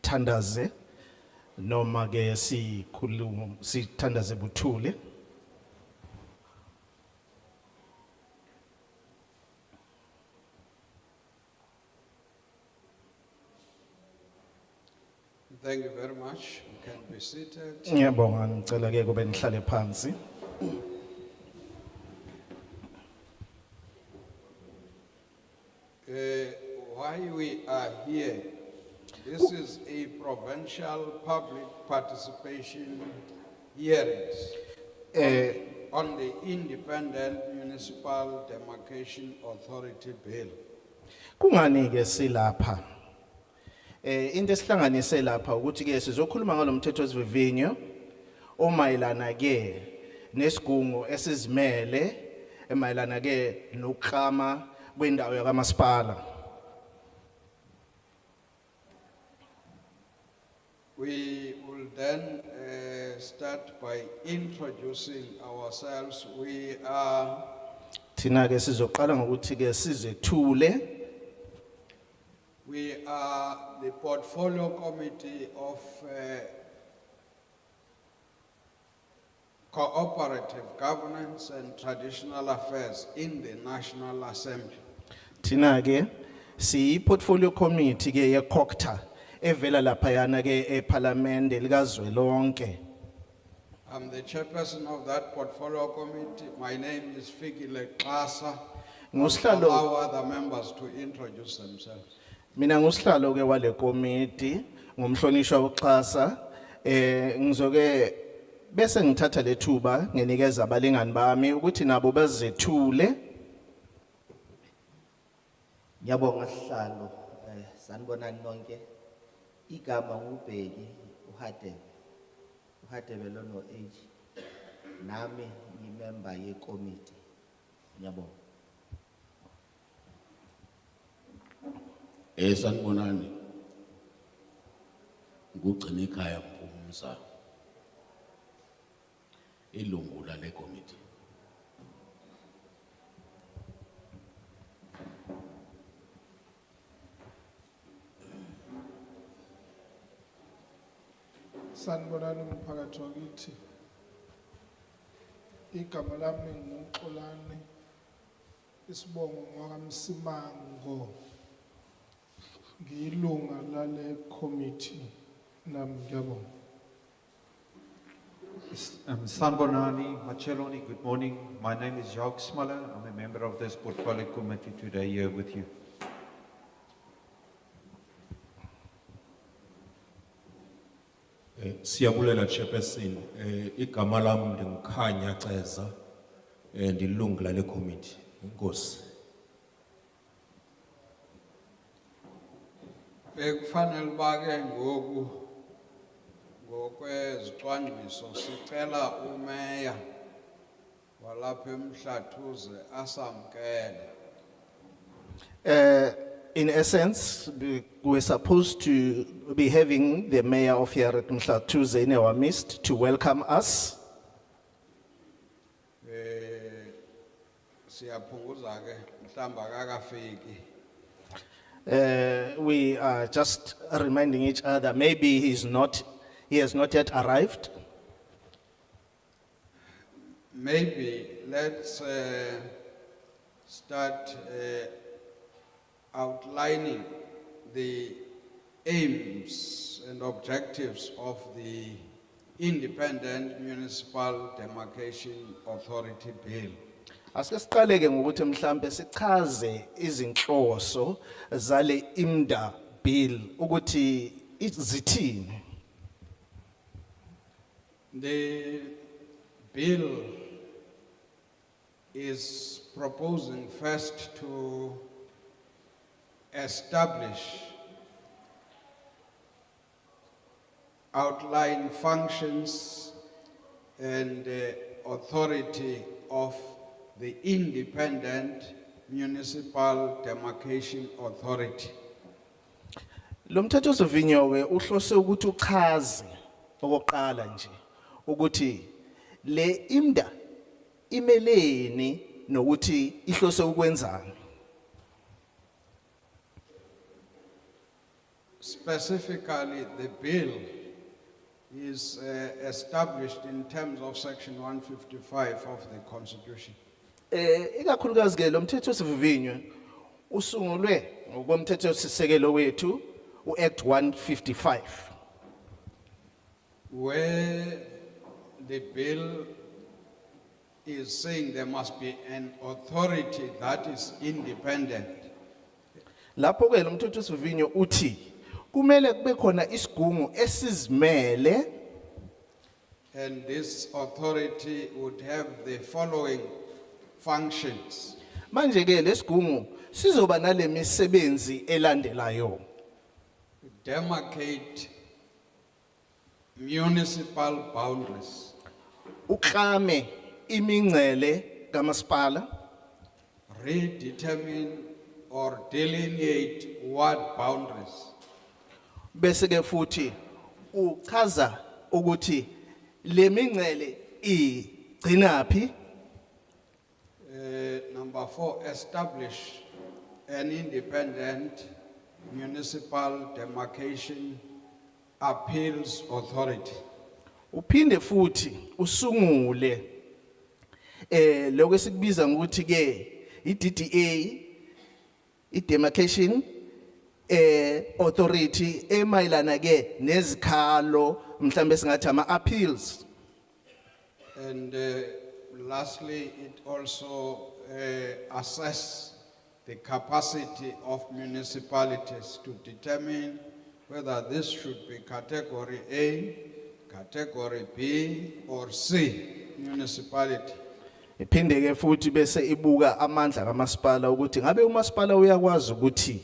sithandaze noma ke sithandaze buthule. Thank you very much. You can be seated. Ngiyabonga ngicela ke kube nihlale phansi. Why we are here, this is a provincial public participation hearings on the Independent Municipal Demarcation Authority Bill. Kungani ke silapha? Into esihlanganise lapha ukuthi ke sizokhuluma ngalomthetho wesivivinyo omayelana ke nesigungu esizimele emayelana ke nokuklama kwendawo yakamasipala. We will then start by introducing ourselves. We are Thina ke sizoqala ngokuthi ke sizethule. We are the Portfolio Committee of Cooperative Governance and Traditional Affairs in the National Assembly. Thina ke si portfolio committee ke ye COGTA evela lapha yana ke eParliament likazwelonke. I'm the chairperson of that Portfolio Committee. My name is Fikile Klasa. Ngusihlalo- Allow other members to introduce themselves. Mina ngusihlalo ke wale committee ngumhlonishwa uXhasa ngizoke bese ngithatha lethuba ngenikeza abalingani bami ukuthi nabo bezethule. Ngiyabonga sihlalo sanibonani nonke igama ngubheki uHatebe lono age nami ngimember ye committee. Ngiyabonga. Sanibonani. Ngugcina ekhaya Mpumza. Ilungu lale committee. Sanibonani umphakathi wakithi. Igama lami nguXolani isibongo ngwakamsimango. Ngiyilunga lale committee nami ngiyabonga. Sanbonani, Macheloni, good morning. My name is Jacques Smaller. I'm a member of this portfolio committee today here with you. Siyabulela chairperson, igama lami ngikhanya Ceza ndilungu lale committee. Inkosi. Bekufanele bake ngoku ngokwezicwangciso sicela umeya walapha eMhlathuze asamkele. In essence, we're supposed to be having the mayor of here at Mhlathuze in our midst to welcome us. Siyaphunguza ke mhlamba akakafiki. We are just reminding each other, maybe he has not yet arrived. Maybe let's start outlining the aims and objectives of the Independent Municipal Demarcation Authority Bill. Asike siqale ke ngokuthi mhlambe sichaze izinhloso zale IMDA bill ukuthi izithini. The bill is proposing first to establish, outline functions and authority of the Independent Municipal Demarcation Authority. Lo mthetho sivinyo ke uhlose ukuthi uchaze okoqala nje ukuthi le IMDA imeleni nokuthi ihlose ukwenzani. Specifically, the bill is established in terms of section 155 of the Constitution. Ikakhulukazi ke lo mthetho sivivinywe usungulwe ngokomthetho sisekelo wethu uAct 155 Where the bill is saying there must be an authority that is independent. lapho ke lo mthetho sivivinywe uthi kumele kube khona isigungu esizimele And this authority would have the following functions. manje ke lesigungu sizoba nalemisebenzi elandelayo Demarcate municipal boundaries, uklame imingcele kamasipala redetermine or delineate ward boundaries, bese ke futhi uchaza ukuthi lemingcele igcinapi number 4, establish an independent municipal demarcation appeals authority. uphinde futhi usungule lokho esikubiza ngokuthi ke iDDA iDemarcation Authority emayilana ke nezikhalo mhlambe singathi ama appeals And lastly, it also assess the capacity of municipalities to determine whether this should be category A, category B, or C municipality. iphinde ke futhi bese ibuka amandla kamasipala ukuthi ngabe umasipala uyakwazi ukuthi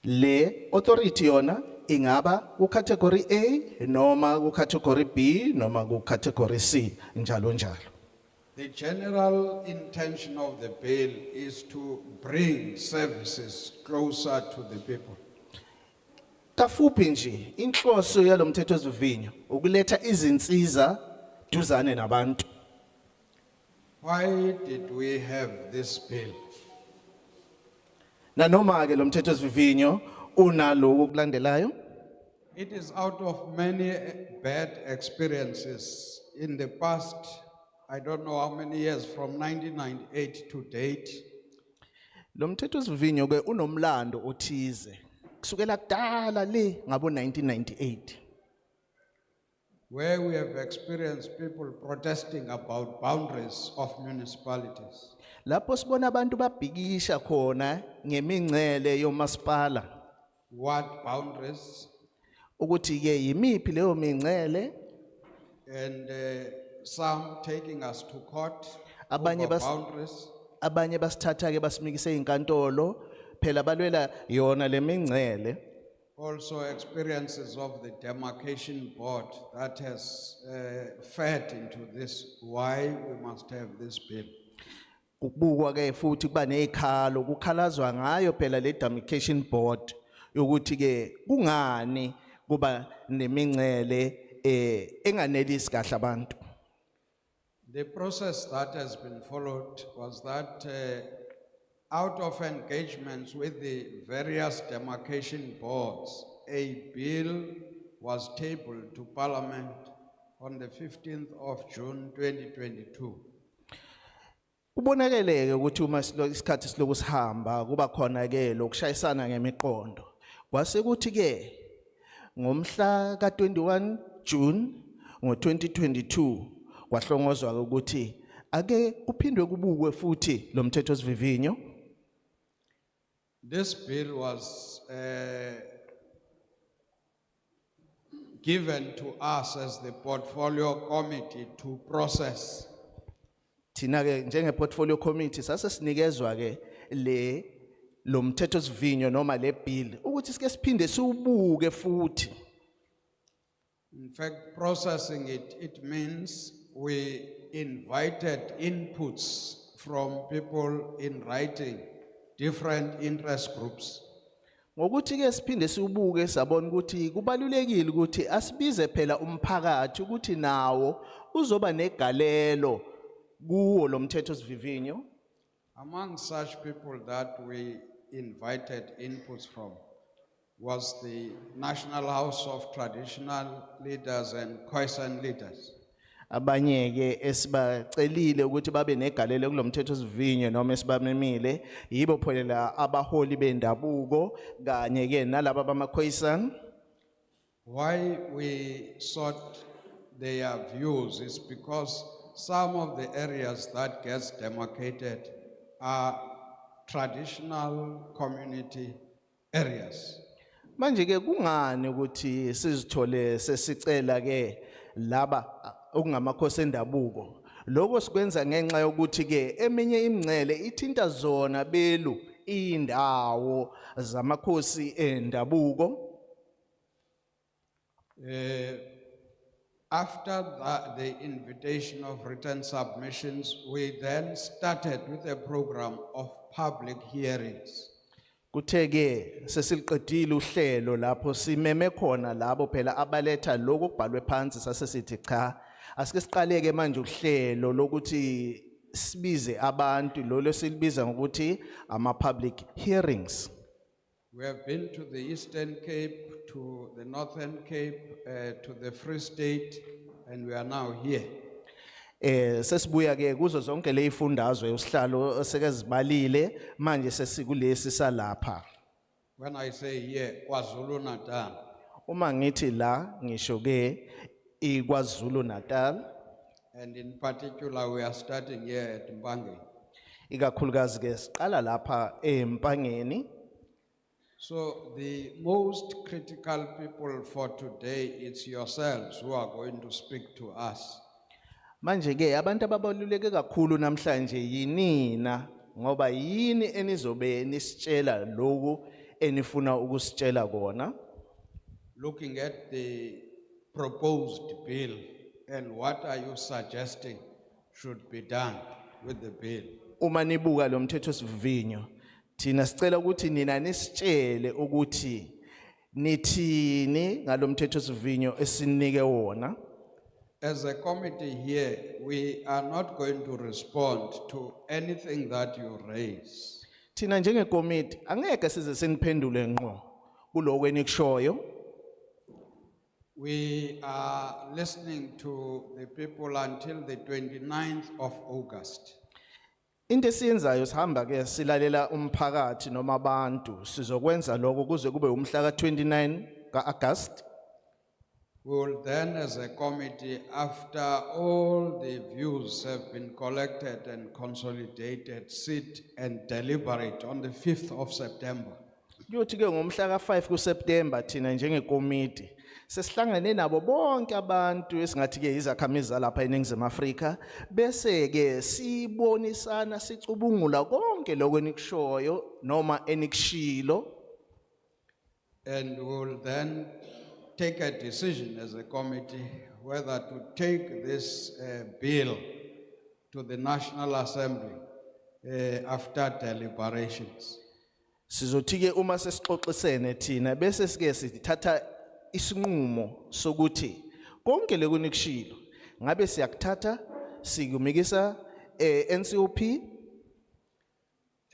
le authority yona ingaba ku category A noma ku category B noma ku category C njalo njalo. The general intention of the bill is to bring services closer to the people. Kafuphi nje inhloso yalomthetho osivivinyo ukuletha izinsiza duzane nabantu. Why did we have this bill? Na noma ke lomthetho osivivinyo unaloku kulandelayo It is out of many bad experiences in the past, I don't know how many years, from 1998 to date. lomthetho osivivinyo ke unomlando othize kusukela kudala le ngabo 1998 Where we have experienced people protesting about boundaries of municipalities. lapho sibona abantu babhikisha khona ngemingcele yomasipala Ward boundaries ukuthi ke yimiphi leyo mingcele and some taking us to court Abanye over bas- boundaries. abanye basithatha ke basimikise inkantolo phela balwela yona lemingcele Also experiences of the Demarcation Board that has fed into this, why we must have this bill. kubukwa ke futhi kuba nezikhalo kukhalazwa ngayo phela le Demarcation Board ukuthi ke kungani kuba nemingcele enganelisi kahle abantu. The process that has been followed was that out of engagements with the various demarcation boards, a bill was tabled to Parliament on the 15th of June 2022. Ubonakele ke ukuthi uma isikhathi siloku sihamba kuba khona ke lokushayisana ngemiqondo. Kwase kuthi ke ngomhla ka21 June ngo2022 kwahlongozwa ukuthi ake kuphindwe kubukwe futhi lo mthetho osivivinyo. This bill was given to us as the portfolio committee to process. Thina ke njenge portfolio committee sase sinikezwa ke lo mthetho osivivinyo noma le bill ukuthi sike siphinde siubuke futhi. In fact, processing it, it means we invited inputs from people in writing, different interest groups. Ngokuthi ke siphinde siubuke sabona ukuthi kubalulekile ukuthi asibize phela umphakathi ukuthi nawo uzoba negalelo kuwo lo mthetho osivivinyo. Among such people that we invited inputs from was the National House of Traditional Leaders and Khoisan Leaders. Abanye ke esibacelile ukuthi babe negalelo kulomthetho sivinyo noma esibamemile yibo pholela abaholi bendabuko kanye ke nalabo bamaKhoisan. Why we sought their views is because some of the areas that gets demarcated are traditional community areas. Manje ke kungani ukuthi sizithole sesicela ke laba okungamakhosi endabuko lokho sikwenza ngenxa yokuthi ke eminye imingcele ithinta zona belu indawo zamakhosi endabuko. After the invitation of written submissions, we then started with a program of public hearings. Kutheke sesiliqedile uhlelo lapho simeme khona labo phela abaletha lokho kubhalwe phansi sasesithi cha asike siqaleke manje uhlelo lokuthi sibize abantu lo silibiza ngokuthi ama public hearings. We have been to the Eastern Cape, to the Northern Cape, to the Free State, and we are now here. Sesibuya ke kuzo zonke le ifundazwe usihlalo sekezibalile manje sesikulesi salapha. When I say here, KwaZulu-Natal, Uma ngithi la ngisho ke iKwaZulu-Natal and in particular, we are starting here at Mbange. ikakhulukazi ke siqala lapha eMpangeni. So the most critical people for today, it's yourselves who are going to speak to us. Manje ke abantu ababaluleke kakhulu namhlanje yinina ngoba yini enizobe nisitshela lokho enifuna ukusitshela kona. Looking at the proposed bill and what are you suggesting should be done with the bill? Uma nibuka lo mthetho sivinyo thina sicela ukuthi nina nisitshele ukuthi nithini ngalomthetho sivinyo esinike wona. As a committee here, we are not going to respond to anything that you raise. Thina njengekomiti angeke size seniphendule ngqo kuloko enikushoyo. We are listening to the people until the 29th of August. Into esiyenzayo sihamba ke silalela umphakathi noma abantu sizokwenza lokho kuze kube umhla ka29 kaAugust. We will then, as a committee, after all the views have been collected and consolidated, sit and deliberate on the 5th of September. Kuyothi ke ngomhla ka5 kuSeptember thina njengekomiti sesihlangane nabo bonke abantu esingathi ke izakhamizi lapha eNingizimu Afrika bese ke sibonisana sicubungula konke lokho enikushoyo noma enikushilo. And we will then take a decision as a committee whether to take this bill to the National Assembly after deliberations. Sizothi ke uma sesixoxisene thina bese sike sithatha isinqumo sokuthi konke lekunikushiilo ngabe siyakuthatha sikumikisa NCOP.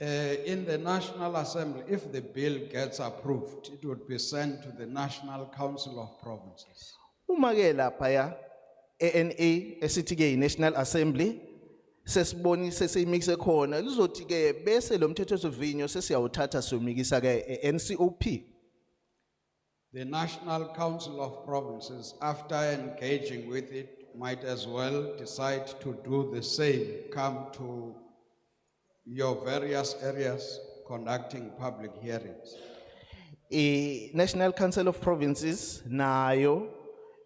In the National Assembly, if the bill gets approved, it would be sent to the National Council of Provinces. Uma ke lapha ya NA esithi ke iNational Assembly sesiboni sesiyimikise khona lizothi ke bese lo mthetho sivinyo sesiyawuthatha somikisa ke NCOP. The National Council of Provinces, after engaging with it, might as well decide to do the same, come to your various areas conducting public hearings. National Council of Provinces nayo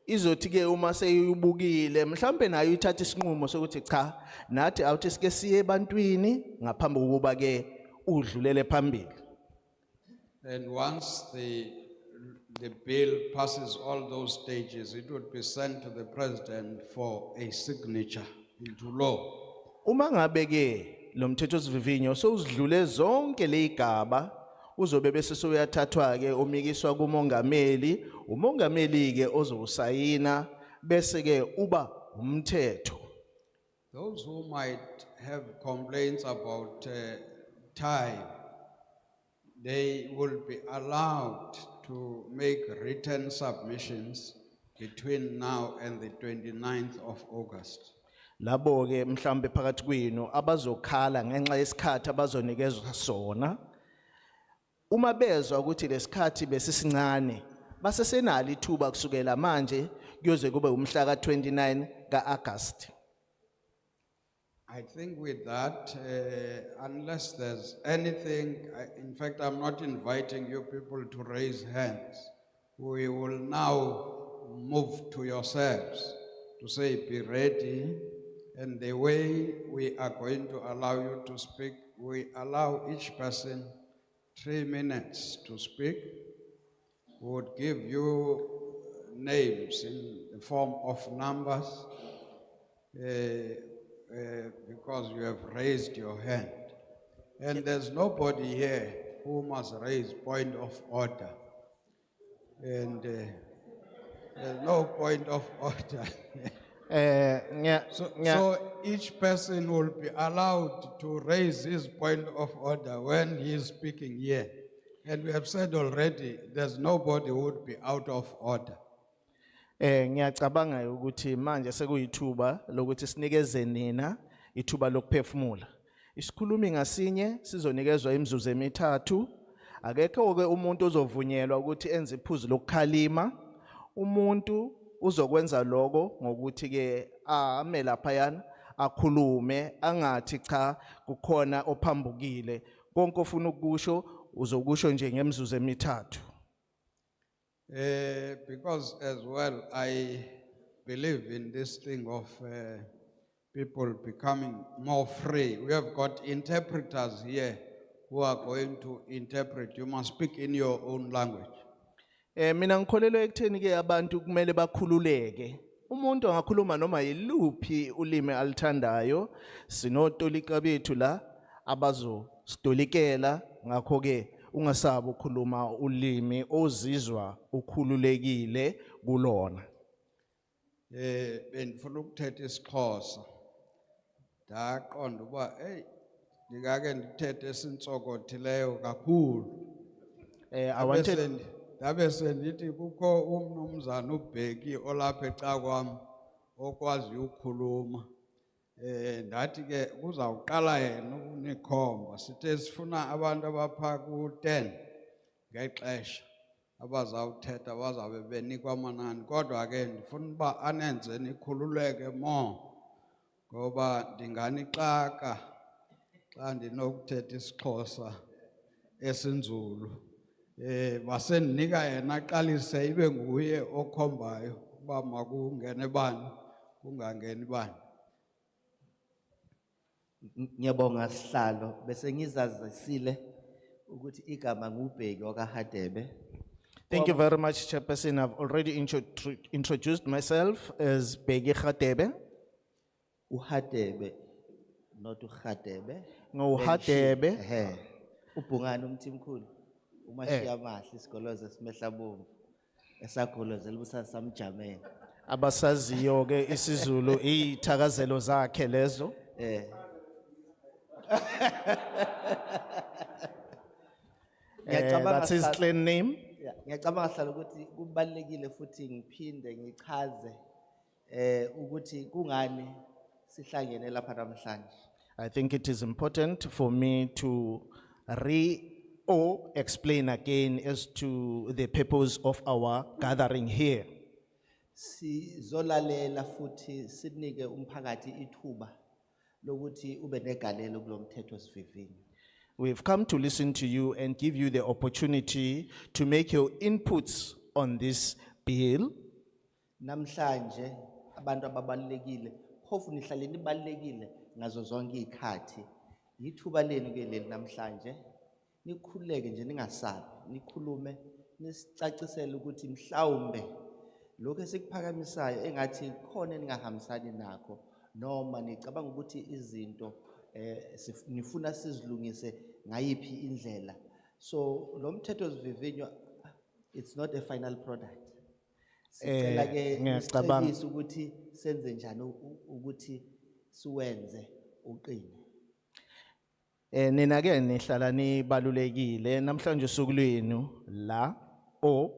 izothi ke uma seyibukile mhlambe nayo ithatha isinqumo sokuthi cha nathi awuthi sike siye ebantwini ngaphambi kokuba ke udlulele phambili. And once the bill passes all those stages, it would be sent to the president for a signature into law. Uma ngabe ke lo mthetho sivivinyo sowudlule zonke lezigaba uzobe bese soyathathwa ke omikiswa kumongameli umongameli ke ozowusayina bese ke uba umthetho. Those who might have complaints about time, they will be allowed to make written submissions between now and the 29th of August. Labo ke mhlambe phakathi kwenu abazokhala ngenxa yesikhathi abazonikezwa sona. Uma bezwa ukuthi lesikhathi besisincane base senalo ithuba kusukela manje kuyoze kube umhla ka29 kaAugust. I think with that, unless there's anything, in fact, I'm not inviting you people to raise hands. We will now move to yourselves to say, be ready. And the way we are going to allow you to speak, we allow each person 3 minutes to speak. We would give you names in the form of numbers. Because you have raised your hand. And there's nobody here who must raise point of order. And there's no point of order. So each person will be allowed to raise his point of order when he is speaking here. And we have said already, there's nobody who would be out of order. Ngiyacabanga ukuthi manje sekuyithuba lokuthi sinikeze nina ithuba lokuphefumula. Isikhulumi ngasinye sizonikezwa imizuzu emithathu. Akekho ke umuntu ozovunyelwa ukuthi enze iphuzu lokukhalima. Umuntu uzokwenza lokho ngokuthi ke ame lapha yana akhulume angathi cha kukhona ophambukile. Konke ofuna ukusho uzokusho nje ngemizuzu emithathu. Because as well, I believe in this thing of people becoming more free. We have got interpreters here who are going to interpret. You must speak in your own language. Mina ngikholelwa ekutheni ke abantu kumele bakhululeke. Umuntu angakhuluma noma yiluphi ulimi alithandayo. Sinotolika bethu la abazostolikela ngakho ke ungasabi ukukhuluma ulimi ozizwa ukhululekile kulona. Bengifuna ukuthetha isiXhosa. Ndaqonda uba hey ngikake ndithethe isinsokothileyo kakhulu. I wanted Ndabe sendithi kukho umnumzana uBheki olapha ecakwami okwazi ukukhuluma. Ndathi ke kuzawuqala yena ukunikhomba sithe sifuna abantu abapha ku10 ngexesha abazawuthetha bazabe benikwa amanani kodwa ke ndifuna uba anenze nikhululeke more ngoba ndinganixaka xa ndinokuthetha isiXhosa esinzulu. Basendinika yena aqalise ibe nguye okhombayo uba makungene bani kungangeni bani. Ngiyabonga sihlalo bese ngizazisile ukuthi igama ngubheki wakaHadebe. Thank you very much, Chairperson. I've already introduced myself as Bheki Hadebe. uHadebe not uHadebe. NgoHadebe. Ubhungani umthimkhulu umashiya mahle isigoloze simehla bomvu esagolozela ubusasa samjamela. Abasaziyo ke isiZulu ithakazelo zakhe lezo. That's his clan name. Ngiyacabanga hlala ukuthi kubalekile futhi ngiphinde ngichaze ukuthi kungani sihlangene lapha namhlanje. I think it is important for me to explain again as to the purpose of our gathering here. Sizolalela futhi sinike umphakathi ithuba lokuthi ube negalelo kulomthetho sivivinyo. We've come to listen to you and give you the opportunity to make your inputs on this bill. Namhlanje abantu ababalekile phofu nihlale nibalekile ngazo zonke izikhathi. Ithuba lenu ke leli namhlanje nikhuleke nje ningasabi nikhulume nisicacisele ukuthi mhlawumbe lokho esikuphakamisayo engathi khona ningahambisani nakho noma nicabanga ukuthi izinto nifuna sizilungise ngayiphi indlela. So lo mthetho sivivinywa it's not a final product. Sicela ke nisicebise ukuthi senze njani ukuthi siwenze uqine. Nina ke nihlala nibalulekile namhlanje usuku lwenu la or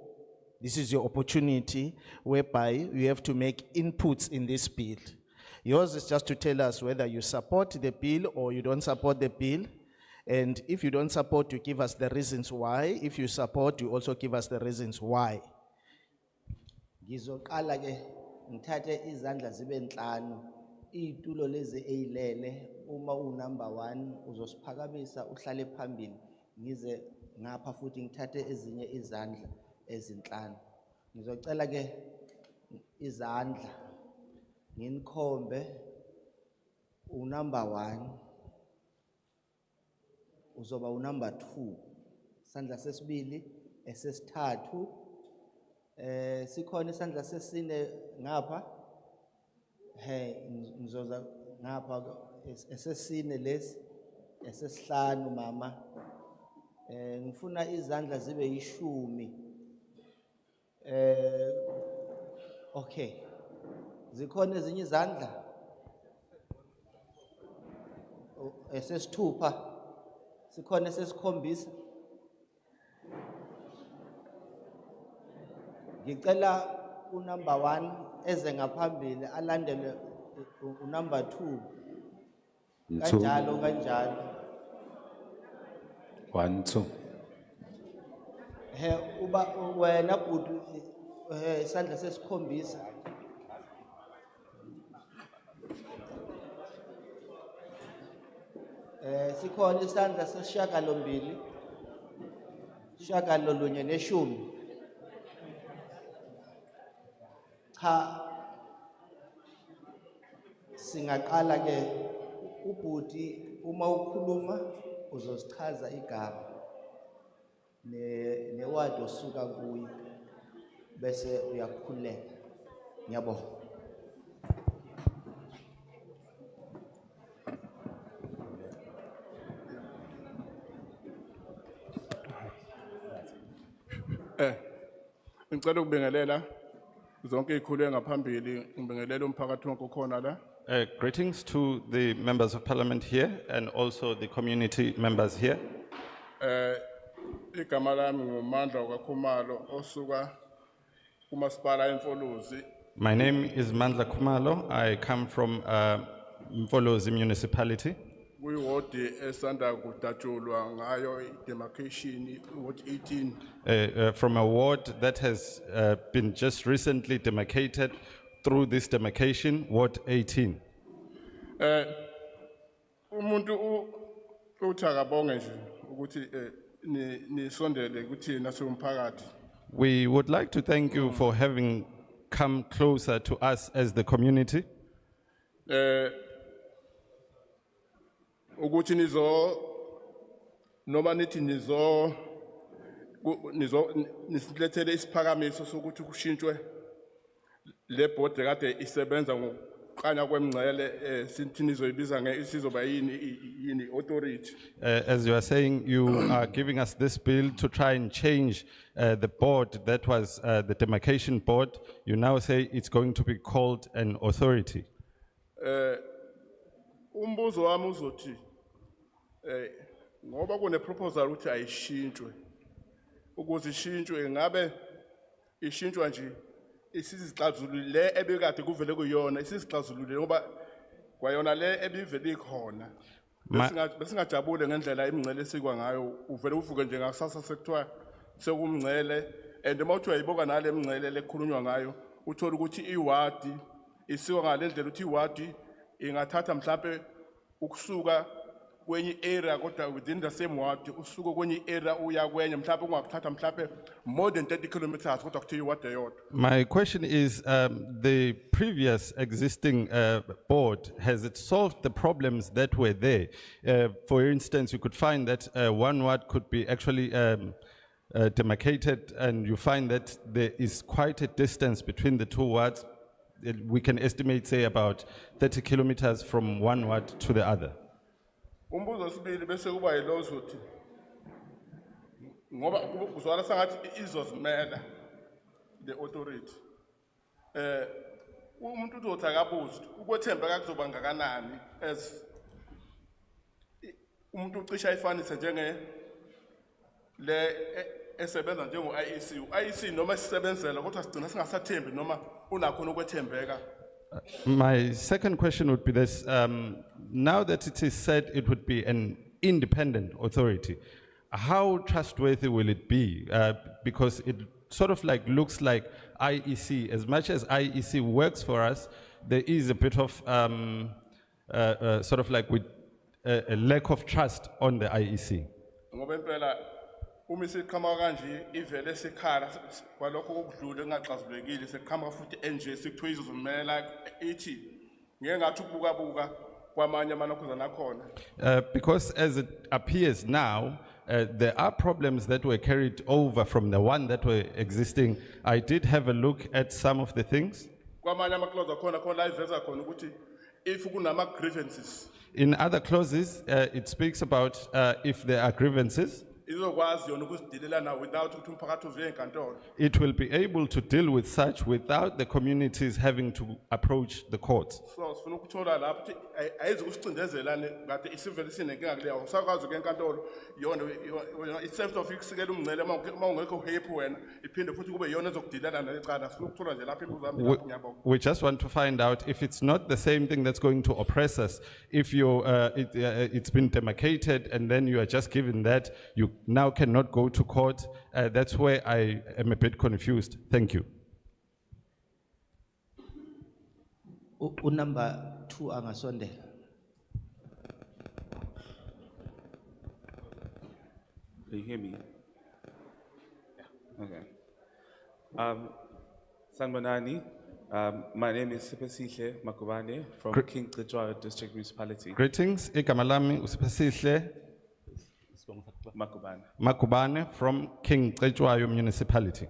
this is your opportunity whereby you have to make inputs in this bill. Yours is just to tell us whether you support the bill or you don't support the bill. And if you don't support, you give us the reasons why. If you support, you also give us the reasons why. Ngizoqala ke ngithathe izandla zibe nhlanu itulo lezi eyilele uma number 1 uzosiphakamisa uhlale phambili ngize ngapha futhi ngithathe ezinye izandla ezinhlanu. Ngizocela ke izandla nginikhombe number 1 uzoba number 2 sandla sesibili esesithathu sikhona isandla sesine ngapha ngizoza ngapha esesine lesi esesihlanu mama ngifuna izandla zibe 10 okay zikhona ezinye izandla esesithupha sikhona esesikhombisa. Ngicela number 1 eze ngaphambili alandele number 2 kanjalo kanjalo. 1, 2. Uba wena bhuti isandla sesikhombisa. Sikhona isandla sesishiyagalombili shagalolunye neshumi. Cha singaqala ke ubhuti uma ukhuluma uzosichaza igama newadi osuka kuyo bese uyakhuleka. Ngiyabonga. Ngicela ukubingelela zonke izikhulu ngaphambili ngibingelela umphakathi wonke okhona la. Greetings to the members of parliament here and also the community members here. Igama lami nguMandla kaKhumalo osuka kuMasipala eMfolozi. My name is Mandla Kumalo. I come from Mfolozi municipality. Kuyiwodi esanda kudatshulwa ngayo demarcation ward 18. From a ward that has been just recently demarcated through this demarcation, Ward 18. Umuntu uthi akabonge nje ukuthi nisondele kuthina siwumphakathi. We would like to thank you for having come closer to us as the community. Ukuthi noma nithi nisilethele isiphakamiso sokuthi kushintshwe le board kade isebenza ngokuqanya kwemngcele sithi nizoyibiza isizoba yini authority. As you are saying, you are giving us this bill to try and change the board that was the Demarcation Board. You now say it's going to be called an authority. Umbuzo wami uzothi ngoba kune proposal ukuthi ayishintshwe ukuze ishintshwe ngabe ishintshwa nje isizixazulule le ebekade kuvele kuyona isizixazulule ngoba kwayona le ebivele ikhona besingajabule ngendlela imingcele esikwa ngayo uvele uvuke nje ngakusasa sekuthiwa sekumngcele and mawuthi uyayiboka nale mingcele lekhulunywa ngayo uthola ukuthi iwadi isikwa ngalendlela ukuthi iwadi ingathatha mhlawumbe ukusuka kwenye area kodwa within the same ward usuka kwenye area uya kwenye mhlawumbe ungakuthatha mhlawumbe more than 30 kilometers kodwa kuthiwa iwadi eyodwa. My question is, the previous existing board, has it solved the problems that were there? For instance, you could find that one ward could be actually demarcated and you find that there is quite a distance between the two wards. We can estimate, say, about 30 kilometers from one ward to the other. Umbuzo sibili bese kuba yilozo uthi ngoba uzwala sangathi izozimela the authority umuntu uzothi akabuza ukwethembeka kuzoba ngakanani as umuntu ucisha ifanise njenge le esebenza njengo-IEC, u-IEC noma sisebenzela kodwa sigcina singasathembi noma unakhona ukwethembeka. My second question would be this, now that it is said it would be an independent authority, how trustworthy will it be? Because it sort of like looks like IEC, as much as IEC works for us, there is a bit of sort of like with a lack of trust on the IEC. Ngoba impela uma isiqhama kanje ivele esikhala kwalokho okudlule engaxazulekile seqhama futhi enje sikuthiwa izozimela ithi ngeke ngathi ukubuka kwamanye amanokhuzana akhona. Because as it appears now, there are problems that were carried over from the one that were existing. I did have a look at some of the things. Kwamanye amaclause akhona khona la iveza khona ukuthi if kunama grievances In other clauses, it speaks about if there are grievances, izokwazi yona ukuzidelela without ukuthi umphakathi uze enkantolo. it will be able to deal with such without the communities having to approach the courts. So sifuna ukuthola lapho ukuthi ayizi kusicindezelane kade isivele sinenkinga kule awusakwazi ukuya enkantolo yona itself of ikusikela umngcele uma ungekho happy wena iphinde futhi kube yona ezokudelela nalecala sifuna ukuthola nje lapho imbuzo yami ngiyabonga. We just want to find out if it's not the same thing that's going to oppress us. If it's been demarcated and then you are just given that, you now cannot go to court. That's where I am a bit confused. Thank you. Number 2 angasondela. Can you hear me? Yeah. Okay. Sanbonani, my name is Sipesihle Makubane from King Kejwayo District Municipality. Greetings, igama lami uSipesihle Makubane. Makubane from King Kejwayo Municipality.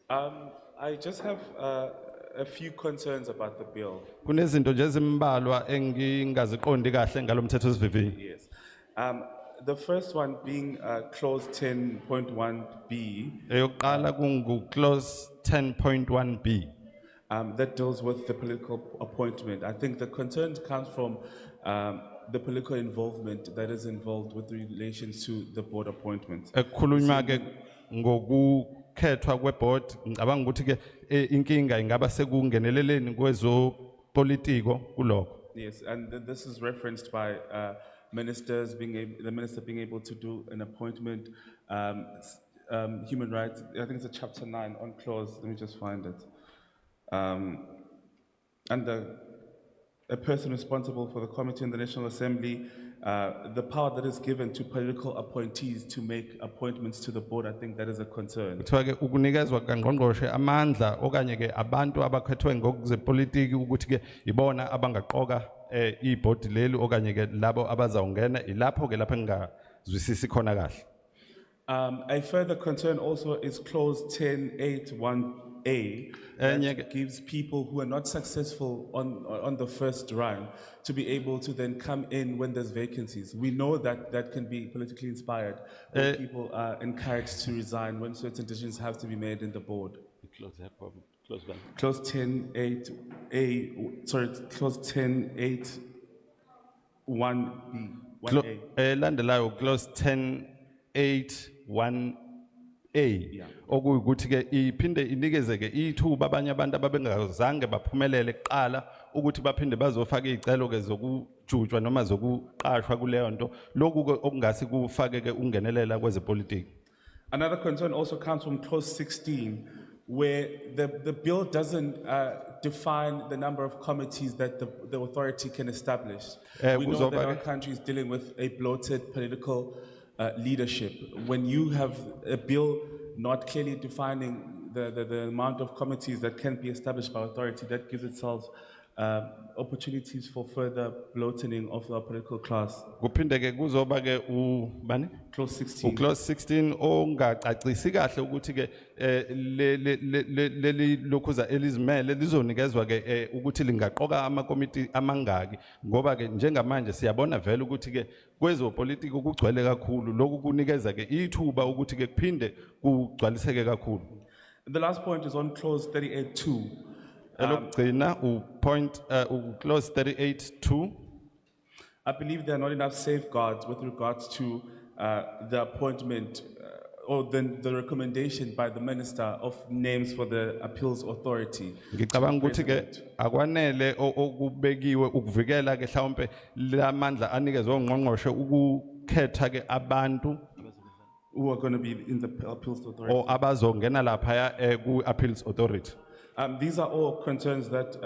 I just have a few concerns about the bill. Kunezinto nje ezimbalwa engingaziqondi kahle ngalomthethosivivinyo. Yes. The first one being clause 10.1B. Eyokuqala kungu clause 10.1B. That deals with the political appointment. I think the concern comes from the political involvement that is involved with relations to the board appointment. Ekhulunywa ke ngokukhethwa kweboard, ngicabanga ukuthi ke inkinga ingaba sekungeneleleni kwezopolitiko kuloko. Yes, and this is referenced by ministers the minister being able to do an appointment, human rights. I think it's a chapter 9 on clause. Let me just find it. And a person responsible for the committee in the National Assembly, the power that is given to political appointees to make appointments to the board, I think that is a concern. Kuthiwa ke ukunikezwa kangqongqoshe amandla okanye ke abantu abakhethwe ngokuzepolitiki ukuthi ke ibona abangaqoka ibhodi leli okanye ke labo abazawungena ilapho ke lapho engazwisisi khona kahle. A further concern also is clause 10.8.1A that gives people who are not successful on the first run to be able to then come in when there's vacancies. We know that that can be politically inspired, when people are encouraged to resign when certain decisions have to be made in the board. Clause 10.8A, sorry, clause 10.8.1B, 1A. Landelayo clause 10.8.1A. Okuyukuthi ke iphinde inikeze ke ithuba abanye abantu ababengazange baphumelele kuqala ukuthi baphinde bazofaka izicelo ke zokujutshwa noma zokuqashwa kuleyo nto lokhu ke okungasi kufake ke ungenelela kwezepolitiki. Another concern also comes from clause 16, where the bill doesn't define the number of committees that the authority can establish. We know that our country is dealing with a bloated political leadership. When you have a bill not clearly defining the amount of committees that can be established by authority, that gives itself opportunities for further bloating of our political class. Kuphinde ke kuzoba ke bani? Clause 16. Clause 16 ongacacisi kahle ukuthi ke leli lokhuza elizimele lizonikezwa ke ukuthi lingaqoka amakomiti amangaki ngoba ke njengamanje siyabona vele ukuthi ke kwezopolitiki kugcwele kakhulu lokhu kunikeza ke ithuba ukuthi ke kuphinde kugcwaliseke kakhulu. The last point is on clause 38.2. Elokugcina point clause 38.2. I believe there are not enough safeguards with regards to the appointment or then the recommendation by the minister of names for the appeals authority. Ngicabanga ukuthi ke President. akwanele okubekiwe ukuvikela ke mhlawumbe lamandla anikezwe ongqongqoshe ukukhetha ke abantu Who are going to be in the appeals authority. o abazongena lapha ku appeals authority. These are all concerns that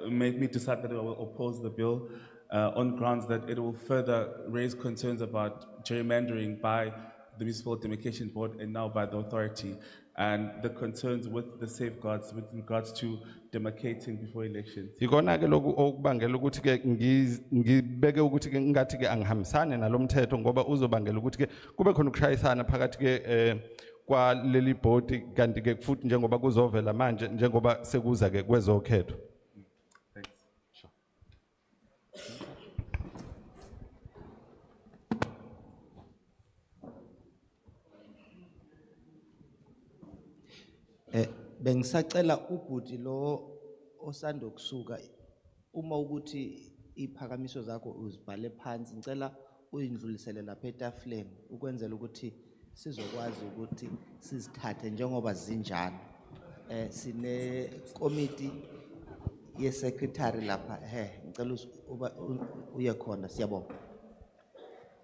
made me decide that I will oppose the bill on grounds that it will further raise concerns about gerrymandering by the Municipal Demarcation Board and now by the authority, and the concerns with the safeguards with regards to demarcating before elections. Ikona ke lokhu okubangela ukuthi ke ngibeke ukuthi ke ngathi ke angihambisane nalomthetho ngoba uzobangela ukuthi ke kube khona ukushayisana phakathi ke kwa leli board kanti ke futhi njengoba kuzovela manje njengoba sekuza ke kwezokhetho. Thanks. Bengisacela ubhuti lo osanda kusuka uma ukuthi iphakamiso zakho uzibhale phansi ngicela uyindlulisele lapha etafuleni ukwenzela ukuthi sizokwazi ukuthi sizithathe njengoba zinjalo. Sine committee ye secretary lapha ngicela uye khona siyabonga.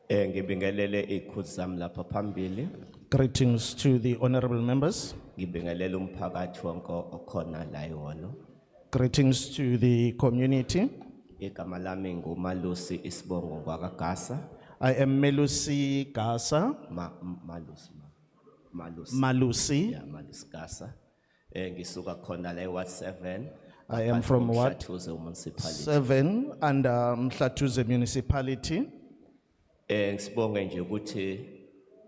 Ngibingelele ikhuthu zami lapha phambili. Greetings to the honorable members. Ngibingelele umphakathi wonke okhona la yona. Greetings to the community. Igama lami nguMalusi Isibongo ngwakagasa. I am Melusi Gasa. Malusi. Yeah, Malusi Gasa. Ngisuka khona la Ward 7. I am from Ward Mhlathuze Municipality. 7 under Mhlathuze Municipality. Ngisibonge nje ukuthi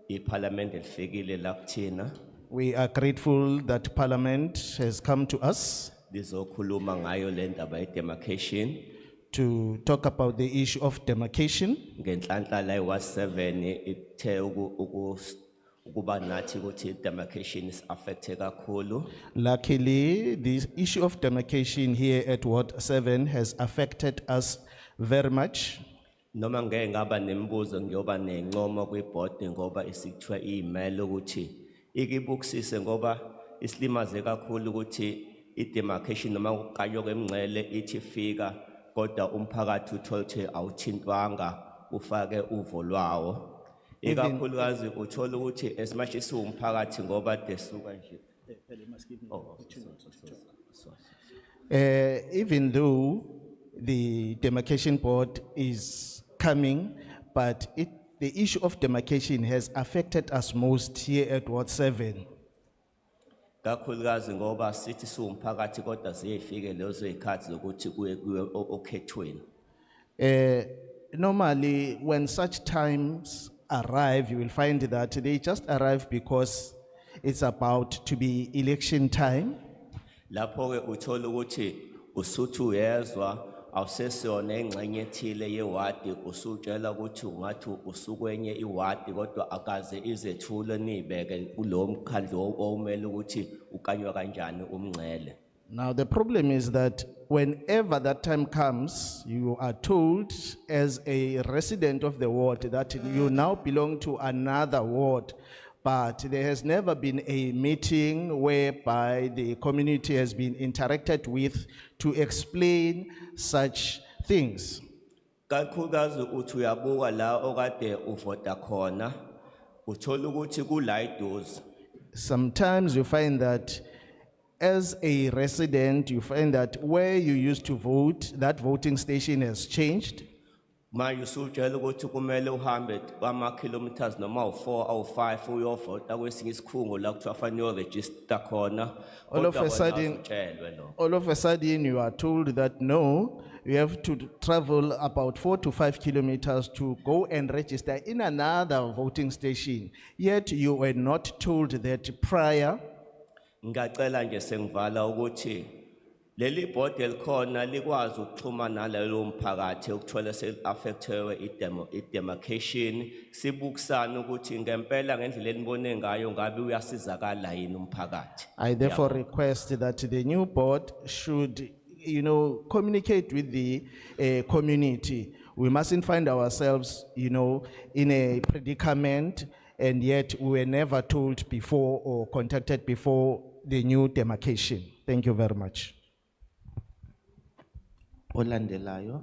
iParliament lifikile la kuthina. We are grateful that Parliament has come to us Lizokhuluma ngayo le ndaba demarcation. to talk about the issue of demarcation. Ngenhlanhla la Ward 7 ithe ukuba nathi ukuthi demarcation is affected kakhulu. Luckily, the issue of demarcation here at Ward 7 has affected us very much. Noma ngeke ngaba nemibuzo ngiyoba nencomo kwiboard ngoba isikuthiwa email ukuthi ikibukisise ngoba islimaze kakhulu ukuthi idemarcation noma ukukanywa kwemngcele ithi fika kodwa umphakathi uthola awuthintwanga ufake uvo lwawo. Ikakhulukazi uthola ukuthi as much as umphakathi ngoba desuka nje. Even though the demarcation board is coming, but the issue of demarcation has affected us most here at Ward 7. Kakhulukazi ngoba sithi siwumphakathi kodwa ziyefike lezo izikhathi zokuthi kuye okhethweni. Normally, when such times arrive, you will find that they just arrive because it's about to be election time. Lapho ke uthola ukuthi usuthi uyezwa awusesiyona engxenye ethile yewadi usutshela ukuthi ungathi usukwenye iwadi kodwa akaze izethule nibeke kulo mkhandlo omele ukuthi ukanywa kanjani umngcele. Now, the problem is that whenever that time comes, you are told as a resident of the ward that you now belong to another ward, but there has never been a meeting whereby the community has been interacted with to explain such things. Kakhulukazi uthi uyabuka la okade uvota khona uthola ukuthi kulaydos. Sometimes you find that as a resident, you find that where you used to vote, that voting station has changed. Manje usutshela ukuthi kumele uhambe ama kilometers noma u4 or 5 uyovota kwesinye isikhungo la kuthiwa fanele uregister khona. All of a sudden, you are told that no, you have to travel about 4 to 5 kilometers to go and register in another voting station. Yet you were not told that prior. Ngacela nje sengivala ukuthi leli board elikhona likwazi ukuxhuma nalelo mphakathi ukuthola affected demarcation sibukisana ukuthi ngempela ngendlela enibone ngayo ngabe uyasizakala yini umphakathi. I therefore request that the new board should, communicate with the community. We mustn't find ourselves, in a predicament and yet we were never told before or contacted before the new demarcation. Thank you very much. Olandelayo.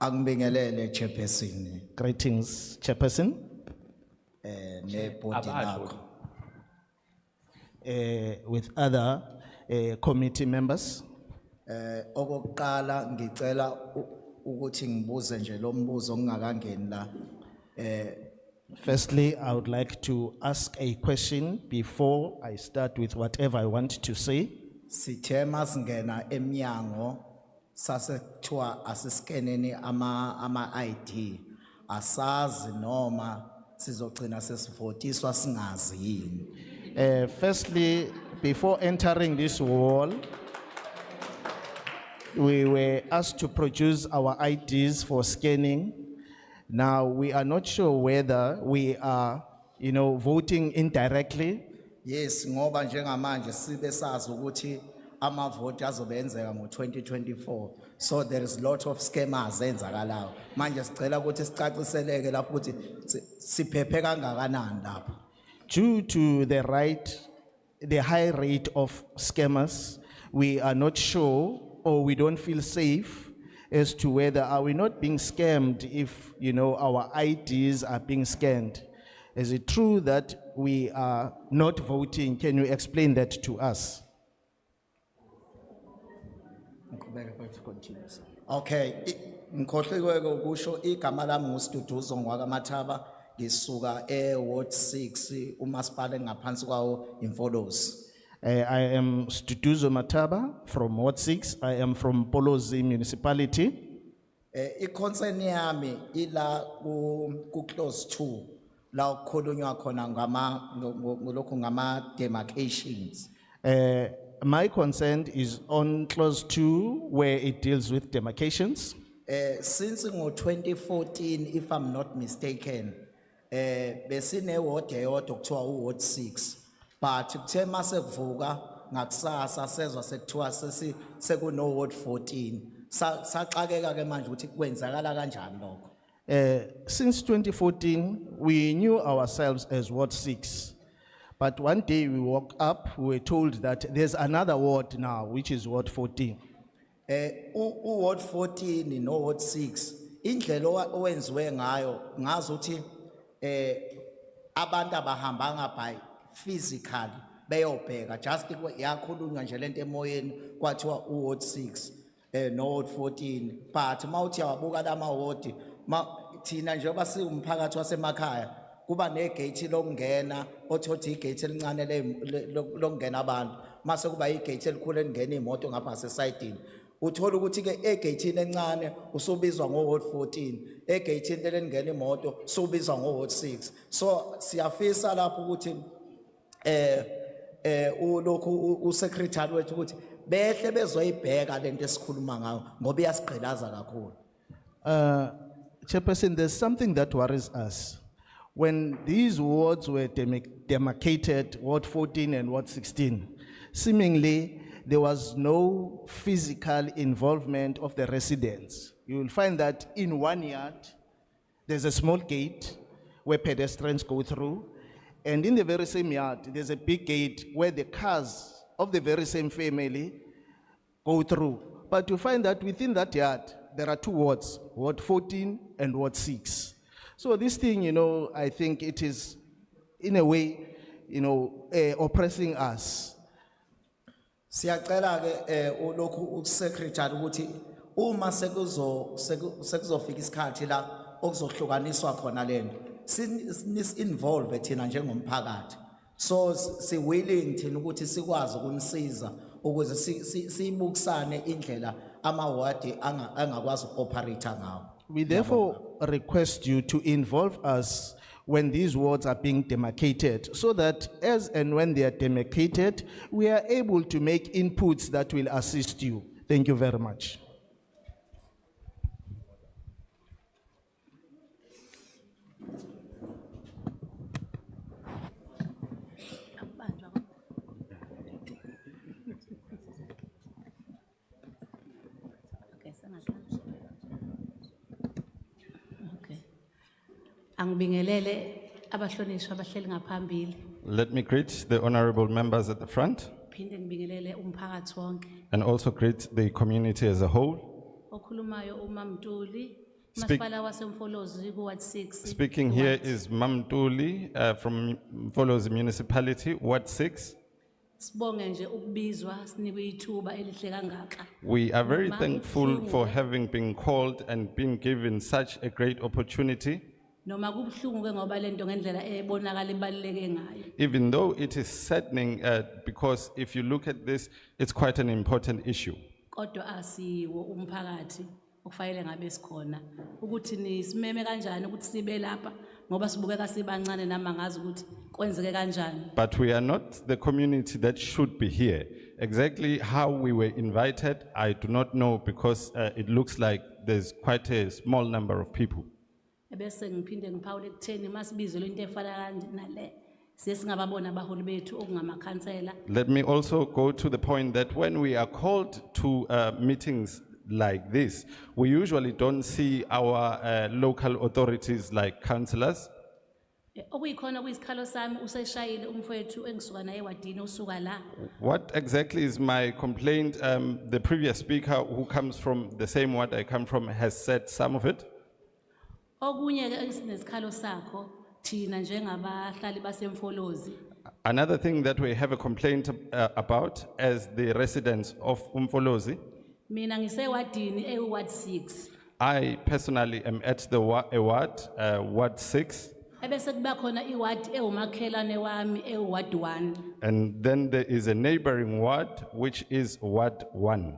Angibingelele chairperson Greetings, Chairperson, nebhodi lakho. with other committee members. Okokuqala ngicela ukuthi ngibuze nje lo mbuzo ngingakangeni la. Firstly, I would like to ask a question before I start with whatever I want to say. Sithe masingena emnyango sasekuthiwa asiskeneni ama ID asazi noma sizogcina sesivotiswa singazi yini. Firstly, before entering this wall, we were asked to produce our IDs for scanning. Now, we are not sure whether we are, voting indirectly. Yes, ngoba njengamanje sibe sazi ukuthi amavoti azobenzeka ngo-2024. So there is a lot of scammers enzakalayo. Manje sicela ukuthi sicaciseleke lapho ukuthi siphephe kangakanani lapho. Due to the high rate of scammers, we are not sure or we don't feel safe as to whether are we not being scammed if, our IDs are being scanned. Is it true that we are not voting? Can you explain that to us? Okay, ngikhohliwe ukusho igama lami nguSiduduzo ngwakaMathaba ngisuka Ward 6 umasipala engaphansi kwawo Imfolozi. I am Stutuzo Mataba from Ward 6. I am from Polozi Municipality. I-concern yami ila ku clause 2 la kukhulunywa khona ngama demarcations. My concern is on clause 2 where it deals with demarcations. Since ngo-2014, if I'm not mistaken, besine ward eyodwa kuthiwa u-Ward 6. But kuthe mase kuvuka ngakusasa sezwa sekuthiwa sekuno Ward 14. Saxakeka ke manje ukuthi kwenzakala kanjani lokho. Since 2014, we knew ourselves as Ward 6. But one day we woke up, we were told that there's another ward now, which is Ward 14. Ward 14 no Ward 6 indlela owenziwe ngayo ngazi ukuthi abantu abahambanga by physically beyobheka just yakhulunywa nje lento emoyeni kwathiwa uWard 6 no Ward 14 but mawuthi yawabuka lama ward thina njengoba siwumphakathi wasemakhaya kuba negate lokungena othothi igate elincane lokungena abantu mase kuba igate elikhulu elingena imoto ngapha sesayidini uthola ukuthi ke egatini encane usubizwa ngo-Ward 14 egatini elingena imoto usubizwa ngo-Ward 6 so siyafisa lapho ukuthi ulokhu usecretary wethu ukuthi behle bezoyibheka lento esikhuluma ngayo ngoba iyasigqilaza kakhulu. Chairperson, there's something that worries us. When these wards were demarcated, Ward 14 and Ward 16, seemingly there was no physical involvement of the residents. You will find that in one yard, there's a small gate where pedestrians go through, and in the very same yard, there's a big gate where the cars of the very same family go through. But you find that within that yard, there are two wards, Ward 14 and Ward 6. So this thing, I think it is, in a way, oppressing us. Siyacela ke ulokhu uSecretary ukuthi uma sekuzofika isikhathi la okuzohlukaniswa khona lento nis-involve thina njengomphakathi so si willing thina ukuthi sikwazi ukunisiza ukuze sibukisane indlela amawadi angakwazi ukoperate ngawo. We therefore request you to involve us when these wards are being demarcated, so that as and when they are demarcated, we are able to make inputs that will assist you. Thank you very much. Angibingelele abahlonishwa abahleli ngaphambili. Let me greet the honorable members at the front Phinde ngibingelele umphakathi wonke. and also greet the community as a whole. Okhulumayo uMamtuli, Speak- umasipala waseMfolozi ku Ward 6. Speaking here is Mamtuli from Mfolozi Municipality, Ward 6. Sibonge nje ukubizwa sinikwe ithuba elihle kangaka. We are very Noma thankful kubuhlungu, for having been called and been given such a great opportunity, Noma kubuhlungu ke ngoba lento ngendlela ebonakala ibaluleke ngayo. even though it is saddening because if you look at this, it's quite an important issue. Kodwa asiwo umphakathi okufanele ngabe sikhona ukuthi nisimeme kanjani ukuthi sibe lapha ngoba sibukeka sibancane nama ngazi ukuthi kwenzeke kanjani. But we are not the community that should be here. Exactly how we were invited, I do not know because it looks like there's quite a small number of people. Ebese ngiphinde ngiphawule ekutheni masibizelwe into efana kanje nale sesingababona abaholi bethu okungamakhansela. Let me also go to the point that when we are called to meetings like this, we usually don't see our local authorities like councillors. Okuyikhona kuyisikhalo sami useshayile umfowethu engisuka naye ewadini usuka la. What exactly is my complaint? The previous speaker who comes from the same ward I come from has said some of it. Okunye ke esinesikhalo sakho thina njengabahlali baseMfolozi. Another thing that we have a complaint about as the residents of Umfolozi, Mina ngisewadini eWard 6. I personally am at the Ward 6, Ebese kuba khona iward ewumakhelane wami eWard 1. and then there is a neighboring ward which is Ward 1.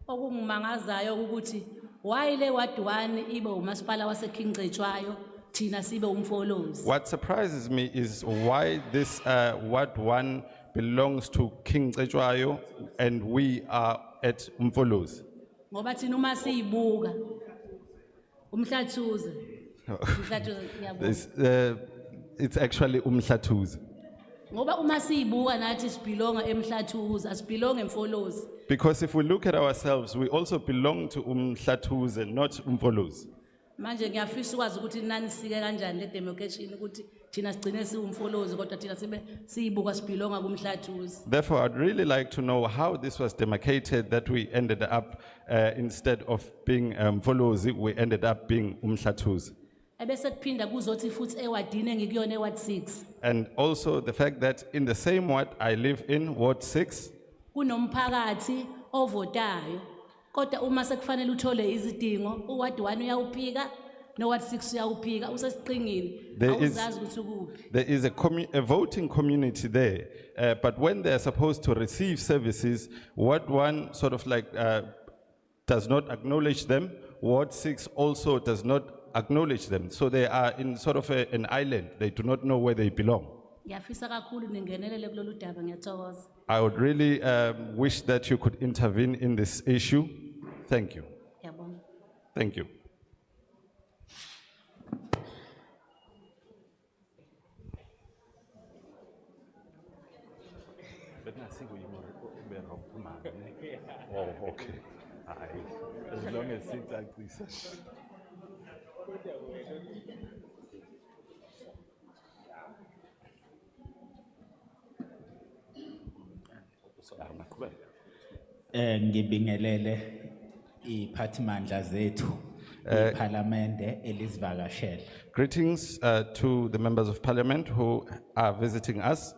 Okungimangazayo ukuthi why le Ward 1 ibe umasipala waseKingcetshwayo thina sibe umfolozi. What surprises me is why this Ward 1 belongs to King Cetshwayo and we are at Umfolozi. Ngoba thina uma siyibuka umhlathuze ngiyabonga. It's actually Umhlatuzi. Ngoba uma siyibuka nathi sibelonga emhlathuze asibelonga emfolozi. Because if we look at ourselves, we also belong to Umhlatuzi, not Umfolozi. Manje ngiyafisa ukwazi ukuthi nani sike kanjani le demarcation ukuthi thina sigcine siwumfolozi kodwa thina sibe siyibuka sibelonga kumhlathuzi. Therefore, I'd really like to know how this was demarcated that we ended up, instead of being Umfolozi, we ended up being Umhlatuzi. Ebese kuphinda kuzothi futhi ewadini engikuyona eWard 6. And also the fact that in the same ward I live in, Ward 6, Kunomphakathi ovotayo. Kodwa uma sekufanele uthole izidingo, uWard 1 uyawuphika, noWard 6 uyawuphika, usesiqingini. There is- Awuzazi ukuthi ukuphi. there is a voting community there, but when they're supposed to receive services, Ward 1 sort of like does not acknowledge them, Ward 6 also does not acknowledge them. So they are in sort of an island, they do not know where they belong. Ngiyafisa kakhulu ningenelele kulolu daba ngiyathokoza. I would really wish that you could intervene in this issue. Thank you. Ngiyabonga. Thank you. Oh, okay. As long as it's like this. Ngibingelele iphathimandla zethu iParliamente elizivakashele. Greetings to the members of parliament who are visiting us.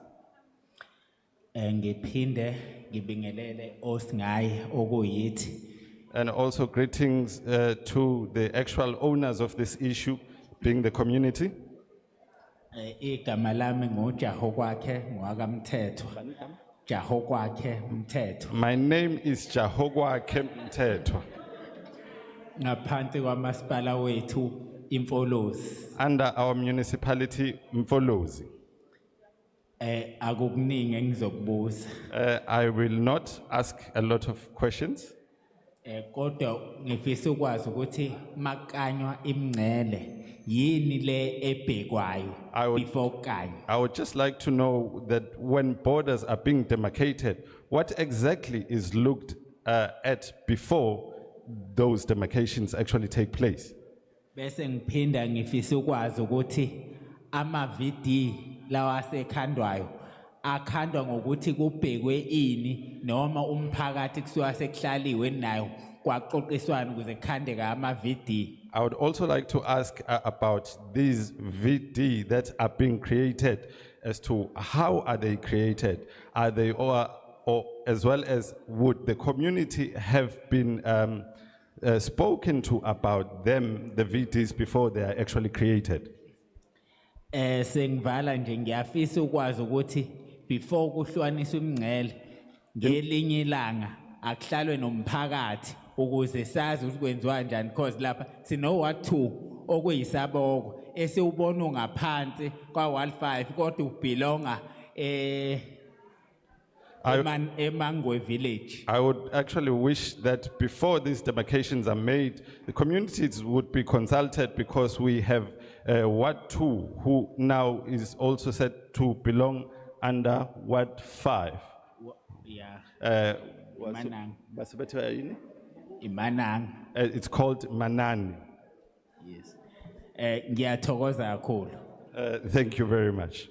Ngiphinde ngibingelele osingayi okuyithi And also greetings to the actual owners of this issue, being the community. igama lami nguJaho kwakhe ngwakamthetho. Jaho kwakhe umthetho. My name is Jahogwa Kemteto. Ngaphansi kwamasipala wethu Imfolozi. Under our municipality, Mfolozi. Akukuningi engizokubuza. I will not ask a lot of questions. Kodwa ngifisa ukwazi ukuthi makanywa imngcele yini le ebhekwayo before kanye. I would just like to know that when borders are being demarcated, what exactly is looked at before those demarcations actually take place? bese ngiphinda ngifisa ukwazi ukuthi ama-VD lawa asekhandwayo akhandwa ngokuthi kubhekwe ini noma umphakathi kusuka sekuhlaliwe nayo kwaxoxiswana ukuze kukhandeke ama-VD. I would also like to ask about these VD that are being created as to how are they created? Are they or as well as would the community have been spoken to about them, the VDs, before they are actually created? Sengivala nje ngiyafisa ukwazi ukuthi before kuhlukaniswa imingcele ngelinye ilanga akuhlalwe nomphakathi ukuze sazi ukuthi kwenziwa kanjani because lapha sino Ward 2 okuyisaboko esiwubona ungaphansi kwa Ward 5 kodwa ubelonga eMangwe village. I would actually wish that before these demarcations are made, the communities would be consulted because we have Ward 2 who now is also said to belong under Ward 5. Yeah. Manang. Imanang. It's called Manani. Yes. Ngiyathokoza kakhulu. Thank you very much.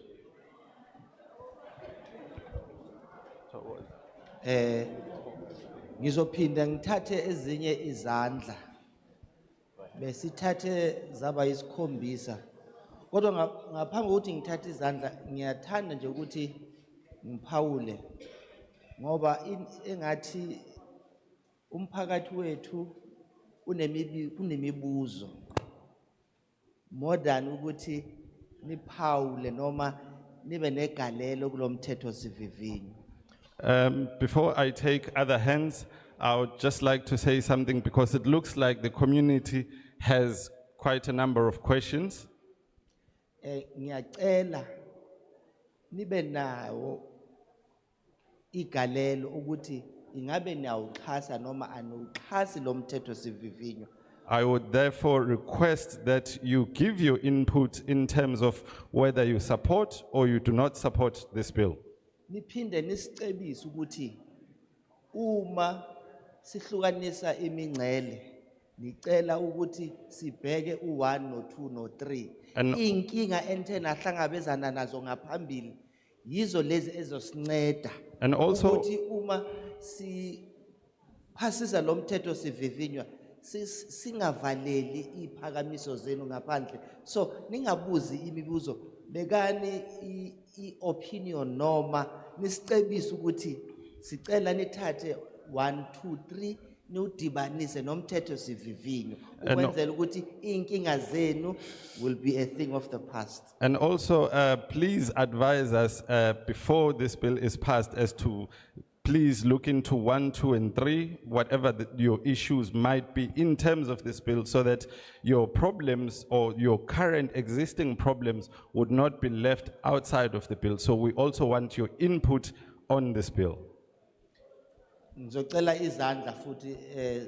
Ngizophinda ngithathe ezinye izandla besithathe zaba isikhombisa kodwa ngaphambi kokuthi ngithathe izandla ngiyathanda nje ukuthi ngiphawule ngoba engathi umphakathi wethu unemibuzo more than ukuthi niphawule noma nibe negalelo kulomthetho sivivinyo. Before I take other hands, I would just like to say something because it looks like the community has quite a number of questions. Ngiyacela nibe nawo igalelo ukuthi ingabe niyawuxhasa noma anuxhasi lo mthetho sivivinyo. I would therefore request that you give your input in terms of whether you support or you do not support this bill. Niphinde nisicebise ukuthi uma sihlukanisa imingcele nicela ukuthi sibheke u1 no2 no3 inkinga entena hlangabezana nazo ngaphambili yizo lezi ezosinceda and also ukuthi uma si phasisa lo mthetho sivivinywa singavaleli iphakamiso zenu ngaphandle so ningabuzi imibuzo bekani opinion noma nisicebisa ukuthi sicela nithathe 1 2 3 niudibanise nomthetho sivivinyo ukwenzela ukuthi inkinga zenu will be a thing of the past. And also please advise us before this bill is passed as to please look into 1, 2 and 3 whatever your issues might be in terms of this bill so that your problems or your current existing problems would not be left outside of the bill. So we also want your input on this bill. Ngizocela izandla futhi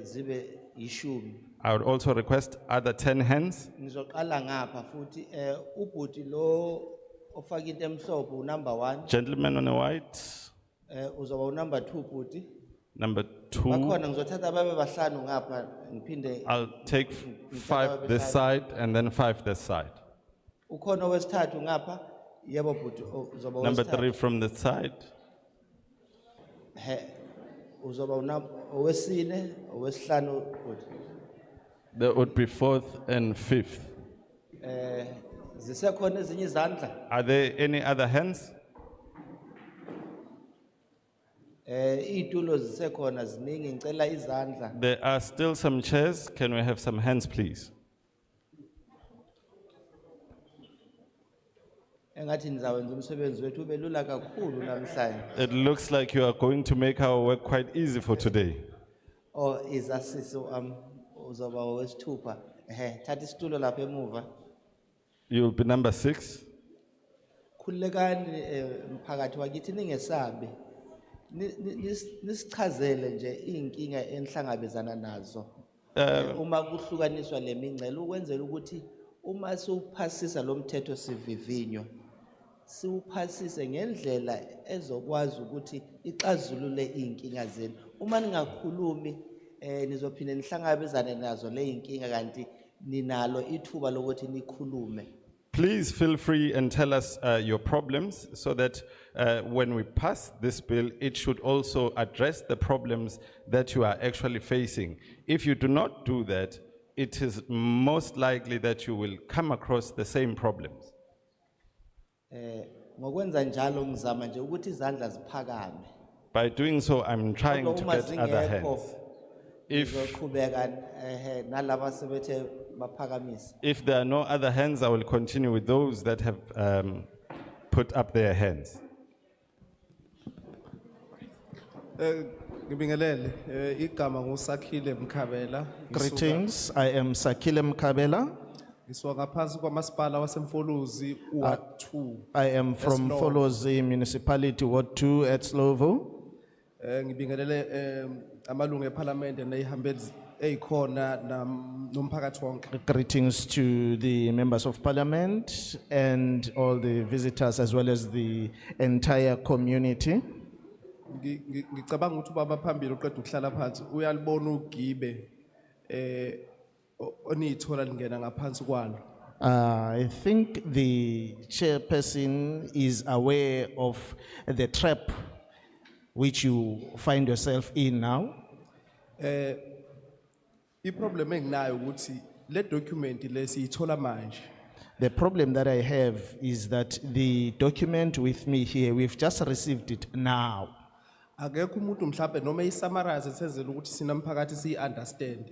zibe ishumi. I would also request other 10 hands. Ngizoqala ngapha futhi ubhuti lo ofaka into emhlophe number 1. Gentleman on the white. Uzoba number 2 bhuti. Number 2. Bakhona ngizothatha babe bahlanu ngapha ngiphinde. I'll take 5 this side and then 5 this side. Ukhona owesithathu ngapha. Yebo bhuti uzoba Number 3 from the side. Uzoba owesine owesihlanu bhuti. There would be 4th and 5th. Zisekhona ezinye izandla? Are there any other hands? Itulo zisekhona ziningi ngicela izandla. There are still some chairs. Can we have some hands, please? Engathi nizawenza umsebenzi wethu ube lula kakhulu namhlanje. It looks like you are going to make our work quite easy for today. Oh, izasiso uzoba owesithupha. Thatha isitulo lapha emuva. You'll be number 6. Khulekani mphakathi wakithi ningesabi. Nisichazele nje inkinga enhlangabezana nazo. Uma kuhlukaniswa lemingcele ukwenzela ukuthi uma siuphasisa lo mthetho sivivinyo siuphasise ngendlela ezokwazi ukuthi ixazulule inkinga zenu. Uma ningakhulumi nizophinde nihlangabezane nazo le inkinga kanti ninalo ithuba lokuthi nikhulume. Please feel free and tell us your problems so that when we pass this bill, it should also address the problems that you are actually facing. If you do not do that, it is most likely that you will come across the same problems. Ngokwenza njalo ngizama nje ukuthi izandla ziphakame. By doing so, I'm trying to Uma get other zingekho, hands. If ngizoqhubeka, nalaba sebethe baphakamise. If there are no other hands, I will continue with those that have put up their hands. Ngibingelele, igama nguSakhile Mkhabela. Greetings, I am Sakile Mkabela. Ngisuka ngaphansi kwamasipala waseMfolozi Ward 2. I am from Eslovo. Folozi Municipality, Ward 2 at Slovo. Ngibingelele amalungu eParliament neyihambeli eyikhona nomphakathi wonke. Greetings to the members of parliament and all the visitors as well as the entire community. Ngicabanga ukuthi ubaba phambili uqeda ukuhlala phansi uyalibona ugibe onithola lingena ngaphansi kwalo. I think the chairperson is aware of the trap which you find yourself in now. I-problem enginayo ukuthi le document lesiyithola manje. The problem that I have is that the document with me here, we've just received it now. Akekho umuntu mhlawumbe noma isummarize esenzela ukuthi sina mphakathi siyi-understand.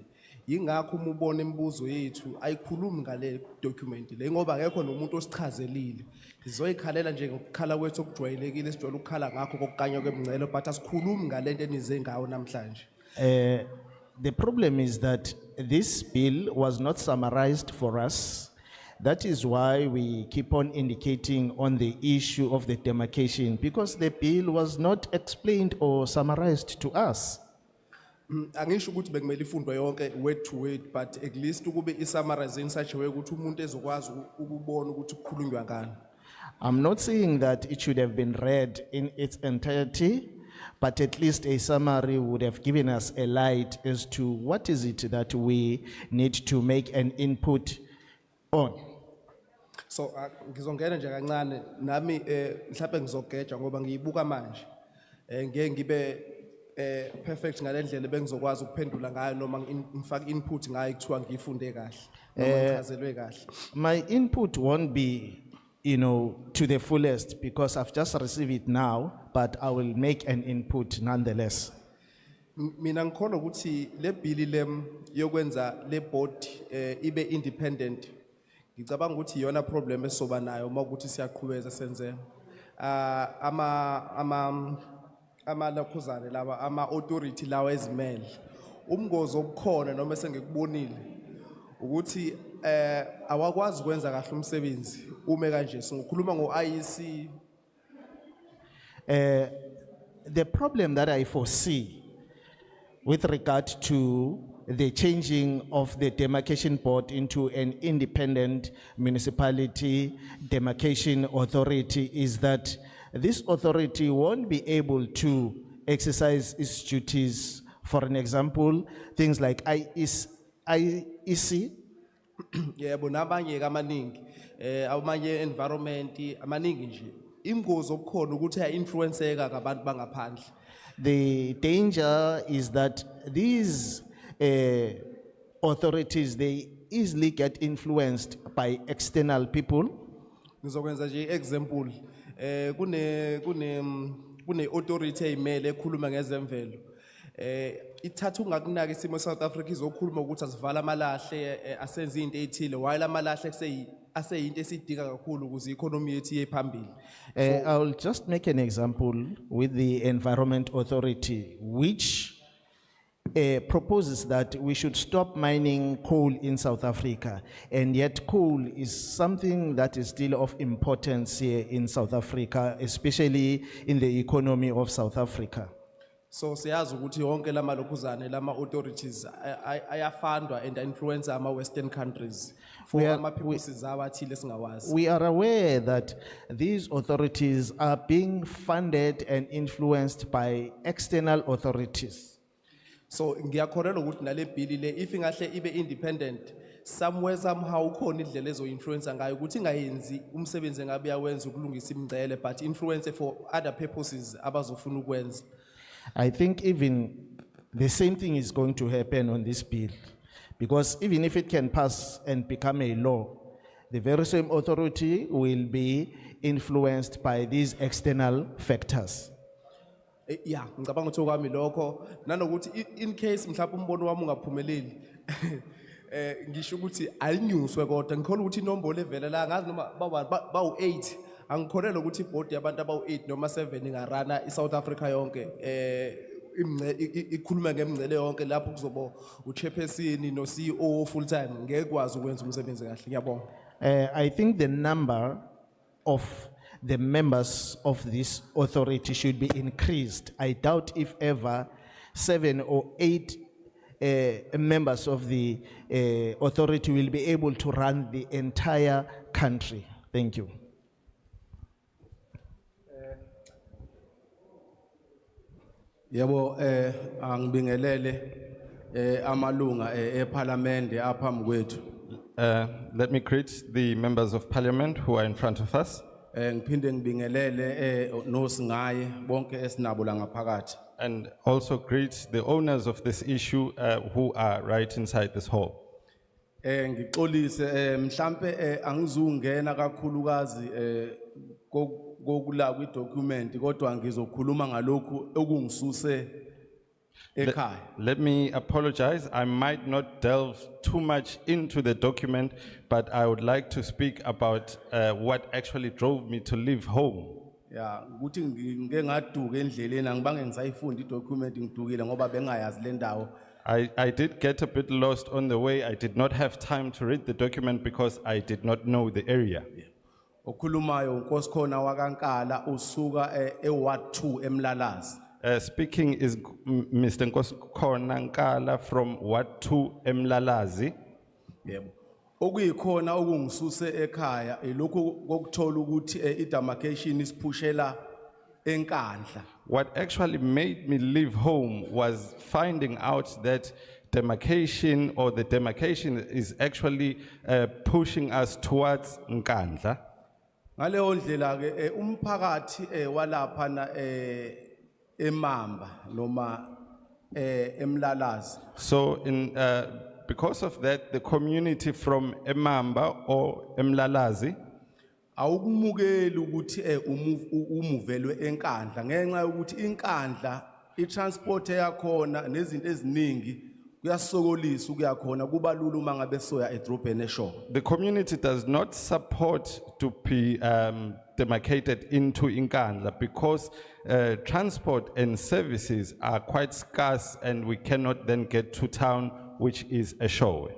Yingakho uma ubona imibuzo yethu ayikhulumi ngale document le ngoba akekho nomuntu osichazelile. Sizoyikhalela nje ngokukhala kwethu okujwayelekile sijwayele ukukhala ngakho kokukanya kwemingcele but asikhulumi ngalento enize ngawo namhlanje. The problem is that this bill was not summarized for us. That is why we keep on indicating on the issue of the demarcation, because the bill was not explained or summarized to us. Angisho ukuthi bekumele ifundwe yonke word to word but at least ukube isummarize in such a way ukuthi umuntu ezokwazi ukubona ukuthi kukhulunywa ngani. I'm not saying that it should have been read in its entirety, but at least a summary would have given us a light as to what is it that we need to make an input on. So ngizongena nje kancane nami mhlawumbe ngizogeja ngoba ngiyibuka manje. Ngeke ngibe perfect ngalendlela bengizokwazi ukuphendula ngayo noma ngifake input ngayo kuthiwa ngifunde kahle noma ngichazelwe kahle. My input won't be, to the fullest because I've just received it now, but I will make an input nonetheless. Mina ngikholwa ukuthi le bill lem yokwenza le board ibe independent. Ngicabanga ukuthi iyona problem esoba nayo uma ukuthi siyaqhubeza senze amalakhuzane laba ama-authority lawa ezimele. Umngozi obukhona noma esengikubonile ukuthi awakwazi ukwenza kahle umsebenzi ume kanje singikhuluma ngo-IEC. The problem that I foresee with regard to the changing of the Demarcation Board into an independent municipality demarcation authority is that this authority won't be able to exercise its duties. For an example, things like IEC. Yebo nabanye kamaningi amanye environment amaningi nje ingozi obukhona ukuthi influenceka ngabantu bangaphandle. The danger is that these authorities, they easily get influenced by external people. Ngizokwenza nje example kune authority eyimele ekhuluma ngezemvelo. Ithatha ungakunaka isimo South Africa izokhuluma ukuthi asivala amalahle asenza into ethile while amalahle aseyinto esidinga kakhulu ukuze economy yethu iye phambili. I will just make an example with the Environment Authority, which proposes that we should stop mining coal in South Africa, and yet coal is something that is still of importance here in South Africa, especially in the economy of South Africa. So siyazi ukuthi yonke lama lokhuzane lama authorities ayafundwa and influence ama western countries for ama purposes abathile singawazi. We are aware that these authorities are being funded and influenced by external authorities. So ngiyakholelwa ukuthi nale bill le if ingahle ibe independent somewhere somehow khona indlela ezo influence ngayo ukuthi ingayenzi umsebenzi engabe yawenza ukulungisa imingcele but influence for other purposes abazofuna ukwenza. I think even the same thing is going to happen on this bill. Because even if it can pass and become a law, the very same authority will be influenced by these external factors. Yeah, ngicabanga ukuthi okwami lokho nanokuthi in case mhlawumbe umbono wami ungaphumeleli ngisho ukuthi alinyuswe kodwa ngikholwa ukuthi inombolo evela la ngazi noma bawu8 angikholelwa ukuthi iboard yabantu abawu8 noma 7 ingarana iSouth Africa yonke ikhuluma ngemingcele yonke lapho kuzoba uchairperson no CEO full time ngeke kwazi ukwenza umsebenzi kahle ngiyabonga. I think the number of the members of this authority should be increased. I doubt if ever 7 or 8 members of the authority will be able to run the entire country. Thank you. Yebo angibingelele amalunga eParliament aphambi kwethu. Let me greet the members of parliament who are in front of us. Ngiphinde ngibingelele nosingaye bonke esinabo la ngaphakathi. And also greet the owners of this issue who are right inside this hall. Ngixolise mhlambe angizungena kakhulukazi kokula kwi document kodwa ngizokhuluma ngalokhu okungisuse ekhaya. Let me apologize. I might not delve too much into the document, but I would like to speak about what actually drove me to leave home. Yeah, ukuthi ngike ngaduka endleleni angibange ngisayifunda idocument ngidukile ngoba bengayazi le ndawo. I did get a bit lost on the way. I did not have time to read the document because I did not know the area. Okhulumayo uNkosikhona wakaNkala usuka eWard 2 eMlalazi. Speaking is Mr. Nkosikhona Nkala from Ward 2 Emlalazi. Yebo. Okuyikhona okungisuse ekhaya lokho kokuthola ukuthi idemarcation isiphushela enkandla. What actually made me leave home was finding out that demarcation or the demarcation is actually pushing us towards Nkandla. Ngaleyo ndlela ke umphakathi walapha na eMamba noma eMlalazi. So because of that, the community from Emamba or Emlalazi awukumukeli ukuthi umuvelwe enkandla ngenxa yokuthi inkandla itransport yakhona nezinto eziningi kuyasokolisa ukuyakhona kuba lula uma ngabe soya edrobheni eshoko. The community does not support to be demarcated into Nkandla because transport and services are quite scarce and we cannot then get to town, which is Eshowe.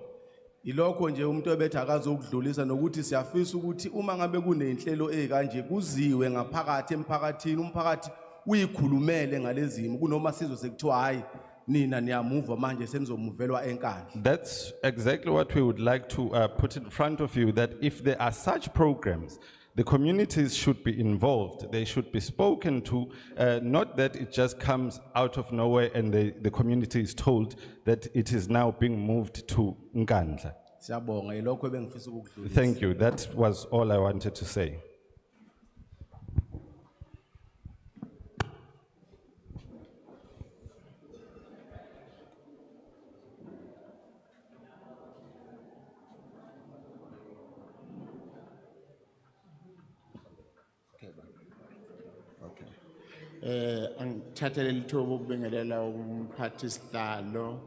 Ilokho nje umuntu ebethu akazokudlulisa nokuthi siyafisa ukuthi uma ngabe kunenhlelo ekanje kuziwe ngaphakathi emphakathini umphakathi uyikhulumele ngalezimo kunoma sizwe sekuthiwa hayi nina niyamuva manje senizomuvelwa enkandla. That's exactly what we would like to put in front of you, that if there are such programs, the communities should be involved. They should be spoken to, not that it just comes out of nowhere and the community is told that it is now being moved to Nkandla. Siyabonga ilokho ebengifisa ukudlulisa. Thank you. That was all I wanted to say. Angithathele lithuba ukubingelela umphathisihlalo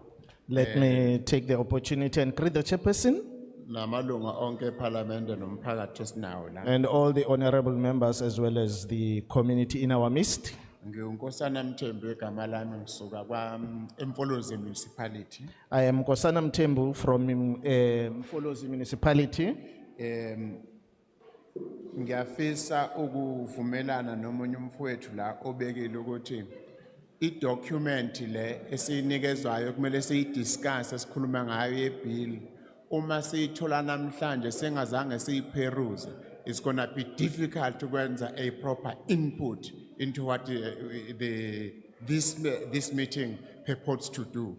Let me take the opportunity and greet the chairperson namalunga onke eParliament nomphakathi esinawo la. and all the honorable members as well as the community in our midst. NginguNkosana Mthembu egama lami ngisuka kwaMfolozi Municipality. I am Nkosana Mthembu from Mfolozi Municipality. Ngiyafisa ukuvumelana nomunye umfowethu la obekile ukuthi idocument le esinikezwayo kumele siyidiscuss esikhuluma ngayo ebill uma siyithola namhlanje sengazange siyiperuze, it's going to be difficult to ukwenza a proper input into what this meeting purports to do.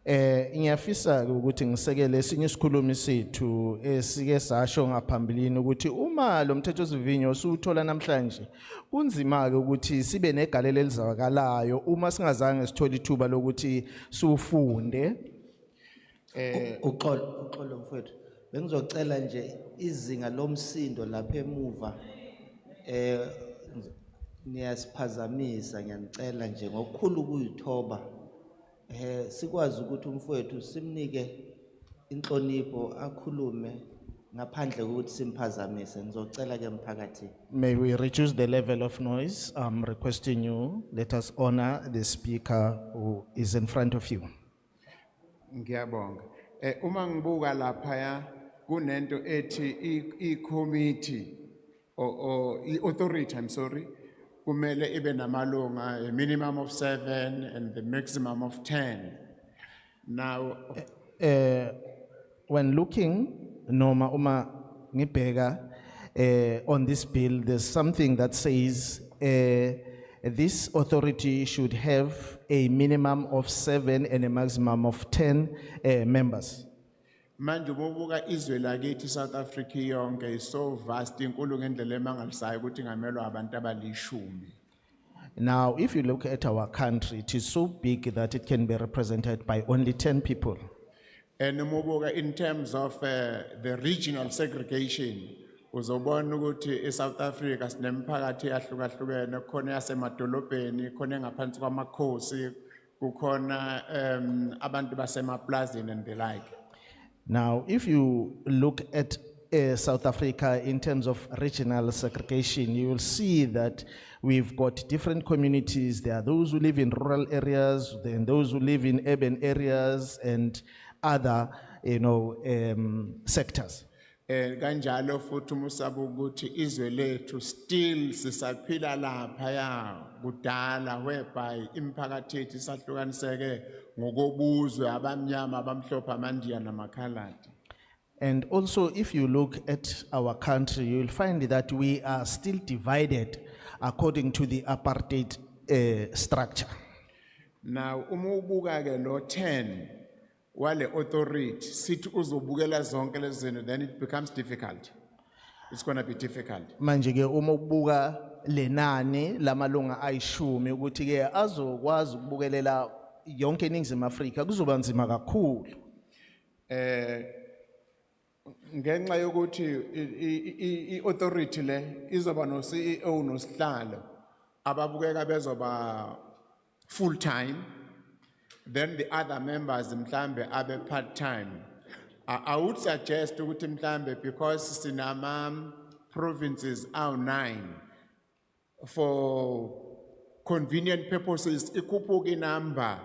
Ngiyafisa ukuthi ngisekele esinye isikhulumi sethu esike sasho ngaphambilini ukuthi uma lo mthethosivivinyo usuthola namhlanje kunzima ke ukuthi sibe negalelo elizakalayo uma singazange sithole ithuba lokuthi siufunde. Uxolo mfowethu, bengizocela nje izinga lomsindo lapha emuva niyasiphazamisa, ngiyanicela nje ngokukhulu ukuyithoba sikwazi ukuthi umfowethu simnike inhlonipho akhulume ngaphandle kokuthi simphazamise. Ngizocela ke mphakathi. May we reduce the level of noise? I'm requesting you, let us honor the speaker who is in front of you. Ngiyabonga. Uma ngibuka lapha ya kunento ethi i-committee or i-authority, I'm sorry, kumele ibe namalunga a minimum of 7 and the maximum of 10. Now, When looking, Noma Uma Ngibega, on this bill, there's something that says this authority should have a minimum of 7 and a maximum of 10 members. manje ubuka izwe lakithi South Africa yonke is so vast inkulu ngendlela emangalisayo ukuthi ngamelwa abantu abalishumi. Now, if you look at our country, it is so big that it can be represented by only 10 people. And ubuka in terms of the regional segregation, uzobona ukuthi eSouth Africa sinemphakathi ahlukahlukene, khona yasemadolobheni, khona ngaphansi kwamakhosi, kukhona abantu basemaplazini and the like. Now, if you look at South Africa in terms of regional segregation, you will see that we've got different communities. There are those who live in rural areas, then those who live in urban areas and other, sectors. Kanjalo futhi umusabu ukuthi izwe lethu still sisaphila lapha ya kudala whereby imiphakathi yethu isahlukaniseke ngokobuzwe abamnyama abamhlophe amandiya namakhaladi. And also, if you look at our country, you will find that we are still divided according to the apartheid structure. Now umubuka ke lo 10 wale authority sithi uzobukela zonke lezinto, then it becomes difficult. It's going to be difficult. Manje ke uma ubuka lenani lamalunga ayishumi ukuthi ke azokwazi ukubukelela yonke iningizimu Afrika kuzoba nzima kakhulu. Ngenxa yokuthi i-authority le izoba no CEO nosihlalo ababukeka bezoba full time, then the other members mhlambe abe part time. I would suggest ukuthi mhlambe because sinama provinces awu 9, for convenient purposes ikhuphuke number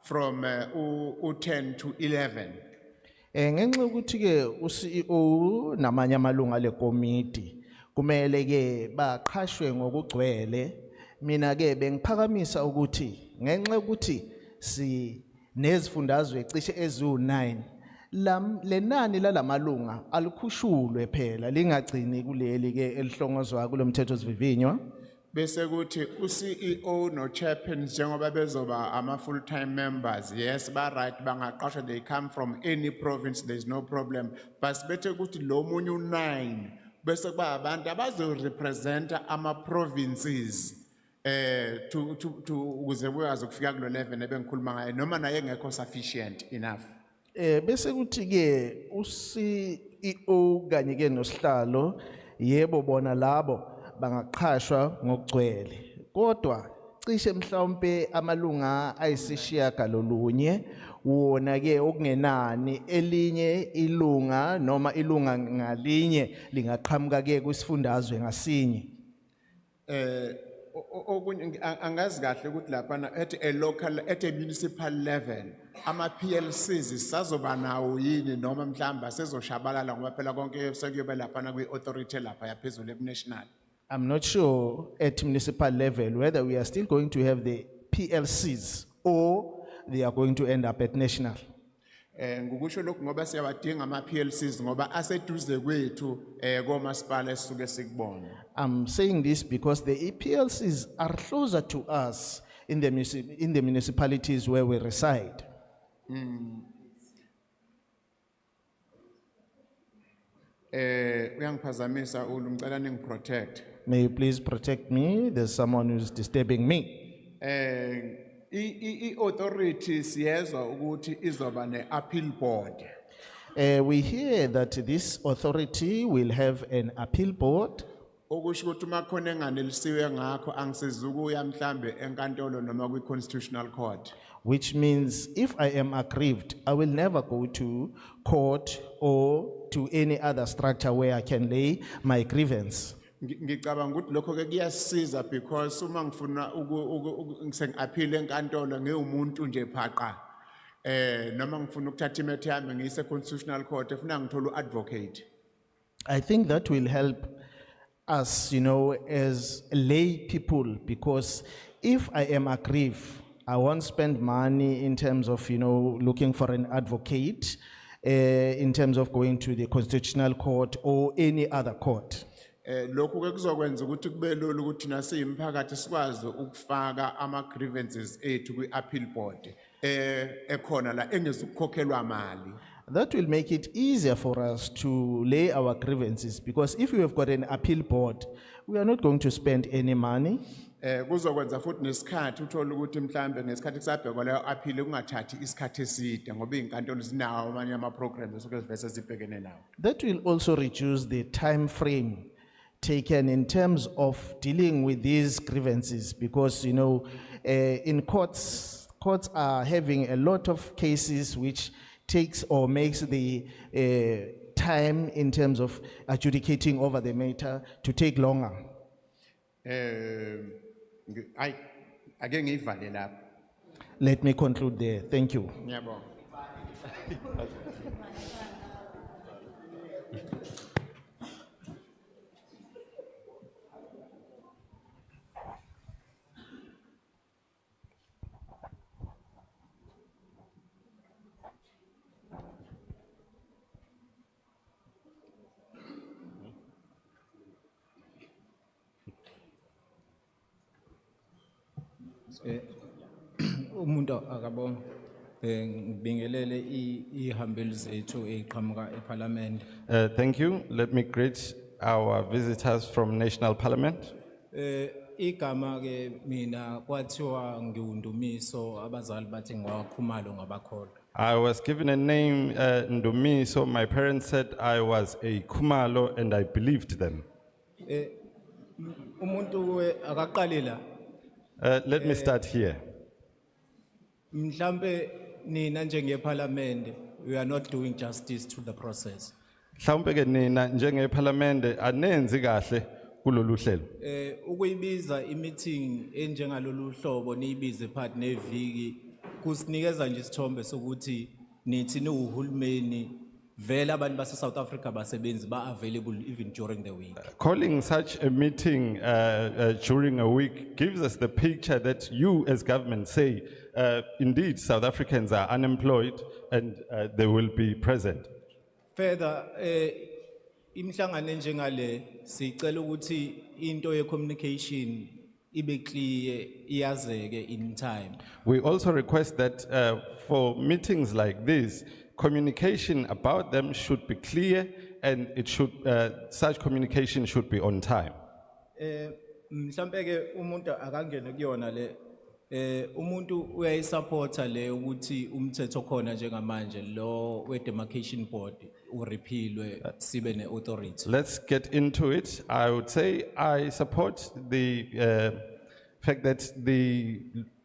from u10 to 11. Ngenxa ukuthi ke uCEO namanye amalunga le committee kumele ke baqhashwe ngokugcwele. Mina ke bengiphakamisa ukuthi ngenxa ukuthi si nezifundazwe cishe ezu9 lenani lalamalunga alikhushulwe phela lingagcini kuleli ke elihlongozwa kulomthetho sivivinywa. Bese kuthi uCEO no chairman njengoba bezoba ama full time members, yes ba right bangaqashwa, they come from any province, there's no problem, but bethe ukuthi lo munye u9 bese kuba abantu abazo represent ama provinces to ukuze buyazi ukufika kulo 11 ebengikhuluma ngayo noma naye ngekho sufficient enough. Bese kuthi ke uCEO kanye ke nosihlalo yebo bona labo bangaqhashwa ngokugcwele, kodwa cishe mhlawumbe amalunga ayisishiyagalolunye wona ke okungenani elinye ilunga noma ilunga ngalinye lingaqhamuka ke kwisifundazwe ngasinye. Angazi kahle ukuthi lapha at a municipal level ama PLCs sazoba nawo yini noma mhlamba sezoshabalala ngoba phela konke sekuyoba lapha kwi authority lapha yaphezulu national. I'm not sure at municipal level whether we are still going to have the PLCs or they are going to end up at national. Ngukusho lokhu ngoba siyabadinga ama PLCs ngoba aseduze kwethu komasipala esisuke sikubona. I'm saying this because the PLCs are closer to us in the municipalities where we reside. Uyangiphazamisa ngicela ningiprotect. May you please protect me? There's someone who's disturbing me. I-authority siyezwa ukuthi izoba ne-appeal board. We hear that this authority will have an appeal board. Okusho ukuthi uma khona enganelisiwe ngakho angisizukuya mhlambe enkantolo noma kwi-constitutional court. Which means if I am aggrieved, I will never go to court or to any other structure where I can lay my grievance. Ngicabanga ukuthi lokho ke kuyasiza because uma ngifuna ngisengi-appeal enkantolo ngewumuntu nje phaqa noma ngifuna ukuthatha imethe yami ngiyise constitutional court efuna ngithola u-advocate. I think that will help us, as lay people, because if I am aggrieved, I won't spend money in terms of, looking for an advocate, in terms of going to the constitutional court or any other court. Lokhu ke kuzokwenza ukuthi kube lula ukuthi nasiyimphakathi sikwazi ukufaka ama grievances ethu kwi-appeal board ekhona la engezukukhokhelwa mali. That will make it easier for us to lay our grievances, because if we have got an appeal board, we are not going to spend any money. Kuzokwenza futhi nesikhathi uthola ukuthi mhlambe ngesikhathi kusabhekwa leyo appeal kungathathi isikhathi eside ngoba izinkantolo zinawo amanye ama programs esuke zivese zibhekene nawo. That will also reduce the time frame taken in terms of dealing with these grievances, because in courts are having a lot of cases which takes or makes the time in terms of adjudicating over the matter to take longer. Ake ngivale lapha. Let me conclude there. Thank you. Ngiyabonga. Umuntu akabonga ngibingelele ihambeli zethu eqhamuka eParliament. Thank you. Let me greet our visitors from National Parliament. Igama ke mina kwathiwa ngiwundumiso abazali bathi ngwakhumalo ngabakholwa. I was given a name, Ndumi, so my parents said I was a Kumalo and I believed them. Umuntu akaqale la. Let me start here. Mhlambe nina njengeParliament we are not doing justice to the process. Mhlawumbe ke nina njengeParliament anenzi kahle kulolu hlelo. Ukuyibiza i-meeting enjengalolu hlobo niyibize phakathi neviki kusinikeza nje isithombe sokuthi nithi niwuhulumeni vele abantu base South Africa basebenzi ba available even during the week. Calling such a meeting during a week gives us the picture that you as government say, indeed South Africans are unemployed and they will be present. Further, imhlangano enjengale sicela ukuthi into ye communication ibe clear iyazeke in time. We also request that for meetings like this, communication about them should be clear and it should, such communication should be on time. Mhlambe ke umuntu akangene kuyona le umuntu uyayisupporta le ukuthi umthetho khona njengamanje lo we demarcation board urepealwe sibe ne authority. Let's get into it. I would say I support the fact that the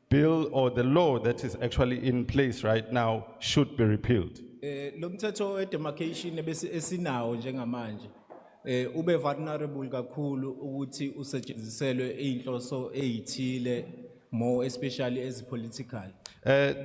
bill or the law that is actually in place right now should be repealed. Lo mthetho we demarcation esinawo njengamanje ube vulnerable kakhulu ukuthi usetshenziselwe inhloso ezithile, more especially as political.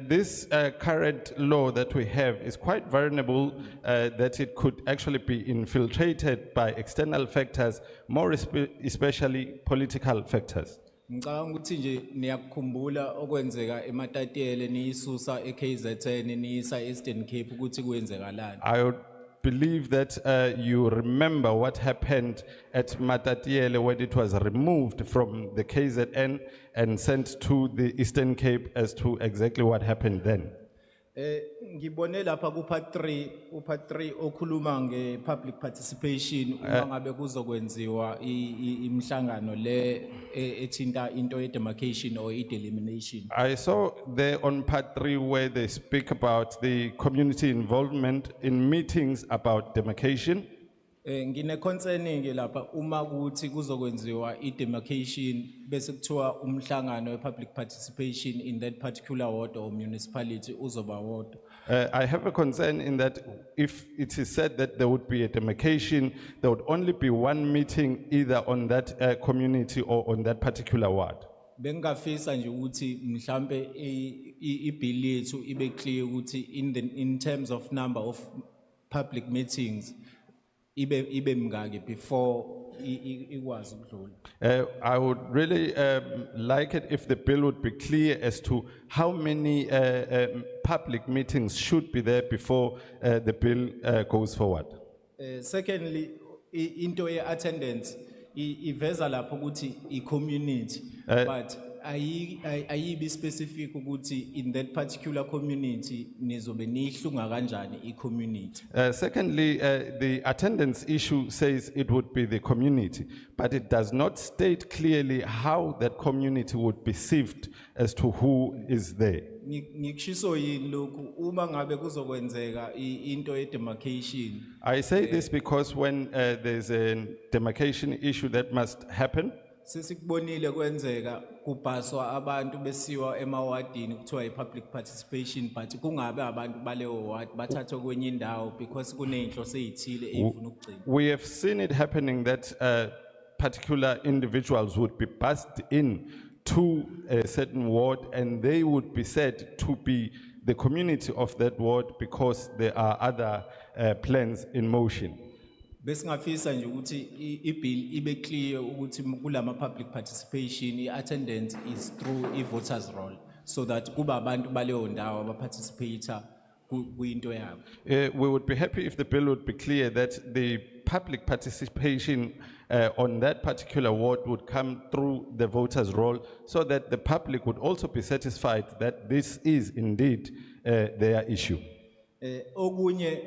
This current law that we have is quite vulnerable that it could actually be infiltrated by external factors, more especially political factors. Ngicabanga ukuthi nje niyakukhumbula okwenzeka eMatatiyele niyisusa eKZN niyisa Eastern Cape ukuthi kwenzekalani. I would believe that you remember what happened at Matatiele when it was removed from the KZN and sent to the Eastern Cape as to exactly what happened then. Ngibone lapha ku part 3 okhuluma nge public participation uma ngabe kuzokwenziwa imhlangano le ethinta into ye demarcation or I delimitation. I saw there on part 3 where they speak about the community involvement in meetings about demarcation. Ngine concerning lapha uma kuthi kuzokwenziwa I demarcation bese kuthiwa umhlangano we public participation in that particular ward or municipality uzoba ward. I have a concern in that if it is said that there would be a demarcation, there would only be one meeting either on that community or on that particular ward. Bengafisa nje ukuthi mhlambe ibill yethu ibe clear ukuthi in terms of number of public meetings ibe mngaki before ikwazi ukudlula. I would really like it if the bill would be clear as to how many public meetings should be there before the bill goes forward. Secondly, into ye attendance iveza lapho ukuthi I community, but ayibi specific ukuthi in that particular community nizobe nihlunga kanjani I community. Secondly, the attendance issue says it would be the community, but it does not state clearly how that community would be sieved as to who is there. Ngikushiso yini lokhu uma ngabe kuzokwenzeka into ye demarcation. I say this because when there's a demarcation issue that must happen, sesikubonile kwenzeka kubhaswa abantu besiwa emawadini kuthiwa public participation but kungabe abantu baleyo ward bathathwe kwenye indawo because kuneyinhloso ezithile ezifuna ukugcina. we have seen it happening that particular individuals would be bussed in to a certain ward and they would be said to be the community of that ward because there are other plans in motion. Besingafisa nje ukuthi ibill ibe clear ukuthi kulama public participation attendance is through voters roll so that kuba abantu baleyo ndawo abaparticipate kuyinto yabo. We would be happy if the bill would be clear that the public participation on that particular ward would come through the voters roll so that the public would also be satisfied that this is indeed their issue. Okunye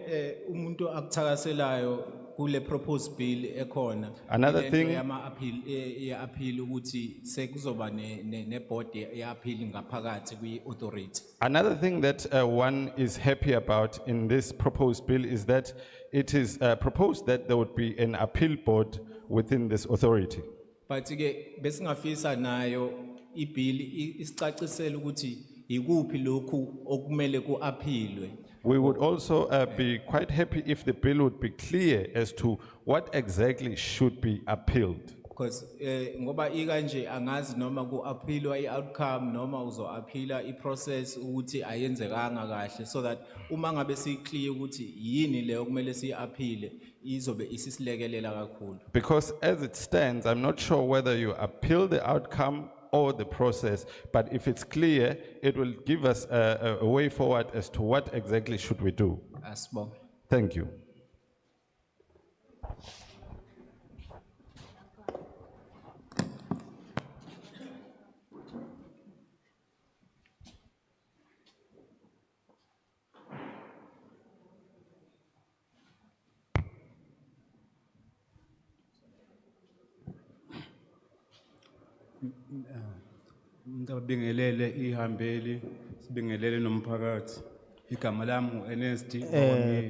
umuntu akuthakaselayo kule proposed bill ekhona. Another thing, appeal ukuthi sekuzoba ne board ya appeal ngaphakathi kwi authority. Another thing that one is happy about in this proposed bill is that it is proposed that there would be an appeal board within this authority. But ke besingafisa nayo ibill isicacisela ukuthi ikuphi lokhu okumele ku-appealwe. We would also be quite happy if the bill would be clear as to what exactly should be appealed. Because ngoba ikanje angazi noma ku-appealwa i-outcome noma uzo-appeala i-process ukuthi ayenzekanga kahle so that uma ngabe si-clear ukuthi yini leyo kumele siyi-appeale izobe isisilekelela kakhulu. Because as it stands, I'm not sure whether you appeal the outcome or the process, but if it's clear, it will give us a way forward as to what exactly should we do. Asibonge. Thank you. Ngabingelele ihambeli sibingelele nomphakathi igama lami uErnest.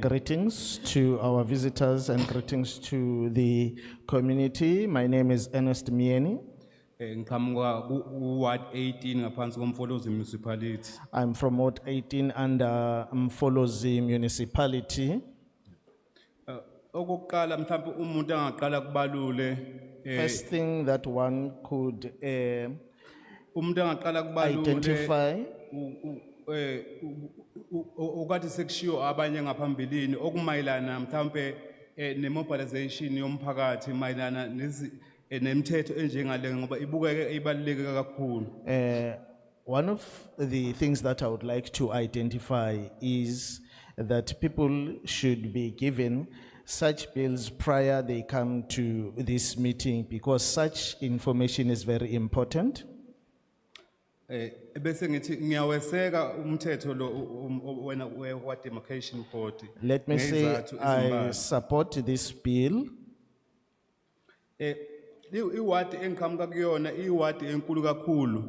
Greetings to our visitors and greetings to the community. My name is Ernest Mieni. Ngiqhamuka ku Ward 18 ngaphansi komfolozi municipality. I'm from Ward 18 under Mfolozi municipality. Okokuqala mhlawumbe umuntu angaqala kubalule First thing that one could umuntu angaqala kubalule identify okade sekushiwo abanye ngaphambilini okumayelana mhlawumbe nemobilization yomphakathi mayelana nemithetho enjengale ngoba ibukeke ibaluleke kakhulu. One of the things that I would like to identify is that people should be given such bills prior they come to this meeting because such information is very important. Bese ngithi ngiyaweseka umthetho lo wena we Demarcation Board. Let me say, ngezizathu I ezimbalwa. support this bill. Iward engiqhamuka kuyona iward enkulu kakhulu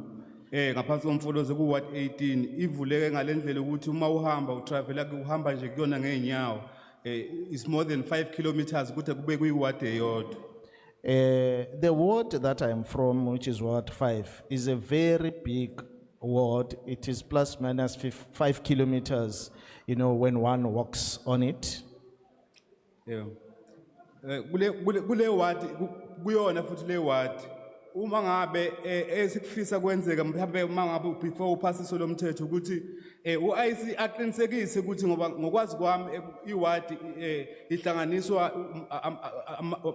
ngaphansi komfolozi ku ward 18 ivuleke ngalendlela ukuthi uma uhamba utravela uhamba nje kuyona ngeenyawo is more than 5 kilometers kuthi kube kuyiward eyodwa. The ward that I'm from, which is Ward 5, is a very big ward. It is plus minus 5 kilometers, you know, when one walks on it. Yeah. Kule ward kuyona futhi le ward uma ngabe esikufisa kwenzeka mhlawumbe uma ngabe before uphasiso lomthetho ukuthi uIC aqinisekise ukuthi ngoba ngokwazi kwami iward ihlanganiswa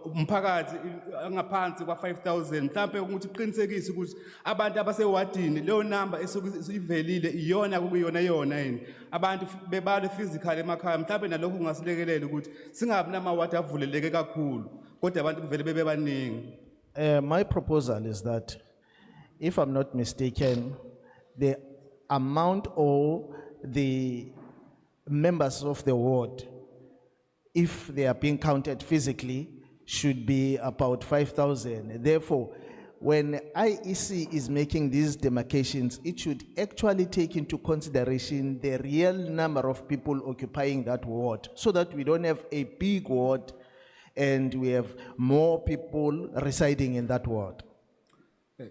umphakathi angaphansi kwa 5000 mhlawumbe ukuthi uqinisekise ukuthi abantu abasewardini leyo number esivelile iyona kuyona yini abantu bebale physical emakhaya mhlawumbe nalokho kungasilekelela ukuthi singabi nama ward avuleleke kakhulu kodwa abantu kuvele bebe baningi. My proposal is that, if I'm not mistaken, the amount or the members of the ward, if they are being counted physically, should be about 5,000. Therefore, when IEC is making these demarcations, it should actually take into consideration the real number of people occupying that ward, so that we don't have a big ward and we have more people residing in that ward.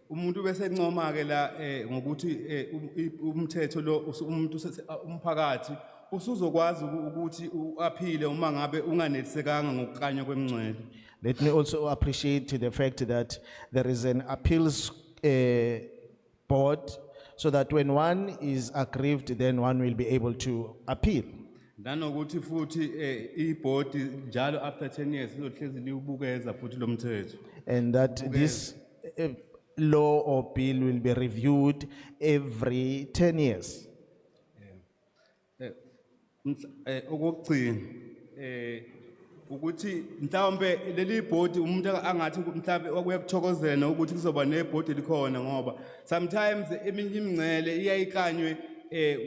Umuntu bese ncoma ke la ngokuthi umthetho lo umuntu umphakathi usuzokwazi ukuthi uaphile uma ngabe unganelisekanga ngokuqanya kwemncele. Let me also appreciate the fact that there is an appeals board, so that when one is aggrieved, then one will be able to appeal. Nanokuthi futhi iboard njalo after 10 years izohlezi liubukeza futhi lomthetho. And that this law or bill will be reviewed every 10 years. Okugcina ukuthi mhlawumbe leli board umuntu angathi mhlawumbe okuyakuthokozela ukuthi kuzoba neboard likhona ngoba sometimes eminye imingcele iyayikanywe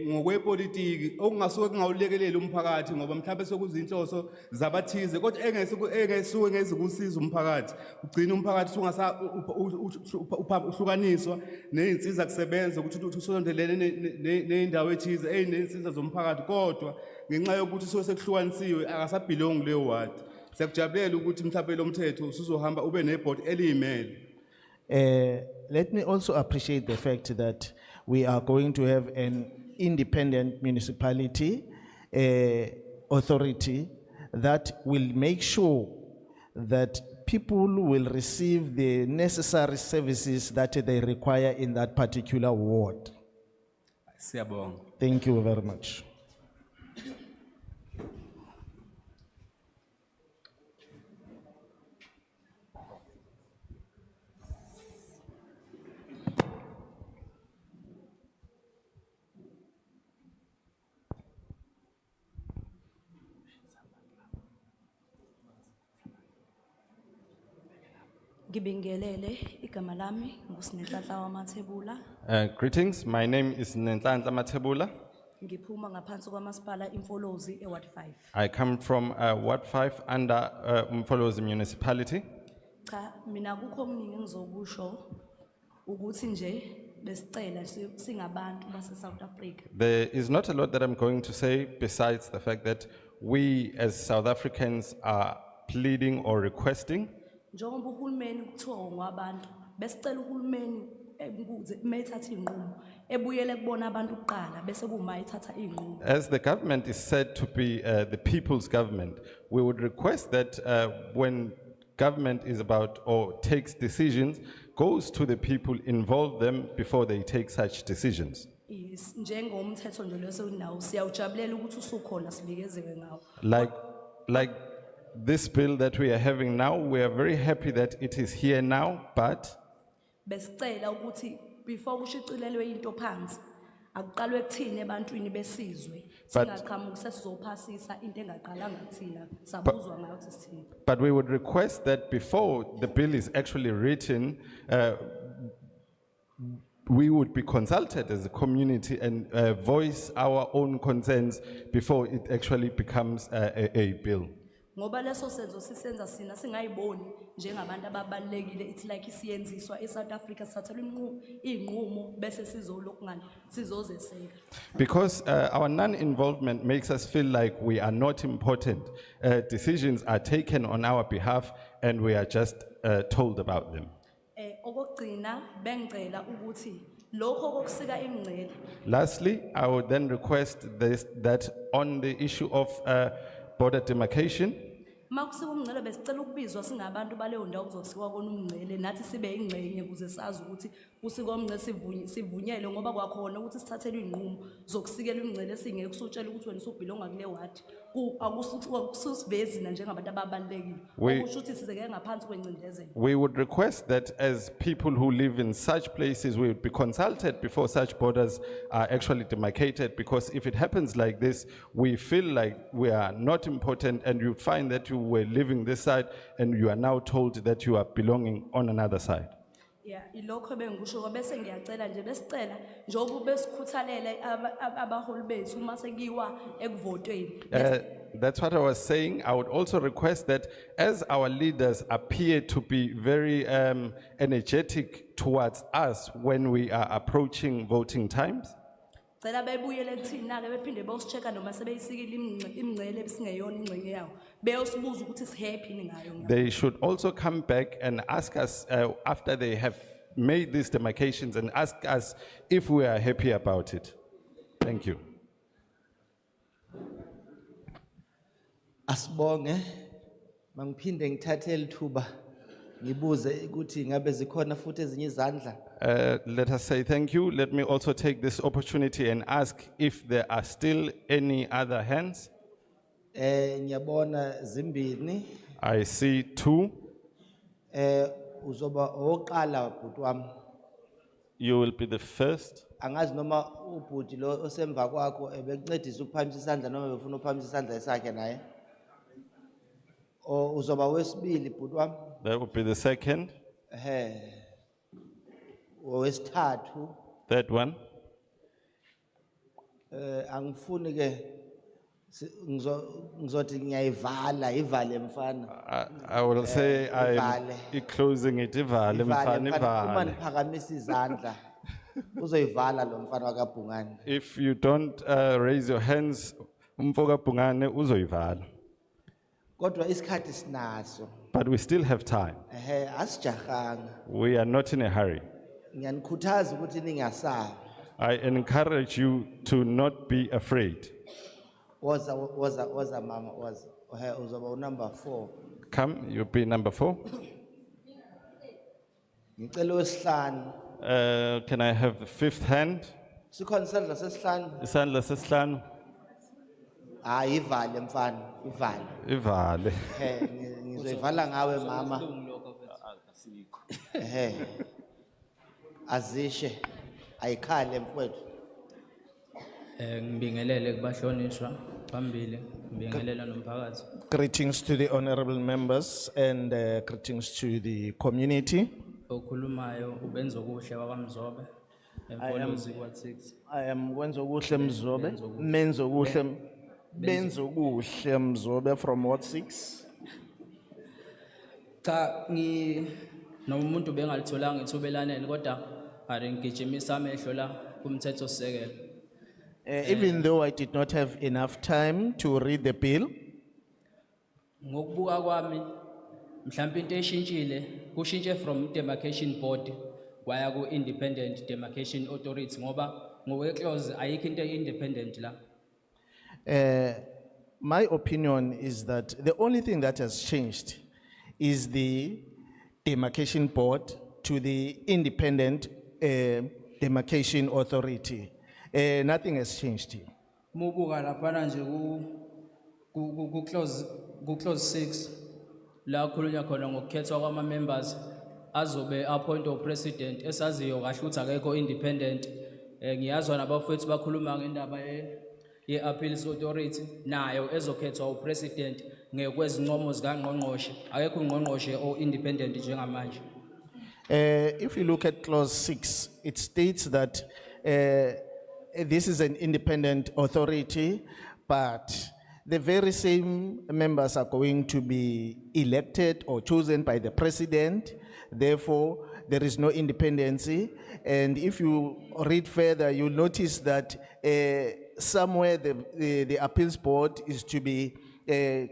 ngokwepolitiki okungasuke kungawulekelela umphakathi ngoba mhlawumbe sokuzinhloso zabathize kodwa engesuke ngezikusiza umphakathi ugcina umphakathi ungasa uhlukaniswa nezinsiza kusebenza ukuthi usondelene nendawo ethize eyinensiza zomphakathi kodwa ngenxa yokuthi sekuhlukanisiwe akasabelong leyo ward. Siyakujabulela ukuthi mhlawumbe lo mthetho usuzohamba ube neboard eliyimele. Let me also appreciate the fact that we are going to have an independent municipality authority that will make sure that people will receive the necessary services that they require in that particular ward. Siyabonga. Thank you very much. Ngibingelele igama lami nguSinenhlanhla wamathebula. Greetings, my name is Nenhlanhla Mathebula. Ngiphuma ngaphansi kwamasipala Imfolozi eWard 5. I come from Ward 5 under Umfolozi municipality. Cha, mina kukho okuningi engizokusho ukuthi nje besicela singabantu base South Africa. There is not a lot that I'm going to say besides the fact that we as South Africans are pleading or requesting. Njengoba uhulumeni kuthiwa ngwabantu besicela uhulumeni ukuze mayithatha inqumo ebuyele kubona abantu kuqala bese kuma ithatha inqumo. As the government is said to be the people's government, we would request that when government is about or takes decisions, goes to the people, involve them before they take such decisions. Yes, njengomthetho nje leso nawo siyawujabulela ukuthi usukhona sibikezeke ngawo. Like this bill that we are having now, we are very happy that it is here now, but besicela ukuthi before kushicilelwe into phansi akuqalwe kuthini ebantwini besizwe singaqhamuki sesizophasisa into engaqalanga kuthina sabuzwa ngayo ukuthi sithini. But we would request that before the bill is actually written, we would be consulted as a community and voice our own concerns before it actually becomes a bill. Ngoba leso senzo sisenza sina singayiboni njengabantu ababalekile, it's like isiyenziswa eSouth Africa sithathelwa inqumo bese sizolokhu ngani sizozeseka. Because our non-involvement makes us feel like we are not important. Decisions are taken on our behalf and we are just told about them. Okugcina bengicela ukuthi lokho kokusika imingcele. Lastly, I would then request that on the issue of border demarcation, Makusika umngcele besicela ukubizwa singabantu baleyo ndawo kuzosikwa kona umngcele nathi sibe ingcenye ukuze sazi ukuthi kusikwa umngcele sivunyelwe ngoba kwakhona ukuthi sithathelwe inqumo zokusikela imingcele singeke kusutshela ukuthi wena usubhilonga kule ward akususivezi na njengabantu ababalekile okusho ukuthi sizeke ngaphansi kwencindezelo. we would request that as people who live in such places, we would be consulted before such borders are actually demarcated, because if it happens like this, we feel like we are not important, and you find that you were living this side and you are now told that you are belonging on another side. Yeah, ilokho bengikusho bese ngiyacela nje besicela njengoba besikhuthalele abaholi bethu uma sekiwa ekuvotweni. That's what I was saying. I would also request that as our leaders appear to be very energetic towards us when we are approaching voting times, Cela bebuyele kuthina ke bephinde bosicheka noma sebeyisikile imingcele ebisingeyona ingcenye yawo. Beyosibuza ukuthi sihappy ngayo. they should also come back and ask us after they have made these demarcations and ask us if we are happy about it. Thank you. Asibonge mangiphinde ngithathe lithuba ngibuze ukuthi ngabe zikhona futhi ezinye izandla. Let us say thank you. Let me also take this opportunity and ask if there are still any other hands. Ngiyabona zimbini. I see two. Uzoba oqala bhuti wami. You will be the first. Angazi noma ubhuti lo osemva kwakho ebekuncedisa ukuphamisa isandla noma befuna ukuphamisa isandla sakhe naye. O uzoba wesibili bhuti wami. That would be the second. Owesithathu. Third one. Angifuni ke ngizothi ngiyayivala ivale mfana. I will say I am closing it. Ivale, mfana, ivale. Uma niphakamisa izandla uzoyivala lo mfana wakabhungane. If you don't raise your hands, umfoka bungane uzoyivala. Kodwa isikhathi sinaso. But we still have time. Asijahanga. We are not in a hurry. Ngiyanikhuthaza ukuthi ningasabi. I encourage you to not be afraid. Waza mama waza. Uzoba number 4. Come, you'll be number 4. Ngicela owesihlanu. Can I have the 5th hand? Sikhona isandla sesihlanu. Isandla sesihlanu. Hayi ivale mfana, ivale. Ivale. Ngizoyivala ngawe mama. Azishe ayikhale mfowethu. Ngibingelele kubahlonishwa phambili, ngibingelela nomphakathi. Greetings to the honorable members and greetings to the community. Okhulumayo ubenza okuhle kwaMzobe. Emfolozi kwa6. I am Wenzokuhle Mzobe, Menzokuhle Benzokuhle Mzobe from Ward 6. Cha noma umuntu bengalitholanga ithuba elanele kodwa are ngigijimisa amehlo la kumthetho sisekelo. Even though I did not have enough time to read the bill, ngokubuka kwami mhlawumbe into eshintshile kushintshe from Demarcation Board kwaya ku Independent Demarcation Authority ngoba ngokwe-clause ayikho into independent la. my opinion is that the only thing that has changed is the Demarcation Board to the Independent Demarcation Authority. Nothing has changed here. Mubuka lapha nje ku clause 6 la khulunywa khona ngokukhethwa kwama members azobe appoint o president esaziyo kahle ukuthi akekho independent. Ngiyazwa nabafowethu bakhuluma ngendaba ye Appeals Authority nayo ezokhethwa u president ngekwezincomo zikaNgqongqoshe, akekho uNgqongqoshe o independent njengamanje. If you look at clause 6, it states that this is an independent authority, but the very same members are going to be elected or chosen by the president. Therefore, there is no independency. And if you read further, you'll notice that somewhere the appeals board is to be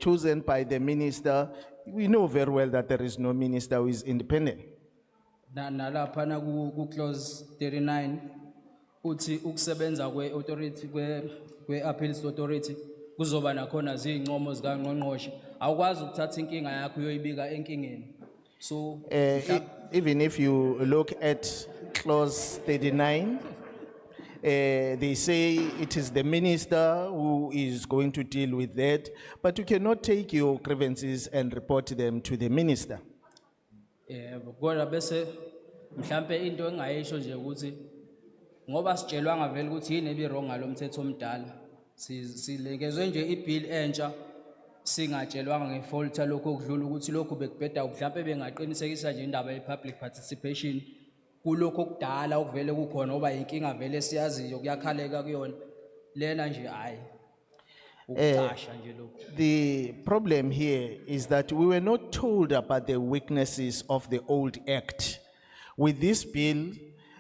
chosen by the minister. We know very well that there is no minister who is independent. Nalaphana ku clause 39 uthi ukusebenza kwe-authority kwe-appeals authority kuzoba nakhona zincomo zikangqongqoshe awukwazi ukuthatha inkinga yakho uyoyibika enkingeni so Even if you look at clause 39, they say it is the minister who is going to deal with that, but you cannot take your grievances and report them to the minister. kodwa bese mhlambe into engayisho nje ukuthi ngoba sitshelwa ngavela ukuthi yini ebirong ngalomthetho omdala silenkezwe nje ibill entsha singatshelwanga ngefault lokho okudlula ukuthi lokho bekubheda mhlambe bengaqinisekisa nje indaba ye-public participation kulokho okudala okuvele kukhona oba inkinga vele siyaziyo kuyakhaleka kuyona lena nje hayi ukucasha nje lokho. The problem here is that we were not told about the weaknesses of the old act. With this bill,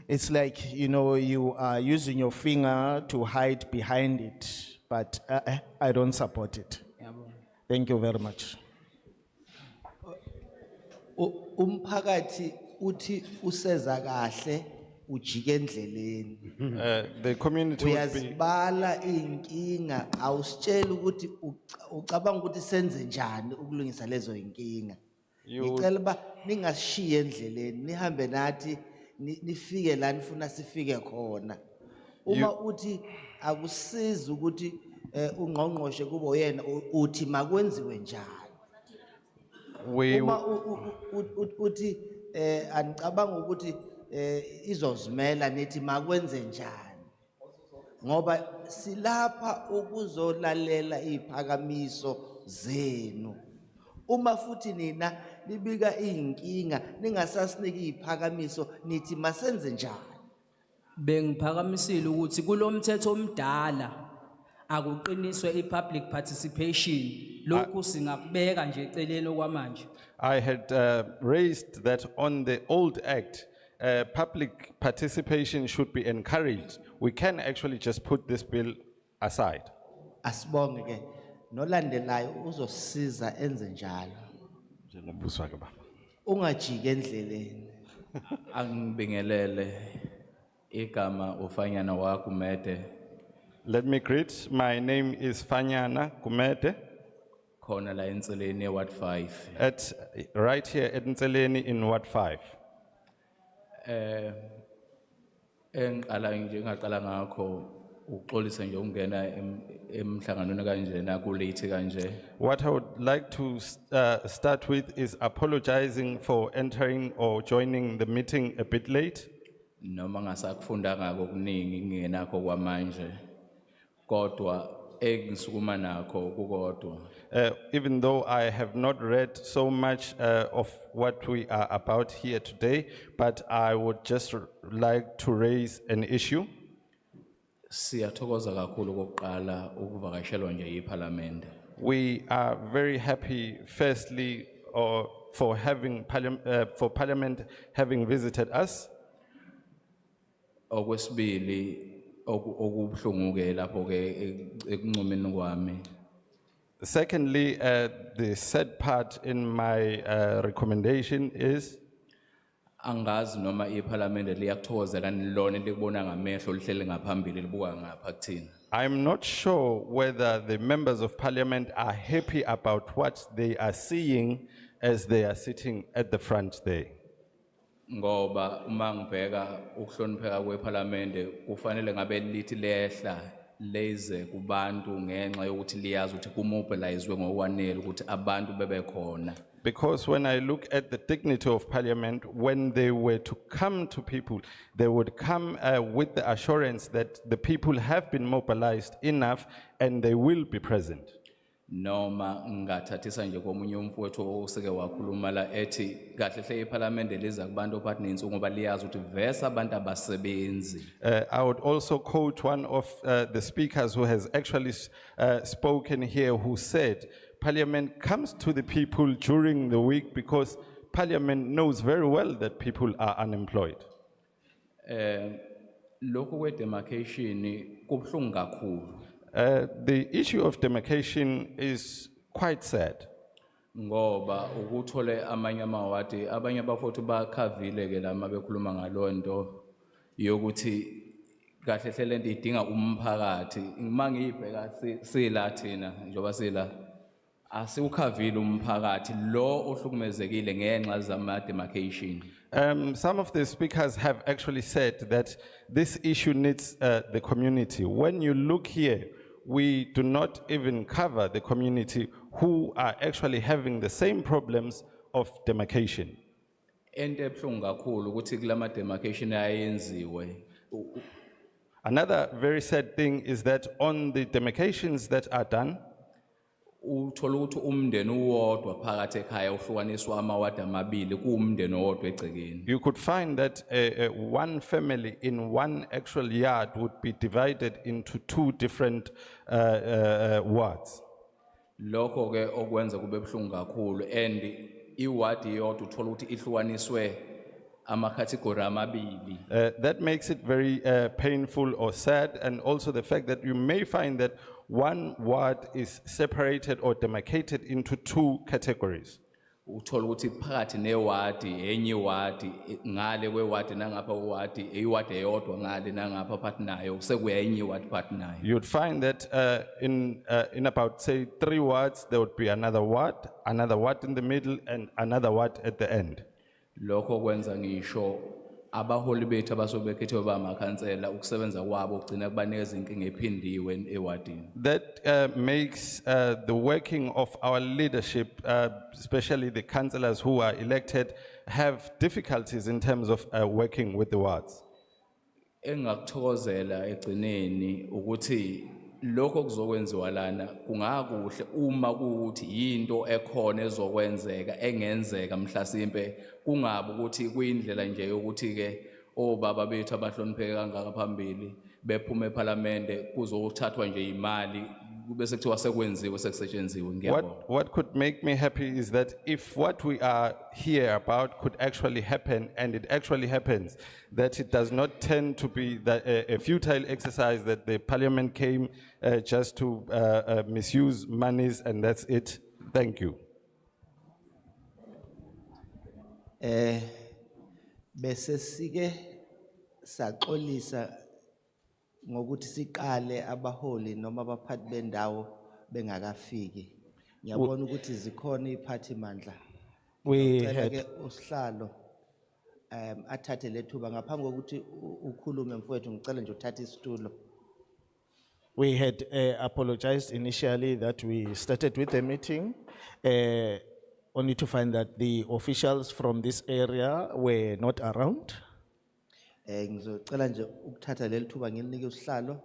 it's like, you know, you are using your finger to hide behind it, but I don't support it. Thank you very much. Umphakathi uthi useza kahle ujike endleleni. The community would be, Uyazibala inkinga awusitshela ukuthi ucabanga ukuthi senze njani ukulungisa lezo inkinga. Ngicela ba ningashiye endleleni nihambe nathi nifike la nifuna sifike khona. Uma uthi akusizi ukuthi ungqongqoshe kubo yena uthi makwenziwe njani. Uma uthi anicabanga ukuthi izozimela nithi makwenze njani. Ngoba silapha ukuzolalela iziphakamiso zenu. Uma futhi nina libika inkinga ningasasiniki iziphakamiso nithi masenze njani. Bengiphakamisile ukuthi kulomthetho omdala akuqiniswe i-public participation lokhu singakubeka nje eceleni okwamanje. I had raised that on the old act, public participation should be encouraged. We can actually just put this bill aside. Asibonge ke nolandelayo uzosiza enze njalo. Ungajike endleleni. Angibingelele igama ufanyana wakumede. Let me greet. My name is Fanyana Kumete. Khona la eNseleni Ward 5. At right here at eNseleni in Ward 5. Engiqala nje ngaqala ngakho uxolisa nje ungena emhlanganweni kanjena ku late kanje. What I would like to start with is apologizing for entering or joining the meeting a bit late. Noma ngasakufundanga okuningi ngingenakho kwamanje. Kodwa engisukuma nakho kukodwa. Even though I have not read so much of what we are about here today, but I would just like to raise an issue. Siyathokoza kakhulu kokuqala ukuvakashelwa nje yiParliament. We are very happy, firstly, for Parliament having visited us. Okwesibili okubuhlungu ke lapho ke ekuncomeni kwami. Secondly, the sad part in my recommendation is angazi noma iParliament liyakuthokozela nilona likubona ngamehlo lihlele ngaphambili libuka ngapha kuthina. I'm not sure whether the members of Parliament are happy about what they are seeing as they are sitting at the front there. Ngoba uma ngibheka ukuhlonipheka kweParliament kufanele ngabe lithi lehla leze kubantu ngenxa yokuthi liyazi ukuthi kumobilizwe ngokwanele ukuthi abantu bebe khona. Because when I look at the dignity of Parliament, when they were to come to people, they would come with the assurance that the people have been mobilized enough and they will be present. noma ngathathisa nje komunye umfowethu oseke wakhuluma la ethi kahle hle iParliament liza kubantu ophathi nensuku ngoba liyazi ukuthi vese abantu abasebenzi. I would also quote one of the speakers who has actually spoken here, who said, Parliament comes to the people during the week because Parliament knows very well that people are unemployed. Lokho kwe demarcation kubhlungu kakhulu. The issue of demarcation is quite sad. Ngoba ukuthole amanye amawadi abanye abafowethu bakhavile ke lama bekhuluma ngalonto yokuthi kahle hle lento idinga umphakathi mangiyibheka sila thina njoba sila asiukhavile umphakathi lo ohlukumezekile ngenxa zama demarcation. Some of the speakers have actually said that this issue needs the community. When you look here, we do not even cover the community who are actually having the same problems of demarcation. Ente ebhlungu kakhulu ukuthi kulama demarcation ayenziwe. Another very sad thing is that on the demarcations that are done, uthola ukuthi umndeni uwodwa phakathi ekhaya uhlukaniswa amawadi amabili kuumndeni owodwa egcekeni. you could find that one family in one actual yard would be divided into two different wards. Lokho ke okwenza kube ebhlungu kakhulu and iwadi yodwa uthola ukuthi ihlukaniswe ama-category amabili. That makes it very painful or sad, and also the fact that you may find that one ward is separated or demarcated into two categories. Uthola ukuthi phakathi newadi enye wadi ngale kwewadi nangapha uwadi iwadi eyodwa ngale nangapha phakathi nayo sekuya enye wadi phakathi nayo. You'd find that in about say 3 wards there would be another ward in the middle and another ward at the end. Lokho kwenza ngisho abaholi bethu abasobekhethe bamakhansela ukusebenza kwabo ugcina kubanikeza inkinga ephindiwe ewadini. That makes the working of our leadership, especially the councillors who are elected, have difficulties in terms of working with the wards. Engakuthokozela egcineni ukuthi lokho kuzokwenziwa lana kungakuhle uma kuuthi into ekhona ezokwenzeka engenzeka mhlasimpe kungabe ukuthi kuyindlela nje yokuthi ke obaba bethu abahlonipheke kangaka phambili bephuma eParliament kuzothathwa nje imali bese kuthiwa sekwenziwe sekusetshenziswe ngiyabonga. What could make me happy is that if what we are here about could actually happen, and it actually happens, that it does not tend to be a futile exercise that the Parliament came just to misuse monies and that's it. Thank you. Bese sike saxolisa ngokuthi siqale abaholi noma abaphathi bendawo bengakafiki. Ngiyabona ukuthi zikhona iphathi mandla. We Ngicela had- ke usihlalo athathe lethuba ngaphambi kokuthi ukhulume mfowethu ngicela nje uthathe isitulo. We had apologized initially that we started with the meeting, only to find that the officials from this area were not around. Ngizocela nje ukuthatha lethuba ngilinike usihlalo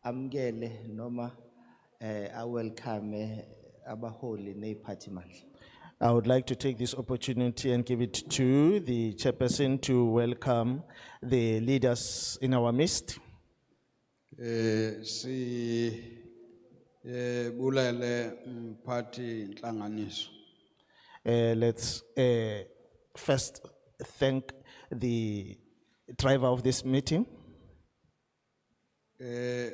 amkele noma welcome abaholi neziphathi mandla. I would like to take this opportunity and give it to the chairperson to welcome the leaders in our midst. Bulele mphathi nhlanganiso. Let's first thank the driver of this meeting.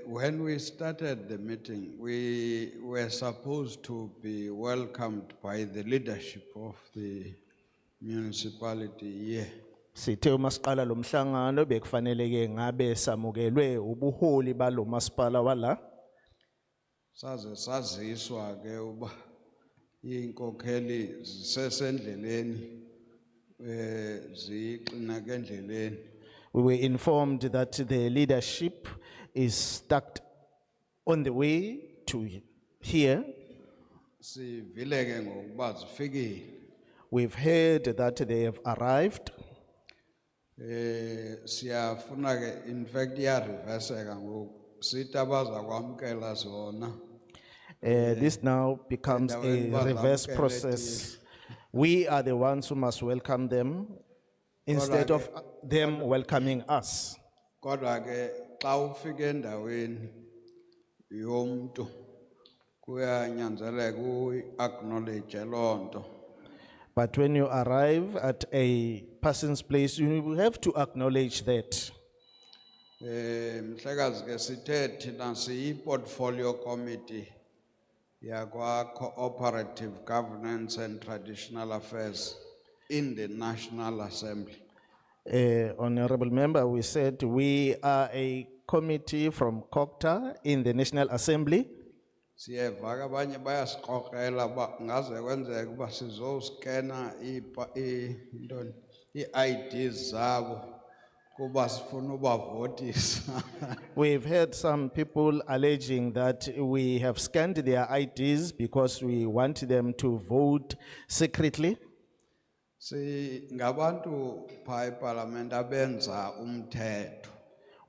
When we started the meeting, we were supposed to be welcomed by the leadership of the municipality here. Sithe uma siqala lo mhlangano bekufanele ke ngabe samukelwe ubuholi balo masipala wala. Saze saziswa ke uba inkokheli zisesendleleni ziqina ke endleleni. We were informed that the leadership is stuck on the way to here. Sivile ke ngokuba zifikile. We've heard that they have arrived. Siyafuna ke in fact ya reverse ka ngoku sithi abaza kwamkela zona. This now becomes a endaweni reverse bazamkele process. We are the ones who must welcome them instead of them welcoming us. Kodwa ke xa ufika endaweni yomuntu kuyanyanzeleka uacknowledge lonto. But when you arrive at a person's place, you will have to acknowledge that. Mhlekazi ke sithe thina siyi portfolio committee yakwa Cooperative Governance and Traditional Affairs in the National Assembly. Honorable member, we said we are a committee from COGTA in the National Assembly. Siyeva ke abanye bayasixoxela ba ngaze kwenzeke uba sizoscanner i-IDs zabo kuba sifuna ubavotisa. We've heard some people alleging that we have scanned their IDs because we want them to vote secretly. Si ngabantu pha eParliament abenza umthetho.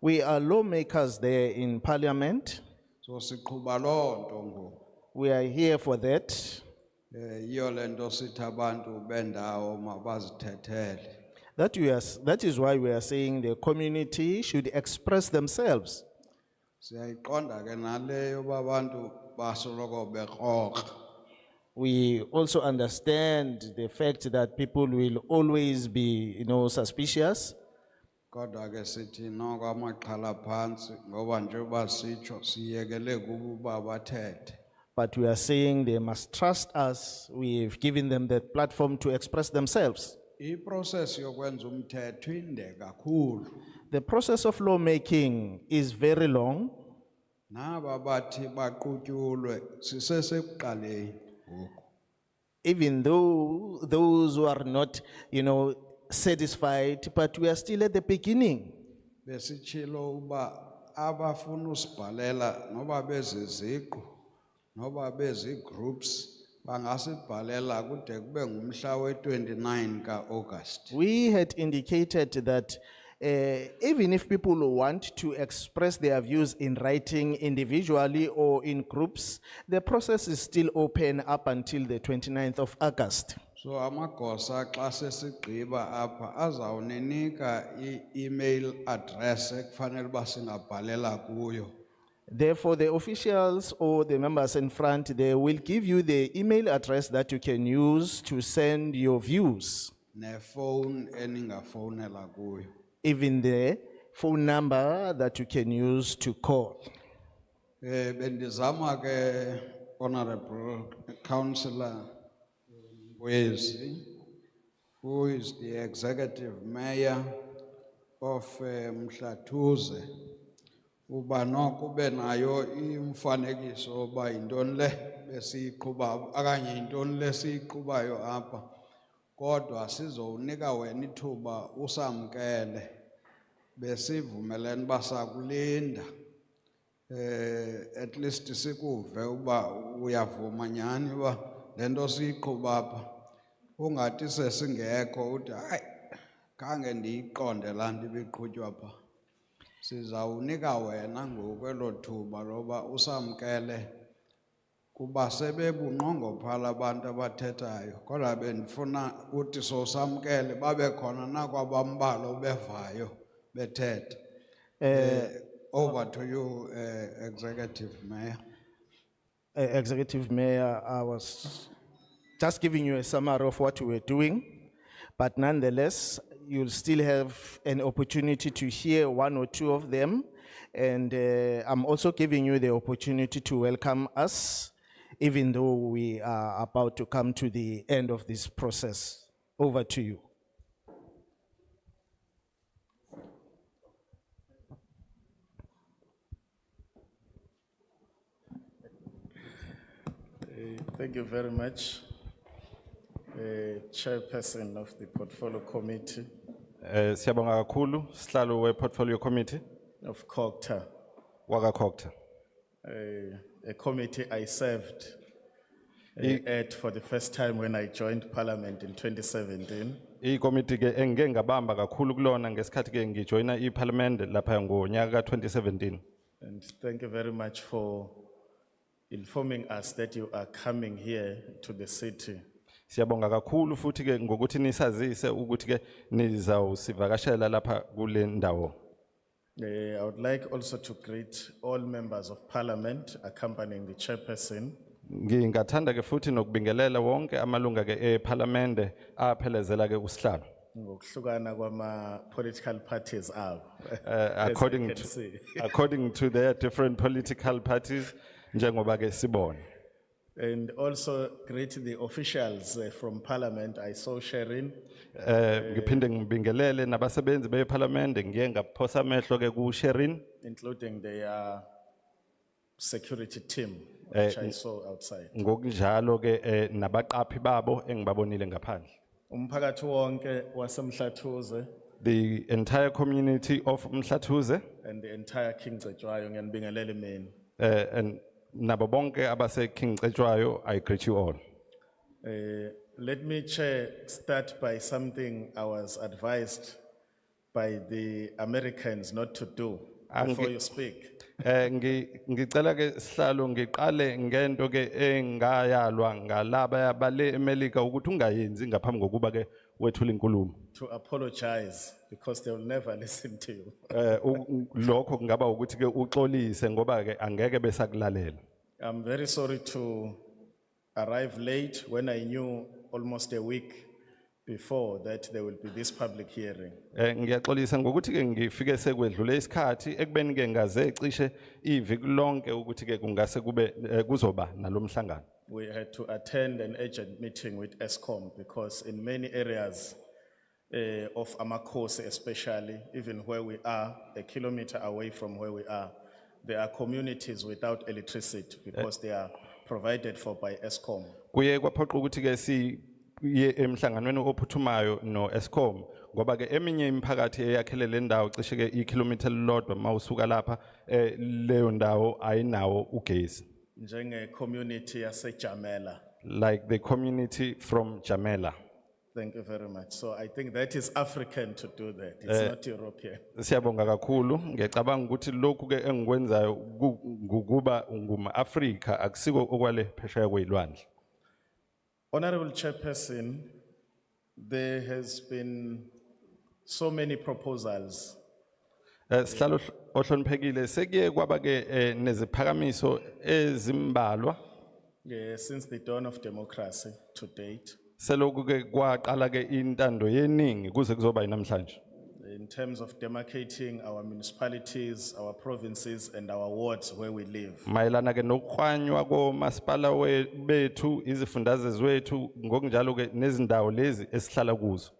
We are lawmakers there in Parliament. So siqhuba lonto ngoku. We are here for that. Yiyo lento sithi abantu bendawo mabazithethele. That is why we are saying the community should express themselves. Siyayiqonda ke naleyo babantu basoloko bekroka. We also understand the fact that people will always be, suspicious. Kodwa ke sithi noko amaqhala phansi ngoba njengoba sitsho siyekele kubo uba bathethe. But we are saying they must trust us. We've given them that platform to express themselves. I-process yokwenza umthetho inde kakhulu. The process of lawmaking is very long. Naba bathi baqutyulwe sisesekuqaleni ngoku. Even though those who are not, satisfied, but we are still at the beginning. Besitshilo uba abafuna usibhalela noba beziziqu noba bezigroups bangasibhalela kude kube ngumhla we-29 ka-August. We had indicated that even if people want to express their views in writing individually or in groups, the process is still open up until the 29th of August. So amagosa xa sesigqiba apha azawuninika i-email address ekufanele uba singabhalela kuyo. Therefore, the officials or the members in front, they will give you the email address that you can use to send your views. Nefone eningafonela kuyo. Even the phone number that you can use to call. Bendizama ke Honorable Councillor Wezi, who is the executive mayor of Mhlatuze, uba noko ube nayo imfanekiso uba yintoni le besiyiqhuba akanye yintoni le siyiqhubayo apha. Kodwa sizowunika wena ithuba usamkele besivumelene basakulinda at least sikuve uba uyavuma nyani uba lento siyiqhuba apha ungathi sesingekho uthi hayi khange ndiyiqonde laa nto ibiqhutywa pha. Sizawunika wena ngokwelo thuba loba usamkele kuba sebebunqongophala abantu abathethayo kodwa bendifuna uthi sosamkele babe khona nakwabambalo bevayo bethetha. Over to you, Executive Mayor. Executive Mayor, I was just giving you a summary of what we were doing, but nonetheless, you'll still have an opportunity to hear one or two of them, and I'm also giving you the opportunity to welcome us, even though we are about to come to the end of this process. Over to you. Thank you very much, Chairperson of the Portfolio Committee Siyabonga kakhulu, sihlalo we-Portfolio Committee, of COGTA, waka COGTA. a committee I served at for the first time when I joined Parliament in 2017. I-committee ke engike ngabamba kakhulu kulona ngesikhathi ke ngijoina i-Parliament lapha ngonyaka ka 2017. And thank you very much for informing us that you are coming here to the city. Siyabonga kakhulu futhi ke ngokuthi nisazise ukuthi ke nizawusivakashela lapha kule ndawo. I would like also to greet all members of parliament accompanying the chairperson. Ngingathanda ke futhi nokubingelela wonke amalunga ke eParliament aphelezela ke usihlalo. Ngokuhlukana kwama political parties abo. According to their different political parties njengoba ke sibona. And also greet the officials from parliament. I saw Sherin. Ngiphinde ngibingelele nabasebenzi beParliament ngiye ngaphosa amehlo ke ku Sherin, including their security team, which I saw outside. ngokunjalo ke nabaqaphi babo engibabonile ngaphandle. Umphakathi wonke waseMhlathuze The entire community of Mhlathuze and the entire King Cetshwayo ngiyanibingelela mina. and nabo bonke abase King Cetshwayo, I greet you all. Let me start by something I was advised by the Americans not to do before you speak. Ngicela ke sihlalo ngiqale ngento ke engayalwa ngalaba abale eMelika ukuthi ungayenzi ngaphambi kokuba ke wethula inkulumo. To apologize because they will never listen to you. Lokho kungaba ukuthi ke uxolise ngoba ke angeke besakulalela. I'm very sorry to arrive late when I knew almost a week before that there will be this public hearing. Ngiyaxolisa ngokuthi ke ngifike sekwedlule isikhathi ekubeni ke ngaze cishe iviki lonke ukuthi ke kungase kube kuzoba nalomhlangano. We had to attend an urgent meeting with ESCOM because in many areas of Amakosi especially, even where we are, a kilometer away from where we are, there are communities without electricity because they are provided for by ESCOM. Kuye kwaphoqa ukuthi ke siye emhlanganweni ophuthumayo no ESCOM ngoba ke eminye imiphakathi eyakhele le ndawo cishe ke ikilometer lodwa mawusuka lapha leyo ndawo ayinawo ugesi. Njenge community yase Jamela. Like the community from Jamela. Thank you very much. So I think that is African to do that. It's not European. Siyabonga kakhulu ngiyacabanga ukuthi lokhu ke engikwenzayo ngukuba nguma Africa akusiko okwale phesheya kwezilwandle. Honorable Chairperson, there has been so many proposals. Sihlalo ohloniphekile sekuye kwaba ke neziphakamiso ezimbalwa Since the dawn of democracy to date. Seloku ke kwaqala ke intando yeningi kuze kuzoba namhlanje. In terms of demarcating our municipalities, our provinces and our wards where we live. Mayelana ke nokukhwanywa komasipala bethu izifundazwe zethu ngokunjalo ke nezindawo lezi esihlala kuzo.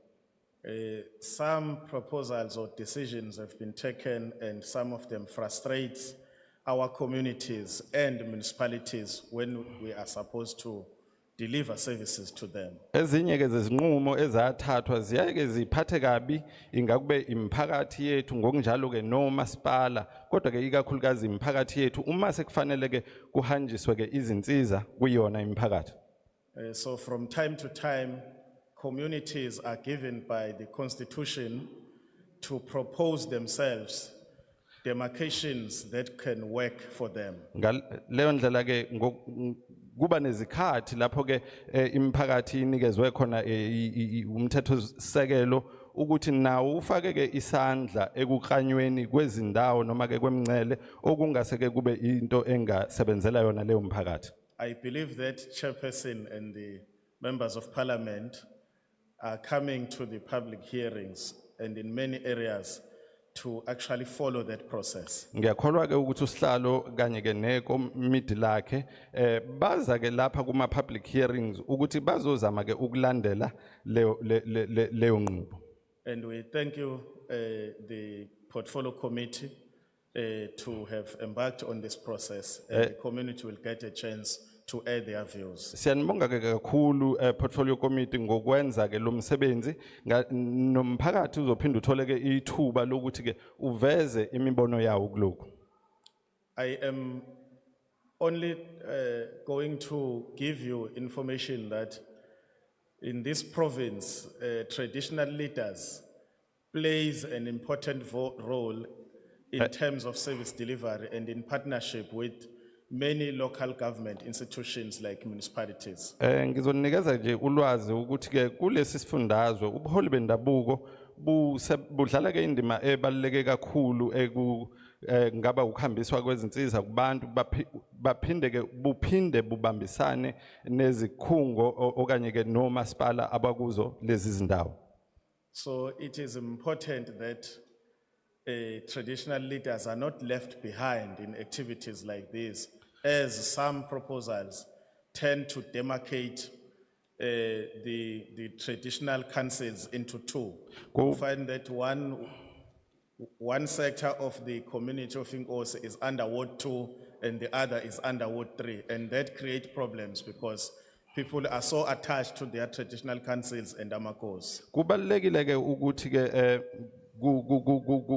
Some proposals or decisions have been taken and some of them frustrates our communities and municipalities when we are supposed to deliver services to them. Ezinye ke zezinqumo ezathathwa ziyake ziphathe kabi ingakube imiphakathi yethu ngokunjalo ke nomasipala kodwa ke ikakhulukazi imiphakathi yethu uma sekufanele ke kuhanjiswe ke izinsiza kuyona imiphakathi. So from time to time communities are given by the constitution to propose themselves demarcations that can work for them. Leyo ndlela ke kuba nezikhathi lapho ke imiphakathi inikezwe khona umthetho sekelo ukuthi nawo ufake ke isandla ekukranyweni kwezindawo noma ke kwemncele okungase ke kube into engasebenzela yona leyo mphakathi. I believe that chairperson and the members of parliament are coming to the public hearings and in many areas to actually follow that process. Ngiyakholwa ke ukuthi usihlalo kanye ke nekomiti lakhe baza ke lapha kuma public hearings ukuthi bazozama ke ukulandela leyo nqubo. And we thank you the portfolio committee to have embarked on this process and the community will get a chance to add their views. Siyanibonga ke kakhulu portfolio committee ngokwenza ke lo msebenzi nomphakathi uzophinda uthole ke ithuba lokuthi ke uveze imibono yawo kuloko. I am only going to give you information that in this province traditional leaders plays an important role in terms of service delivery and in partnership with many local government institutions like municipalities. Ngizonikeza nje ulwazi ukuthi ke kulesi sifundazwe ubuholi bendabuko budlala ke indima ebaluleke kakhulu ngaba ukuhambiswa kwezinsiza kubantu baphinde ke buphinde bubambisane nezikhungo okanye ke nomasipala abakuzo lezi zindawo. So it is important that traditional leaders are not left behind in activities like this, as some proposals tend to demarcate the traditional councils into two. We find that one sector of the community of Inkosi is under Ward 2 and the other is under Ward 3, and that creates problems because people are so attached to their traditional councils and amakos. Kubalulekile ke ukuthi ke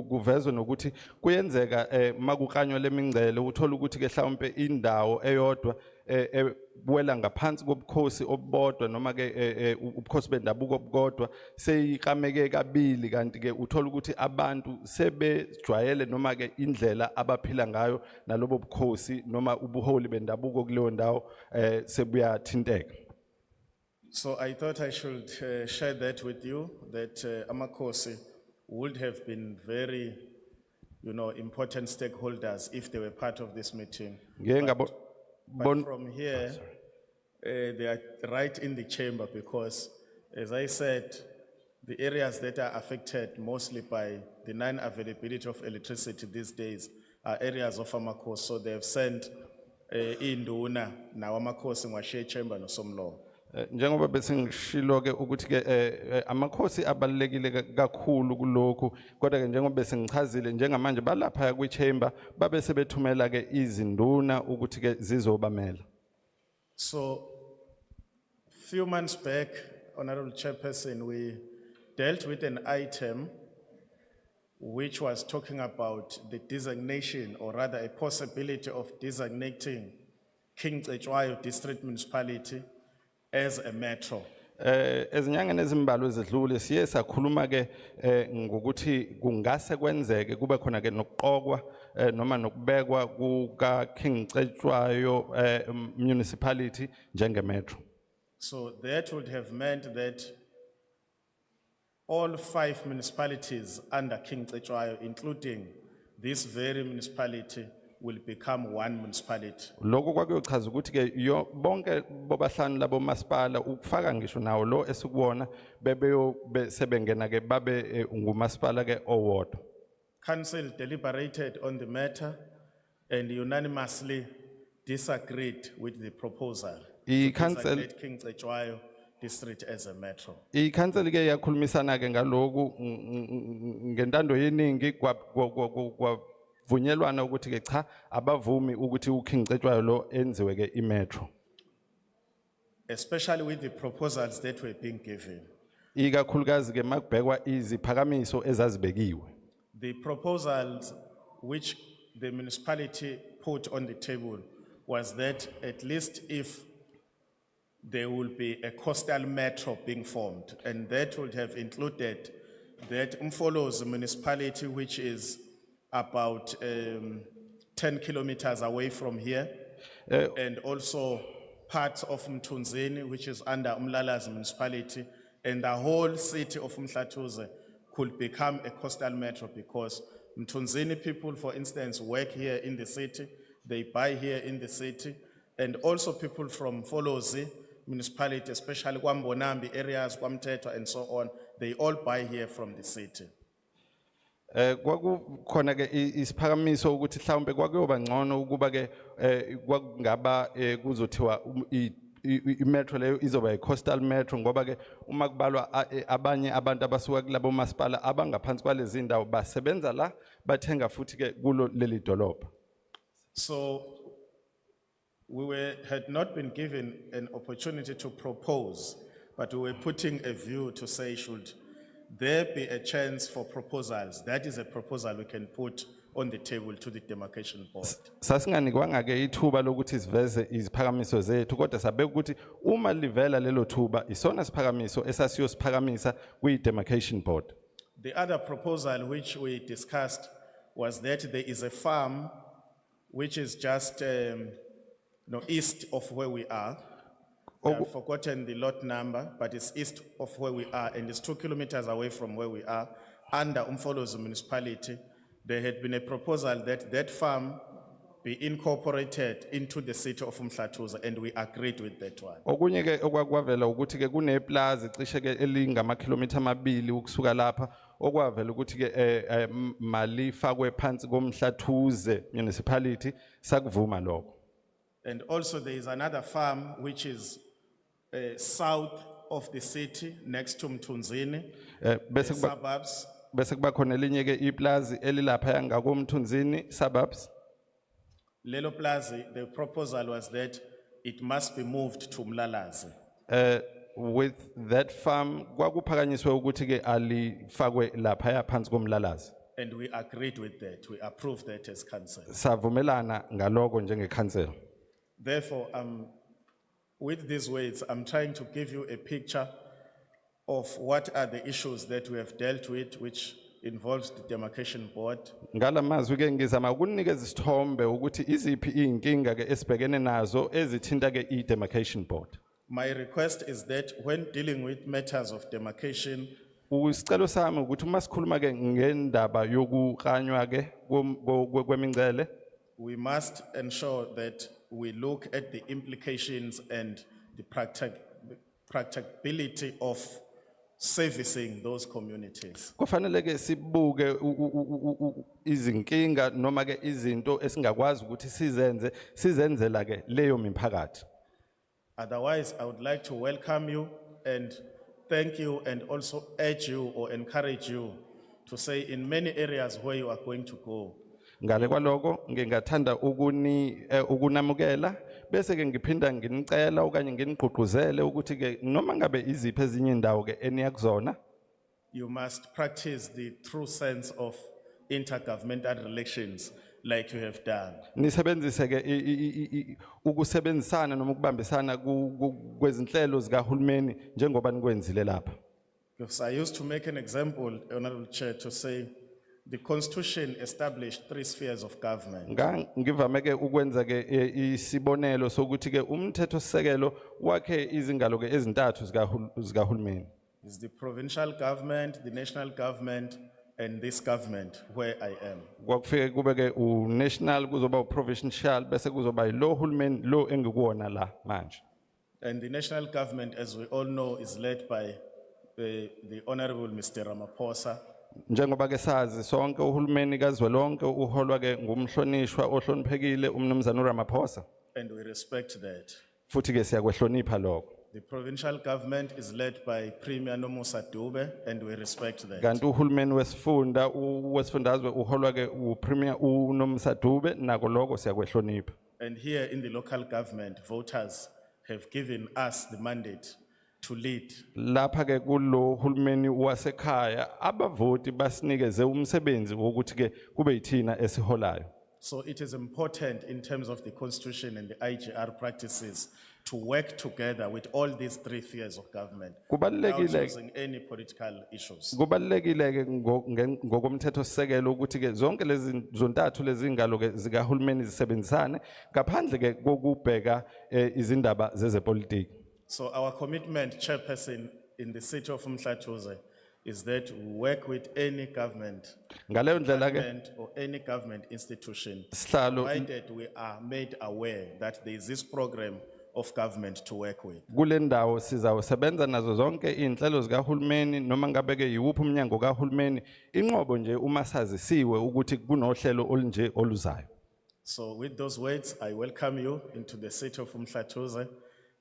kuvezwe nokuthi kuyenzeka makukanywa lemingcele uthola ukuthi ke mhlawumbe indawo eyodwa wela ngaphansi kobukhosi obodwa noma ke ubukhosi bendabuko obodwa seyiqhameke kabili kanti ke uthola ukuthi abantu sebejwayele noma ke indlela abaphila ngayo nalobo bukhosi noma ubuholi bendabuko kuleyo ndawo sebuyathinteka. So I thought I should share that with you, that Amakosi would have been very, important stakeholders if they were part of this meeting. But from here, they are right in the chamber because, as I said, the areas that are affected mostly by the non-availability of electricity these days are areas of Amakosi. So they have sent Induna, now Amakosi ngwashiya chamber no somlo. Njengoba bese ngishilo ke ukuthi ke amakhosi abalekile kakhulu kulokhu kodwa ke njengoba bese ngichazile njengamanje balapha kwi chamber babe sebethumela ke izinduna ukuthi ke zizobamela. So few months back, Honorable Chairperson, we dealt with an item which was talking about the designation, or rather a possibility of designating King Cetshwayo District Municipality as a metro. Ezinyangeni ezimbalwa ezidlule siye sakhuluma ke ngokuthi kungase kwenzeke kube khona ke nokuqokwa noma nokubekwa kuka King Cetshwayo municipality njenge metro. So that would have meant that all 5 municipalities under King Cetshwayo, including this very municipality, will become one municipality. Lokho kwakuyochaza ukuthi ke bonke bobahlanu labo masipala ukufaka ngisho nawo lo esikuwona sebengena ke babe ngumasipala ke owodwa. Council deliberated on the matter and unanimously disagreed with the proposal to designate King Cetshwayo District as a metro. I-council ke yakhulumisana ke ngaloku ngentando yeningi vunyelwana ukuthi ke cha abavumi ukuthi uKing Cetshwayo lo enziwe ke imetro, especially with the proposals that were being given. Ikakhulukazi ke makubhekwa iziphakamiso ezazibekiwe. The proposals which the municipality put on the table was that at least if there will be a coastal metro being formed, and that would have included that Mfolozi municipality, which is about 10 kilometers away from here, and also parts of Mtunzini, which is under Umlalazi municipality, and the whole city of Mhlatuze could become a coastal metro because Mtunzini people, for instance, work here in the city, they buy here in the city, and also people from Mfolozi municipality, especially Kwambonambi areas, Kwamtetwa and so on, they all buy here from the city. Kwakukhona ke isiphakamiso ukuthi mhlawumbe kwakuyoba ngcono ukuba ke kwakungaba kuzothiwa imetro leyo izoba coastal metro ngoba ke uma kubalwa abanye abantu abasuka kulabo masipala abangaphansi kwalezi indawo basebenza la bathenga futhi ke kulo leli dolobha. So we had not been given an opportunity to propose, but we were putting a view to say, should there be a chance for proposals? That is a proposal we can put on the table to the Demarcation Board. Sasinganikwanga ke ithuba lokuthi siveze iziphakamiso zethu kodwa sabe ukuthi uma livela lelo thuba isona siphakamiso esasiyosiphakamisa kwi Demarcation Board. The other proposal which we discussed was that there is a farm which is just no, east of where we are. I've forgotten the lot number, but it's east of where we are, and it's 2 kilometers away from where we are, under Umfolozi municipality. There had been a proposal that that farm be incorporated into the city of Umhlatuza, and we agreed with that one. Okunye ke okwakwavela ukuthi ke kuneplaza cishe ke elingama-kilometer amabili ukusuka lapha okwavela ukuthi ke mali ifakwe phansi koMhlathuze municipality sakuvuma lokho. And also there is another farm which is south of the city, next to Mtunzini, suburbs. Bese kuba khona elinye ke iplazi elilapha ngakoMthunzini suburbs. Lelo plaza, the proposal was that it must be moved to Mlalazi. With that farm kwakuphakanyiswe ukuthi ke alifakwe lapha phansi koMlalazi. And we agreed with that. We approved that as council. Savumelana ngaloko njengecouncil. Therefore, with these words, I'm trying to give you a picture of what are the issues that we have dealt with, which involves the Demarcation Board. Ngalamazwi ke ngizama ukunikeza isithombe ukuthi iziphi inkinga ke esibhekene nazo ezithinta ke iDemarcation Board. My request is that when dealing with matters of demarcation, Usicelo sami ukuthi uma sikhuluma ke ngendaba yokuklanywa ke kwemingcele, we must ensure that we look at the implications and the practicability of servicing those communities. kufanele ke sibuke izinkinga noma ke izinto esingakwazi ukuthi sizenzela ke leyo miphakathi. Otherwise, I would like to welcome you and thank you and also urge you or encourage you to say in many areas where you are going to go. Ngale kwaloko ngingathanda ukunamukela bese ke ngiphinda nginicela okanye nginigqugquzele ukuthi ke noma ngabe iziphi ezinye indawo ke eniyakuzona, You must practice the true sense of intergovernmental relations like you have done. nisebenzise ke ukusebenzisana noma ukubambisana kwezinhlelo zikahulumeni njengoba nikwenzile lapha. Because I used to make an example, Honorable Chair, to say the Constitution established 3 spheres of government. Ngivame ke ukwenza ke isibonelo sokuthi ke umthethosisekelo wakhe izingalo ke ezintathu zikahulumeni. It's the provincial government, the national government, and this government where I am. Kwakufike kube ke national kuzoba provincial bese kuzoba lo hulumeni lo engikuwona la manje. And the national government, as we all know, is led by the Honorable Mr. Ramaphosa. Njengoba ke sazi sonke uhulumeni kazwelonke uholwa ke ngumhlonishwa ohloniphekile umnumzana uRamaphosa. And we respect that. Futhi ke siyakwehlonipha lokho. The provincial government is led by Premier Nomusa Dube, and we respect that. Kanti uhulumeni wesifundazwe uholwa ke uPremier uNomusa Dube nako lokho siyakwehlonipha. And here in the local government, voters have given us the mandate to lead. Lapha ke kulo hulumeni wasekhaya abavoti basinikeze umsebenzi wokuthi ke kube yithina esiholayo. So it is important in terms of the constitution and the IGR practices to work together with all these 3 spheres of government without using any political issues. Kubalekile ke ngokomthethosisekelo ukuthi ke zonke lezi zontathu lezi ingalo ke zikahulumeni zisebenzisane ngaphandle ke kokubheka izindaba zezepolitiki. So our commitment, Chairperson, in the city of Umhlatuze is that we work with any government, or any government institution, provided we are made aware that there is this program of government to work with. Kule ndawo sizawusebenza nazo zonke inhlelo zikahulumeni noma ngabe ke yiwuphi umnyango kahulumeni inqobo nje uma sazisiwe ukuthi kunohlelo olunje oluzayo. So with those words, I welcome you into the city of Umhlatuze.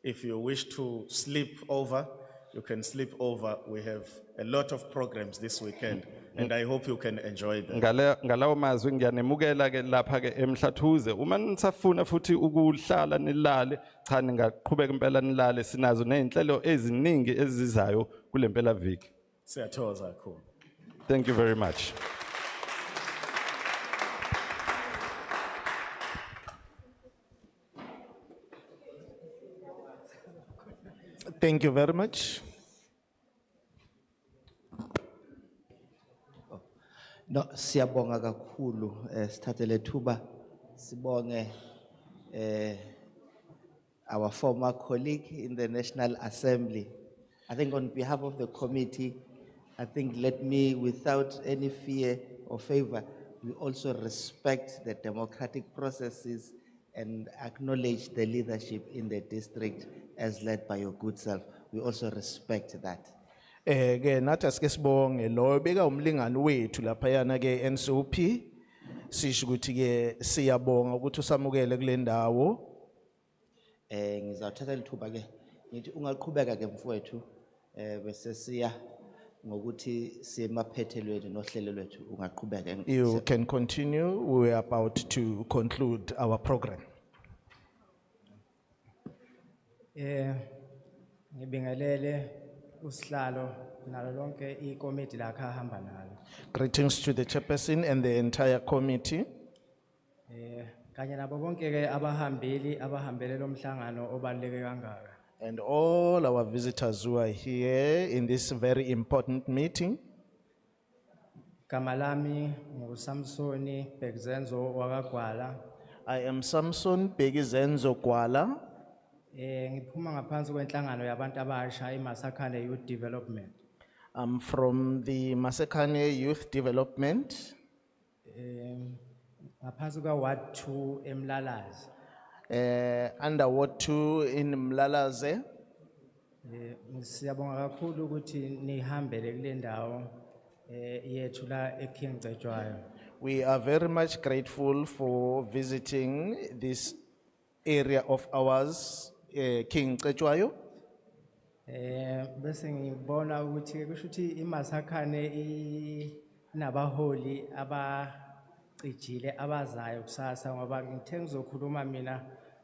If you wish to sleep over, you can sleep over. We have a lot of programs this weekend, and I hope you can enjoy them. Ngalawo mazwi ngiyanemukela ke lapha ke eMhlathuze uma nisafuna futhi ukuhlala nilale cha ningaqhubeka impela nilale sinazo nezinhlelo eziningi ezizayo kulempela viki. Siyathokoza kakhulu. Thank you very much. Thank you very much. No, siyabonga kakhulu, sithathe lethuba, sibonge, our former colleague in the National Assembly. I think on behalf of the committee, I think let me, without any fear or favor, we also respect the democratic processes and acknowledge the leadership in the district as led by your good self. We also respect that. Ke nathi asike sibonge lo beka umlingani wethu laphayana ke NSOP sisho ukuthi ke siyabonga ukuthi usamukele kule ndawo. Ngizawuthatha lithuba ke ngithi ungaqhubeka ke mfowethu bese siya ngokuthi semaphethelweni nohlelo lwethu ungaqhubeka. You can continue. We are about to conclude our program. Ngibingelele usihlalo nalo lonke ikomiti la khahamba nalo. Greetings to the chairperson and the entire committee. Kanye nabo bonke ke abahambele lo mhlangano obaluleke kangaka. And all our visitors who are here in this very important meeting. Kamalami nguSamsoni Bekzenzo wakagwala. I am Samson Begizenzo Kwala. Ngiphuma ngaphansi kwenhlangano yabantu abasha iMasakhane Youth Development. I'm from the Masekane Youth Development. Ngaphansi kwa Ward 2 eMlalazi. Under Ward 2 in Mlalaze. Siyabonga kakhulu ukuthi nihambele kule ndawo yethu la eKing Cetshwayo. We are very much grateful for visiting this area of ours, King Cetshwayo. Bese ngibona ukuthi kusho ukuthi iMasakhane inabaholi abacijile abazayo kusasa ngoba ngithe ngizokhuluma mina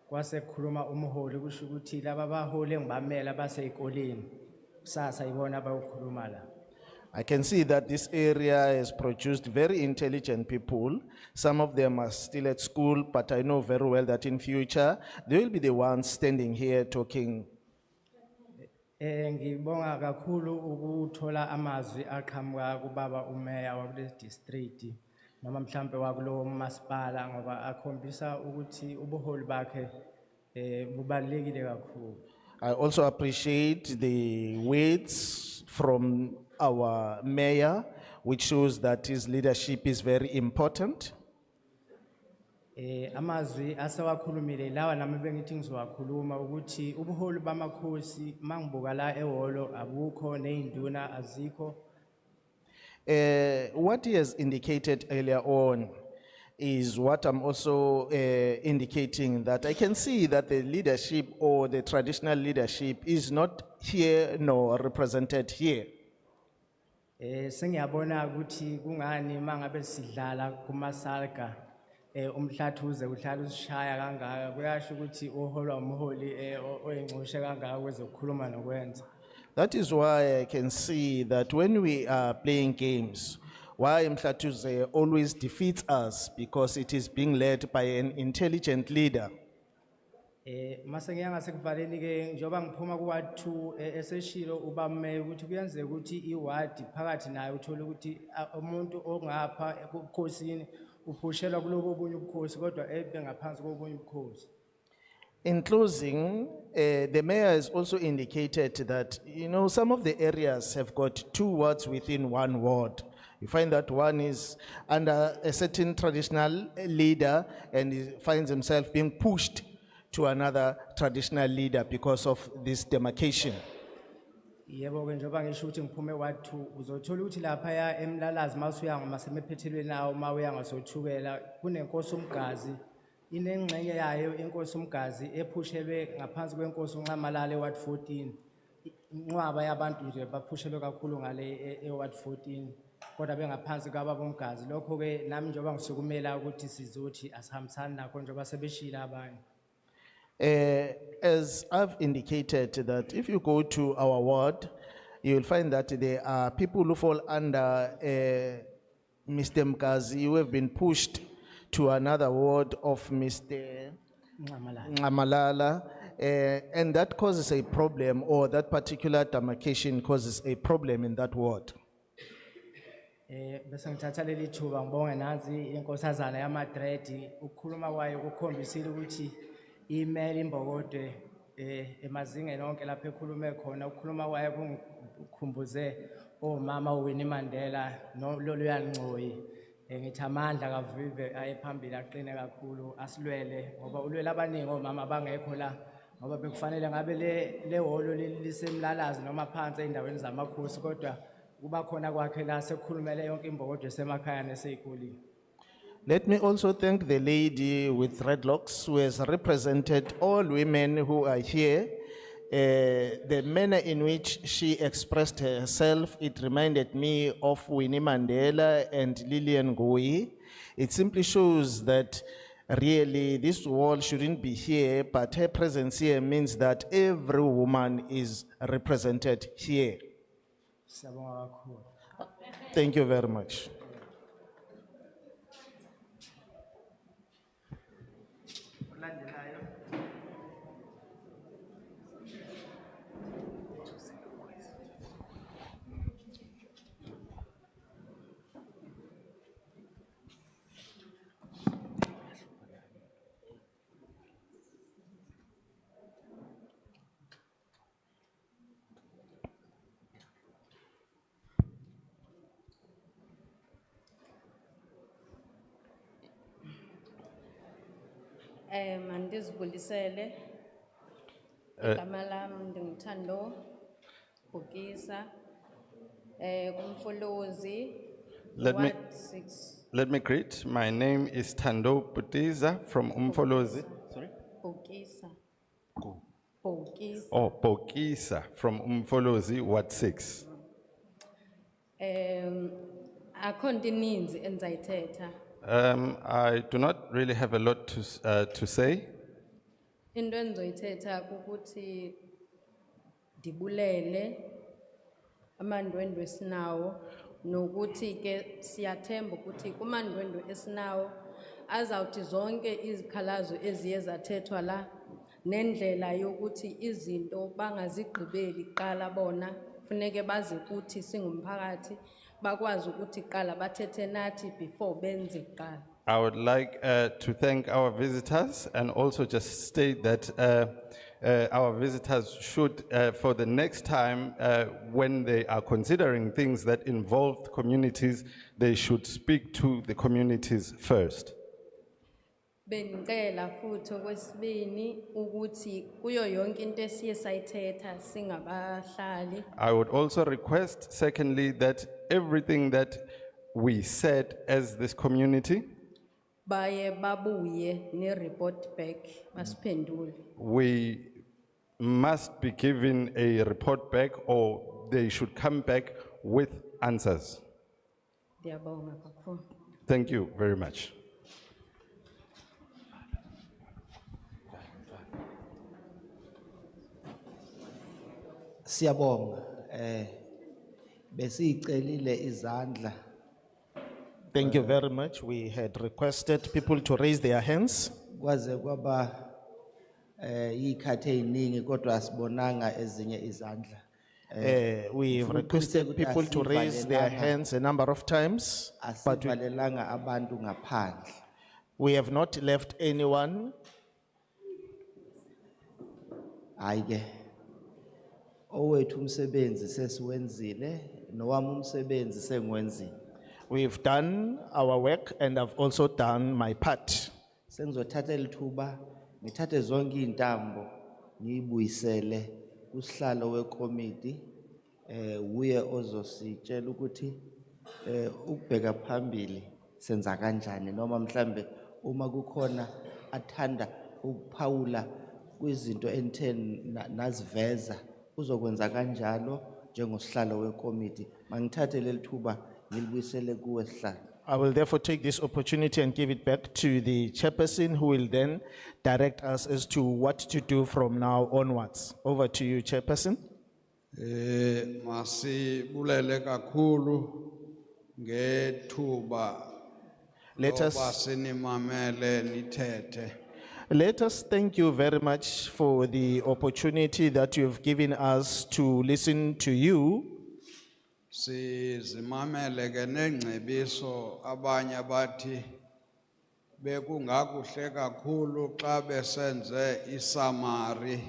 kwase kukhuluma umholi kusho ukuthi laba baholi engibamela baseyikoleni kusasa ibona abayokhuluma la. I can see that this area has produced very intelligent people. Some of them are still at school, but I know very well that in future, they will be the ones standing here talking. Ngibonga kakhulu ukuthola amazwi aqhamuka kubaba umeya wakule district noma mhlambe wakulo masipala ngoba akhombisa ukuthi ubuholi bakhe bubalekile kakhulu. I also appreciate the words from our mayor, which shows that his leadership is very important. Amazwi asawakhulumile lawa nami bengithi ngizowakhuluma ukuthi ubuholi bamakhosi mangibuka la ehholo abukho neinduna azikho. What he has indicated earlier on is what I'm also indicating, that I can see that the leadership or the traditional leadership is not here nor represented here. Sengiyabona ukuthi kungani mangabe sidlala kumasalga umhlathuze uhlala usishaya kangaka kuyasho ukuthi uholwa umholi oyingcushe kangaka kwezokukhuluma nokwenza. That is why I can see that when we are playing games, why Mhlatuze always defeats us, because it is being led by an intelligent leader. Mase ngiyanga sekuvaleni ke njoba ngiphuma ku Ward 2 eseshilo ubame ukuthi kuyenzeka ukuthi iward phakathi nayo uthola ukuthi umuntu ongapha ebukhosini uphushelwa kulobo obunye ubukhosi kodwa ebe ngaphansi kobunye ubukhosi. In closing, the mayor has also indicated that, you know, some of the areas have got 2 wards within 1 ward. You find that one is under a certain traditional leader and he finds himself being pushed to another traditional leader because of this demarcation. Yebo ke njoba ngisho ukuthi ngiphume Ward 2 uzothola ukuthi lapha ya eMlalazi masuya ngomasemephethelweni nawo mawuya ngasothukela kunenkosi umgazi inengxenye yayo inkosi umgazi ephushelwe ngaphansi kwenkosi uNcamalala eWard 14 inqwaba yabantu nje baphushelwe kakhulu ngale eWard 14 kodwa bengaphansi kwababa umgazi lokho ke nami njoba ngisukumela ukuthi sizothi asihambisani nakho njoba sebeshila abanye. As I've indicated that if you go to our ward, you will find that there are people who fall under Mr. Mkazi who have been pushed to another ward of Mr. Ngamalala, and that causes a problem, or that particular demarcation causes a problem in that ward. Bese ngithatha leli thuba ngibonge nazi inkosazana yamadredi ukukhuluma kwayo kukhombisile ukuthi email imbokode emazingeni onke lapho ekhulume khona ukukhuluma kwaye kungikhumbuze omama uWinnie Mandela noLoluya Ngcoyi. Ngithi amandla kaVive ayephambili aqine kakhulu asilwele ngoba ulwela abaningi omama bangekho la ngoba bekufanele ngabe le holo lisemlalazi noma phansi endaweni zamakhosi kodwa kuba khona kwakhe la sekukhulumele yonke imbokodo esemakhaya neseyikoleni. Let me also thank the lady with red locks who has represented all women who are here. The manner in which she expressed herself, it reminded me of Winnie Mandela and Lillian Ngoyi. It simply shows that really this wall shouldn't be here, but her presence here means that every woman is represented here. Siyabonga kakhulu. Thank you very much. Mandizibulisele. Igama lami ndingithando Bukisa. Kumfolozi. Let me greet. My name is Tando Butiza from Umfolozi. Sorry? Bukisa. Bukisa. Oh, Bokisa from Umfolozi, Ward 6. Akhondi ninzi enzayithetha. I do not really have a lot to say. Into enzoyithetha ukuthi dibulele amandwendwe esinawo nokuthi ke siyathemba ukuthi kumandwendwe esinawo azawuthi zonke izikhalazo eziye zathethwa la nendlela yokuthi izinto bangazigqibeli qala bona funeke baze ukuthi singumphakathi bakwazi ukuthi qala bathethe nathi before benze qala. I would like to thank our visitors and also just state that our visitors should, for the next time, when they are considering things that involve communities, they should speak to the communities first. Bengicela futhi okwesibini ukuthi kuyo yonke into esiye sayithetha singabahlali I would also request, secondly, that everything that we said as this community, baye babuye ne report back basiphendule. we must be given a report back or they should come back with answers. Ngiyabonga kakhulu. Thank you very much. Siyabonga besicelile izandla. Thank you very much. We had requested people to raise their hands. Kwaze kwaba ikhathe eziningi kodwa asibonanga ezinye izandla. We've requested people to raise their hands a number of times, but asivalelanga abantu ngaphandle. we have not left anyone. Ayike owethu umsebenzi sesiwenzile nowami umsebenzi sengiwenzile. We've done our work and I've also done my part. Sengizothatha lithuba ngithathe zonke izintambo ngiyibuyisele kusihlalo wekomiti uye ozositshela ukuthi ukubheka phambili senza kanjani noma mhlambe uma kukhona athanda ukuphawula kwizinto enthe naziveza uzokwenza kanjalo njengosihlalo wekomiti. Mangithathe lelithuba ngilibuyisele kuwe sihlalo. I will therefore take this opportunity and give it back to the chairperson who will then direct us as to what to do from now onwards. Over to you, chairperson. Masibulele kakhulu ngethuba loba sinimamele nithethe. Let us thank you very much for the opportunity that you've given us to listen to you. Sizimamele ke nengcebiso abanye abathi bekungakuhle kakhulu xa besenze isamari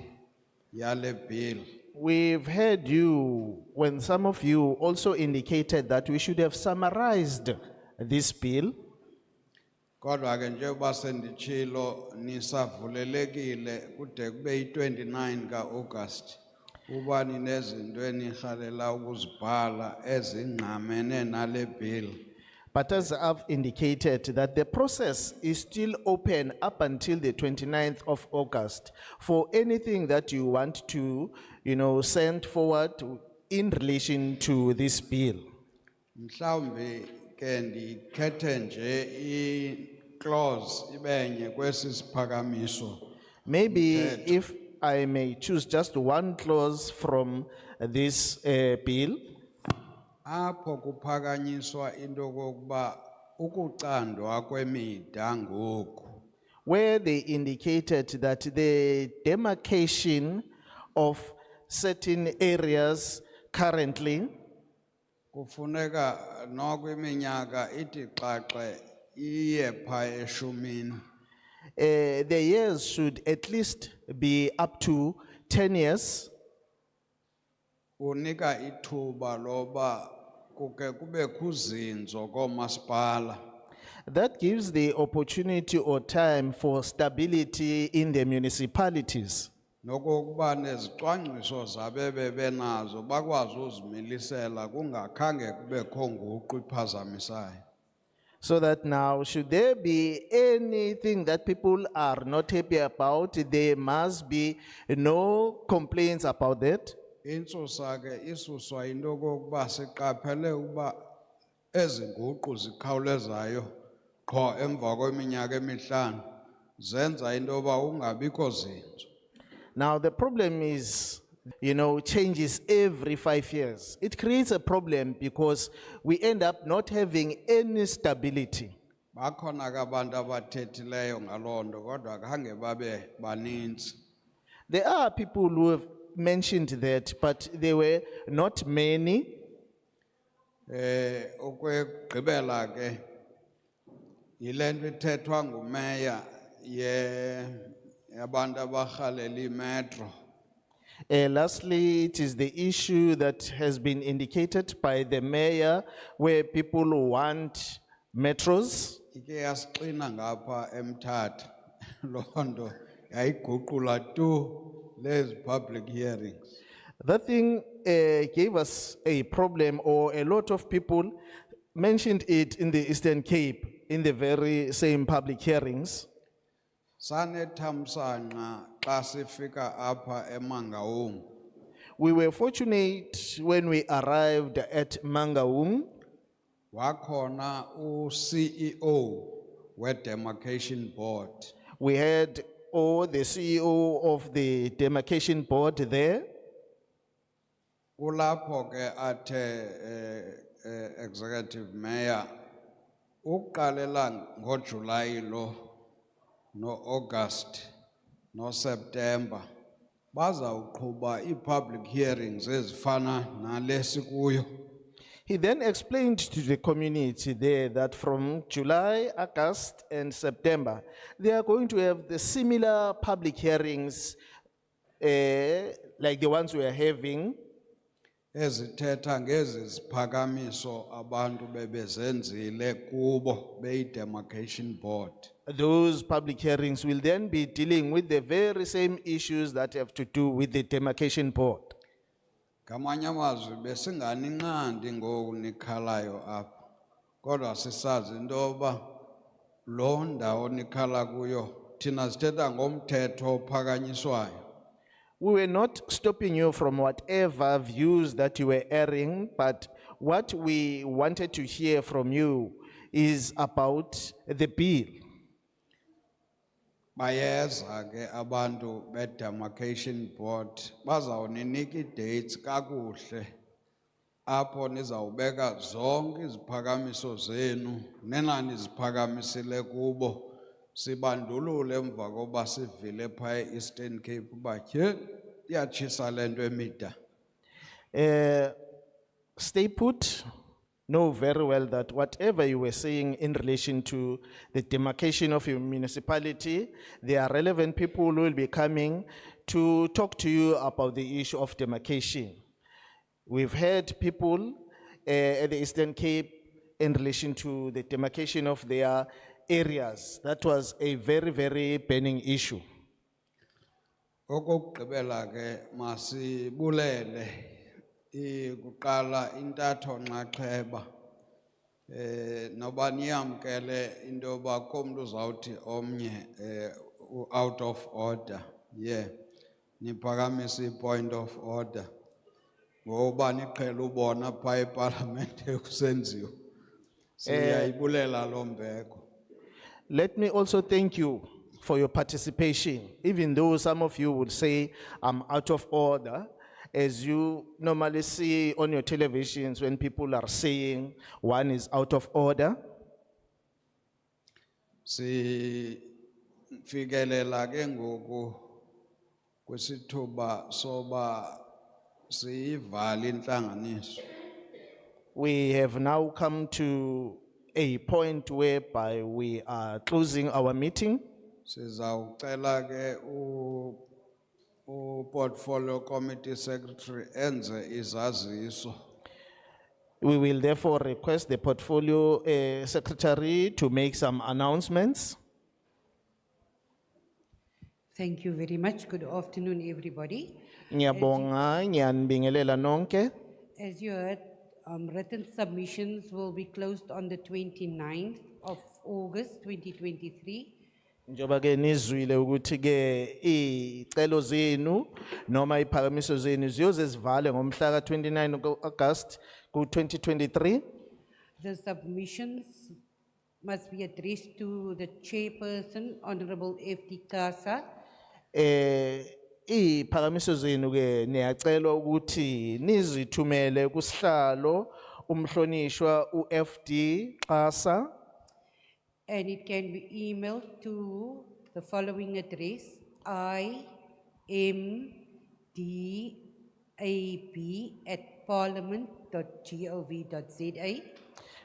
yale bill. We've heard you when some of you also indicated that we should have summarized this bill. Kodwa ke njengoba sendichilo nisavulelekile kude kube yi-29 ka-August. Uba ninezinto enirhalela ukuzibhala ezingqamene nale bill. But as I've indicated, that the process is still open up until the 29th of August for anything that you want to, send forward in relation to this bill. Mhlawumbi ke ndikhethe nje i-clause ibenye kwesi siphakamiso. Maybe if I may choose just one clause from this bill, Apho kuphakanyiswa into kokuba ukucandwa kwemida ngoku. where they indicated that the demarcation of certain areas currently Kufuneka noko iminyaka ithi xaxe iye pha eshumini. the years should at least be up to 10 years. Unika ithuba loba kuke kube kuzinzo komasipala. That gives the opportunity or time for stability in the municipalities. Nokokuba nezicwangciso zabebe benazo bakwazi uzimilisela kungakhange kubekho nguqu iphazamisayo. So that now, should there be anything that people are not happy about, there must be no complaints about that. Intsusa ke isuswa into kokuba siqaphele ukuba ezi nguqu zikhawulezayo qho emva kweminyaka emihlanu zenza into yoba ungabikho zinzo. Now the problem is, changes every 5 years. It creates a problem because we end up not having any stability. Bakhona ke abantu abathethileyo ngaloo nto kodwa khange babe baninzi. There are people who have mentioned that, but there were not many. Okwegqibela ke yile nto ithethwa ngumeya yabantu abarhalela imetro. Lastly, it is the issue that has been indicated by the mayor where people want metros. Ike yasixina ngapha eMthatha loo nto yayiguqula tu lezi public hearings. That thing gave us a problem, or a lot of people mentioned it in the Eastern Cape in the very same public hearings. Sanethamsanqa xa sifika apha eMangaung. We were fortunate when we arrived at Mangaung. Wakhona u-CEO we-Demarcation Board. We had the CEO of the Demarcation Board there. Kulapho ke athe executive mayor uqalela ngoJuly lo no August no September bazawuqhuba i-public hearings ezifana nalesi kuyo. He then explained to the community there that from July, August, and September, they are going to have the similar public hearings like the ones we are having. Ezithetha ngezi ziphakamiso abantu bebezenzile kubo beyi-Demarcation Board. Those public hearings will then be dealing with the very same issues that have to do with the Demarcation Board. Ngamanye amazwi besinganinqandi ngoku nikhalayo apha kodwa sisazi into yoba loo ndawo nikhala kuyo thina sithetha ngomthetho ophakanyiswayo. We were not stopping you from whatever views that you were airing, but what we wanted to hear from you is about the bill. Bayeza ke abantu be-Demarcation Board bazawuninika ii-dates kakuhle apho nizawubeka zonke iziphakamiso zenu nenaniziphakamisile kubo sibandulule emva koba sivile pha e-Eastern Cape uba tyhe iyatshisa le nto emida. Stay put. Know very well that whatever you were saying in relation to the demarcation of your municipality, there are relevant people who will be coming to talk to you about the issue of demarcation. We've heard people at the Eastern Cape in relation to the demarcation of their areas. That was a very, very burning issue. Okokugqibela ke masibulele kuqala intatho nxaxheba noba niyamkele into yoba komntu uzawuthi omnye out of order niphakamise i-point of order ngoba niqhele ubona phaa epalamente kusenziwa siyayibulela loo mbeko. Let me also thank you for your participation, even though some of you would say I'm out of order, as you normally see on your televisions when people are saying one is out of order. Fikelela ke ngoku kwisithuba soba siyivale intlanganiso. We have now come to a point whereby we are closing our meeting. Sizawucela ke portfolio committee secretary enze izaziso. We will therefore request the portfolio secretary to make some announcements. Thank you very much. Good afternoon, everybody. Ngiyabonga, ngiyanibingelela nonke. As you heard, written submissions will be closed on the 29th of August 2023. Njoba ke nizwile ukuthi ke icelo zenu noma iphakamiso zenu ziyoze zivale ngomhla ka 29 August ku 2023. The submissions must be addressed to the chairperson, Honorable F.D. Kasa. Iphakamiso zenu ke niyacelwa ukuthi nizithumele kusihlalo umhlonishwa uFD Kasa. And it can be emailed to the following address: imdab@parliament.gov.za.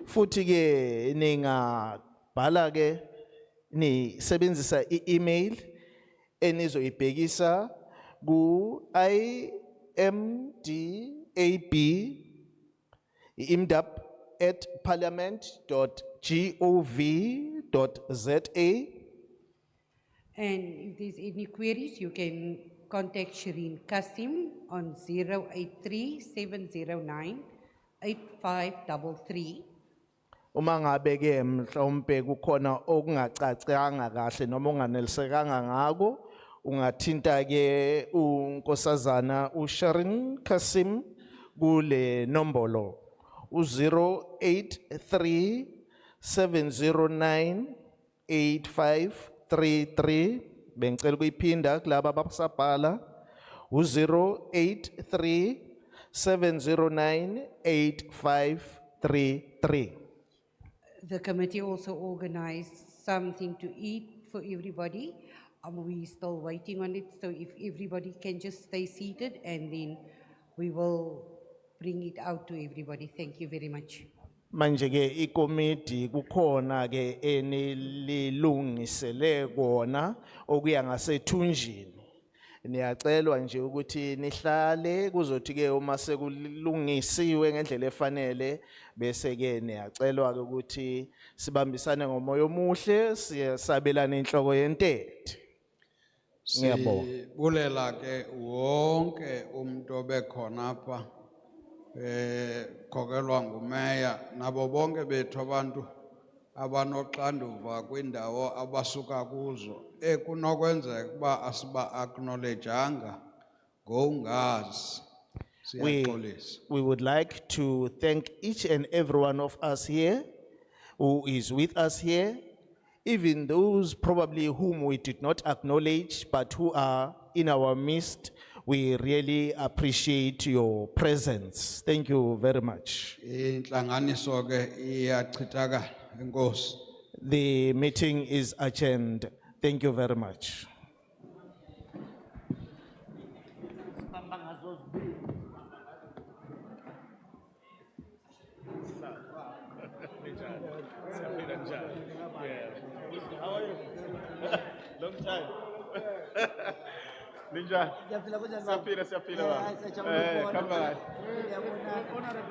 Futhi ke ningabhala ke ni sebenzisa email enizoyibhekisa ku imdab@parliament.gov.za. And if there's any queries, you can contact Shireen Kasim on 083-709-8533. Uma ngabe ke mhlawumbe kukhona okungacacanga kahle noma onganelisekanga ngako, ungathinta ke unkosazana uSharin Kasim kule nombolo 083-709-8533. Bengicela ukuyiphinda kulabo abasabhala 083-709-8533. The committee also organized something to eat for everybody. We're still waiting on it, so if everybody can just stay seated and then we will bring it out to everybody. Thank you very much. Manje ke ikomiti kukhona ke enilungisele kona okuya ngasethunjini. Niyacelwa nje ukuthi nihlale kuzothi ke uma sekulungisiwe ngendlela efanele bese ke niyacelwa ukuthi sibambisane ngomoya omuhle siyasabelana inhloko yentethe. Ngiyabonga. Sibulela ke wonke umuntu obekhona apha khokelwa ngumeya nabo bonke bethu abantu abanoxanduva kwindawo abasuka kuzo kunokwenzeka kuba asiba acknowledgeanga ngokungazi. Siyaxolisa. We would like to thank each and every one of us here who is with us here, even those probably whom we did not acknowledge but who are in our midst. We really appreciate your presence. Thank you very much. Inhlanganiso ke iyachithakala. Enkosi. The meeting is adjourned. Thank you very much. Long time. Ninja. Siyaphila kunjani baba? Siyaphila, siyaphila, baba. Hayi, siyajabula ukubona. Khamba kahle. Ngiyabonana.